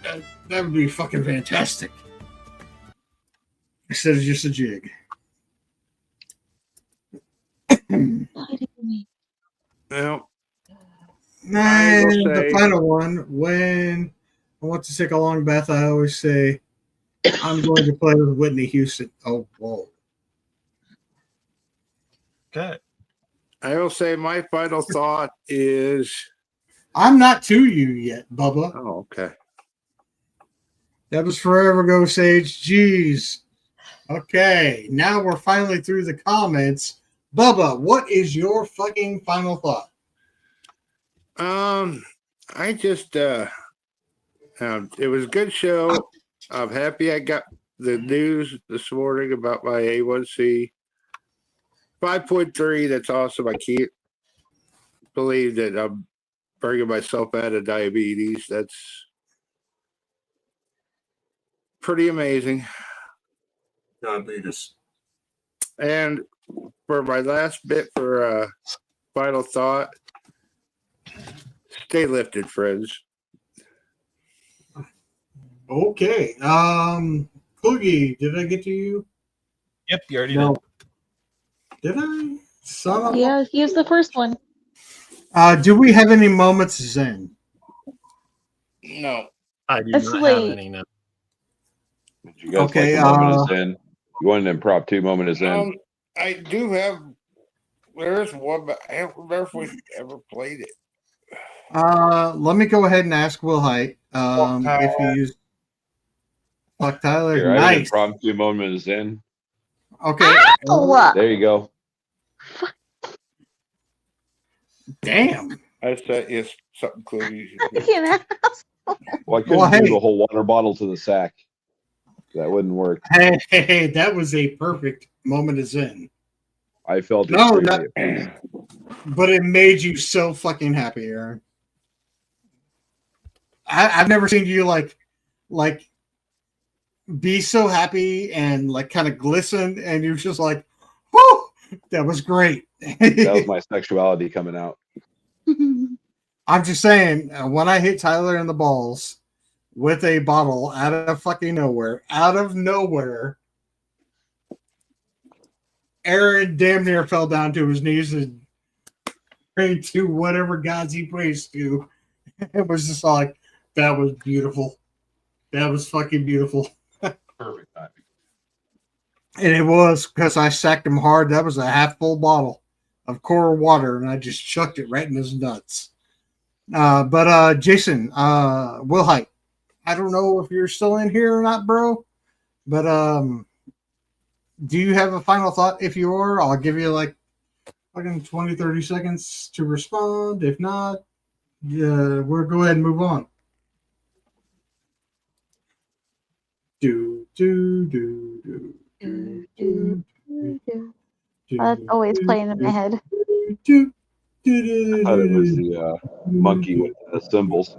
That would be fucking fantastic. Instead of just a jig. Well, And will the say- final one, when I want to take a long bath, I always say, I'm going to play with Whitney Houston. Oh, whoa. Okay. I will say my final thought is. I'm not to you yet, Bubba. Oh, okay. That was forever ago, Sage. Jeez. Okay, now we're finally through the comments. Bubba, what is your fucking final thought? I just it was a good show. I'm happy I got the news this morning about my A1C 5.3. That's awesome. I can't believe that I'm bringing myself out of diabetes. That's pretty amazing. Diabetes. And for my last bit for final thought, stay lifted, friends. Okay. Coogie, did I get to you? Yep, you already No. did. Did I? Son of a- Yeah, he was the first one. Do we have any moments zen? No. I do It's not late. have any. No. You guys Okay, like a moment of zen? You want an impromptu moment of zen? I do have. There's one, but I don't remember if we ever played it. Let me go ahead and ask Will Height. If he's fuck Tyler. Here, I have an Nice. impromptu moment of zen. Okay. Ow! There you go. Damn. I said it's something cool. You should do. Fucking ass. Well, I couldn't Well, do hey. the whole water bottle to the sack. That wouldn't work. Hey, that was a perfect moment of zen. I felt No, extremely at peace. But it made you so fucking happy, Aaron. I've never seen you like be so happy and like kind of glisten, and you're just like, whoo, that was great. That was my sexuality coming out. I'm just saying, when I hit Tyler in the balls with a bottle out of fucking nowhere, Aaron damn near fell down to his knees and prayed to whatever gods he prays to. It was just like, that was beautiful. That was fucking beautiful. Perfect timing. And it was because I sacked him hard. That was a half full bottle of core water, and I just chucked it right in his nuts. But Jason, Will Height, I don't know if you're still in here or not, bro. But do you have a final thought? If you are, I'll give you like fucking 20, 30 seconds to respond. If not, we'll go ahead and move on. Do. Do, do, do, do. Oh, that's always playing in my head. I thought it was the monkey with the cymbals.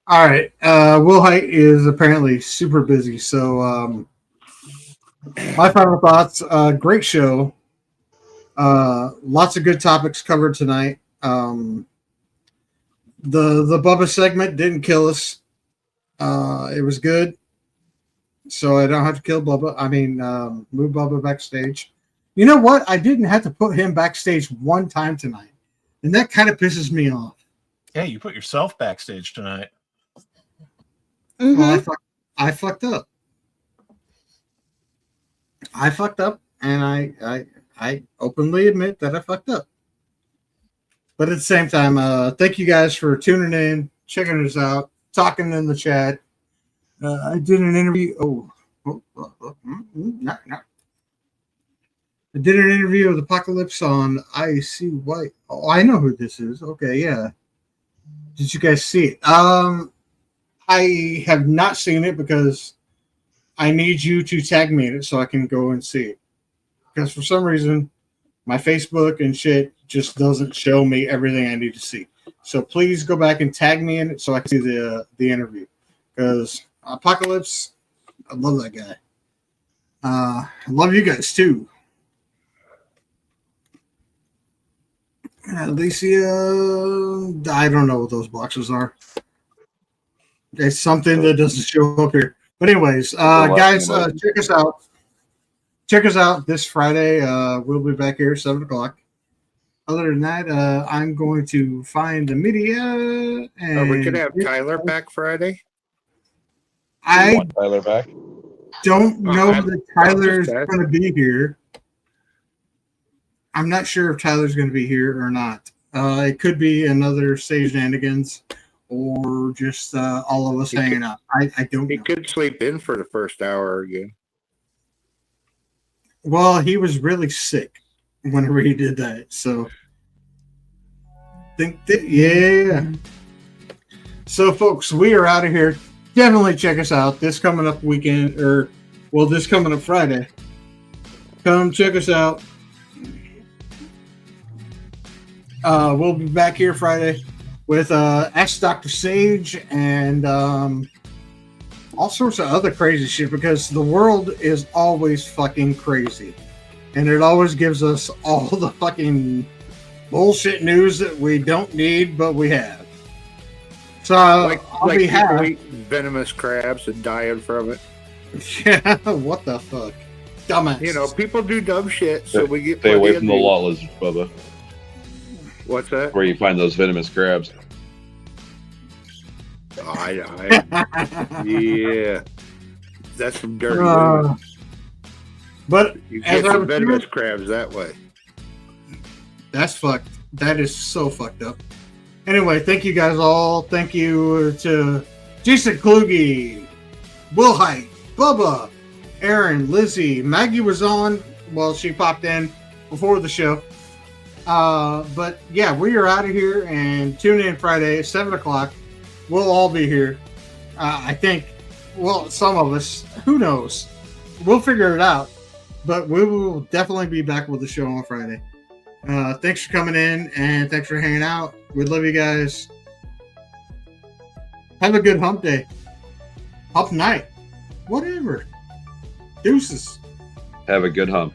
All right. Will Height is apparently super busy. So, my final thoughts. Great show. Lots of good topics covered tonight. The Bubba segment didn't kill us. It was good. So I don't have to kill Bubba. I mean, move Bubba backstage. You know what? I didn't have to put him backstage one time tonight. And that kind of pisses me off. Yeah, you put yourself backstage tonight. Mhm. Well, I fucked up. I fucked up, and I openly admit that I fucked up. But at the same time, thank you guys for tuning in, checking us out, talking in the chat. I did an interview. I did an interview with Apocalypse on ICY. Oh, I know who this is. Okay, yeah. Did you guys see it? I have not seen it because I need you to tag me in it so I can go and see it. Because for some reason, my Facebook and shit just doesn't show me everything I need to see. So please go back and tag me in it so I can see the interview. Because Apocalypse, I love that guy. I love you guys too. Alicia, I don't know what those boxes are. It's something that doesn't show up here. But anyways, guys, check us out. Check us out this Friday. We'll be back here at 7 o'clock. Other than that, I'm going to find the media. And Are we going to have Tyler back Friday? I Want Tyler back? don't know I'm that Tyler's just going to be here. I'm not sure if Tyler's going to be here or not. It could be another Sage Shenanigans or just all of us hanging out. I don't He know. could sleep in for the first hour again. Well, he was really sick whenever he did that. So, yeah. So, folks, we are out of here. Definitely check us out this coming up weekend, this coming up Friday. Come check us out. We'll be back here Friday with Ask Dr. Sage and all sorts of other crazy shit because the world is always fucking crazy. And it always gives us all the fucking bullshit news that we don't need, but we have. So Like on behalf, people eat venomous crabs and dying from it. yeah, what the fuck, dumbass. You know, people do dumb shit, so we get Stay plenty away of from the news. law lizards, Bubba. What's that? Where you find those venomous crabs. Yeah, that's some dirty news. But You as get I some was venomous saying- crabs that way. That's fucked. That is so fucked up. Anyway, thank you guys all. Thank you to Jason Kluge, Will Height, Bubba, Aaron, Lizzie. Maggie was on. Well, she popped in before the show. But yeah, we are out of here and tune in Friday at 7 o'clock. We'll all be here. I think, well, some of us, who knows? We'll figure it out. But we will definitely be back with the show on Friday. Thanks for coming in and thanks for hanging out. We love you guys. Have a good hump day. Hump night. Whatever. Deuces. Have a good hump.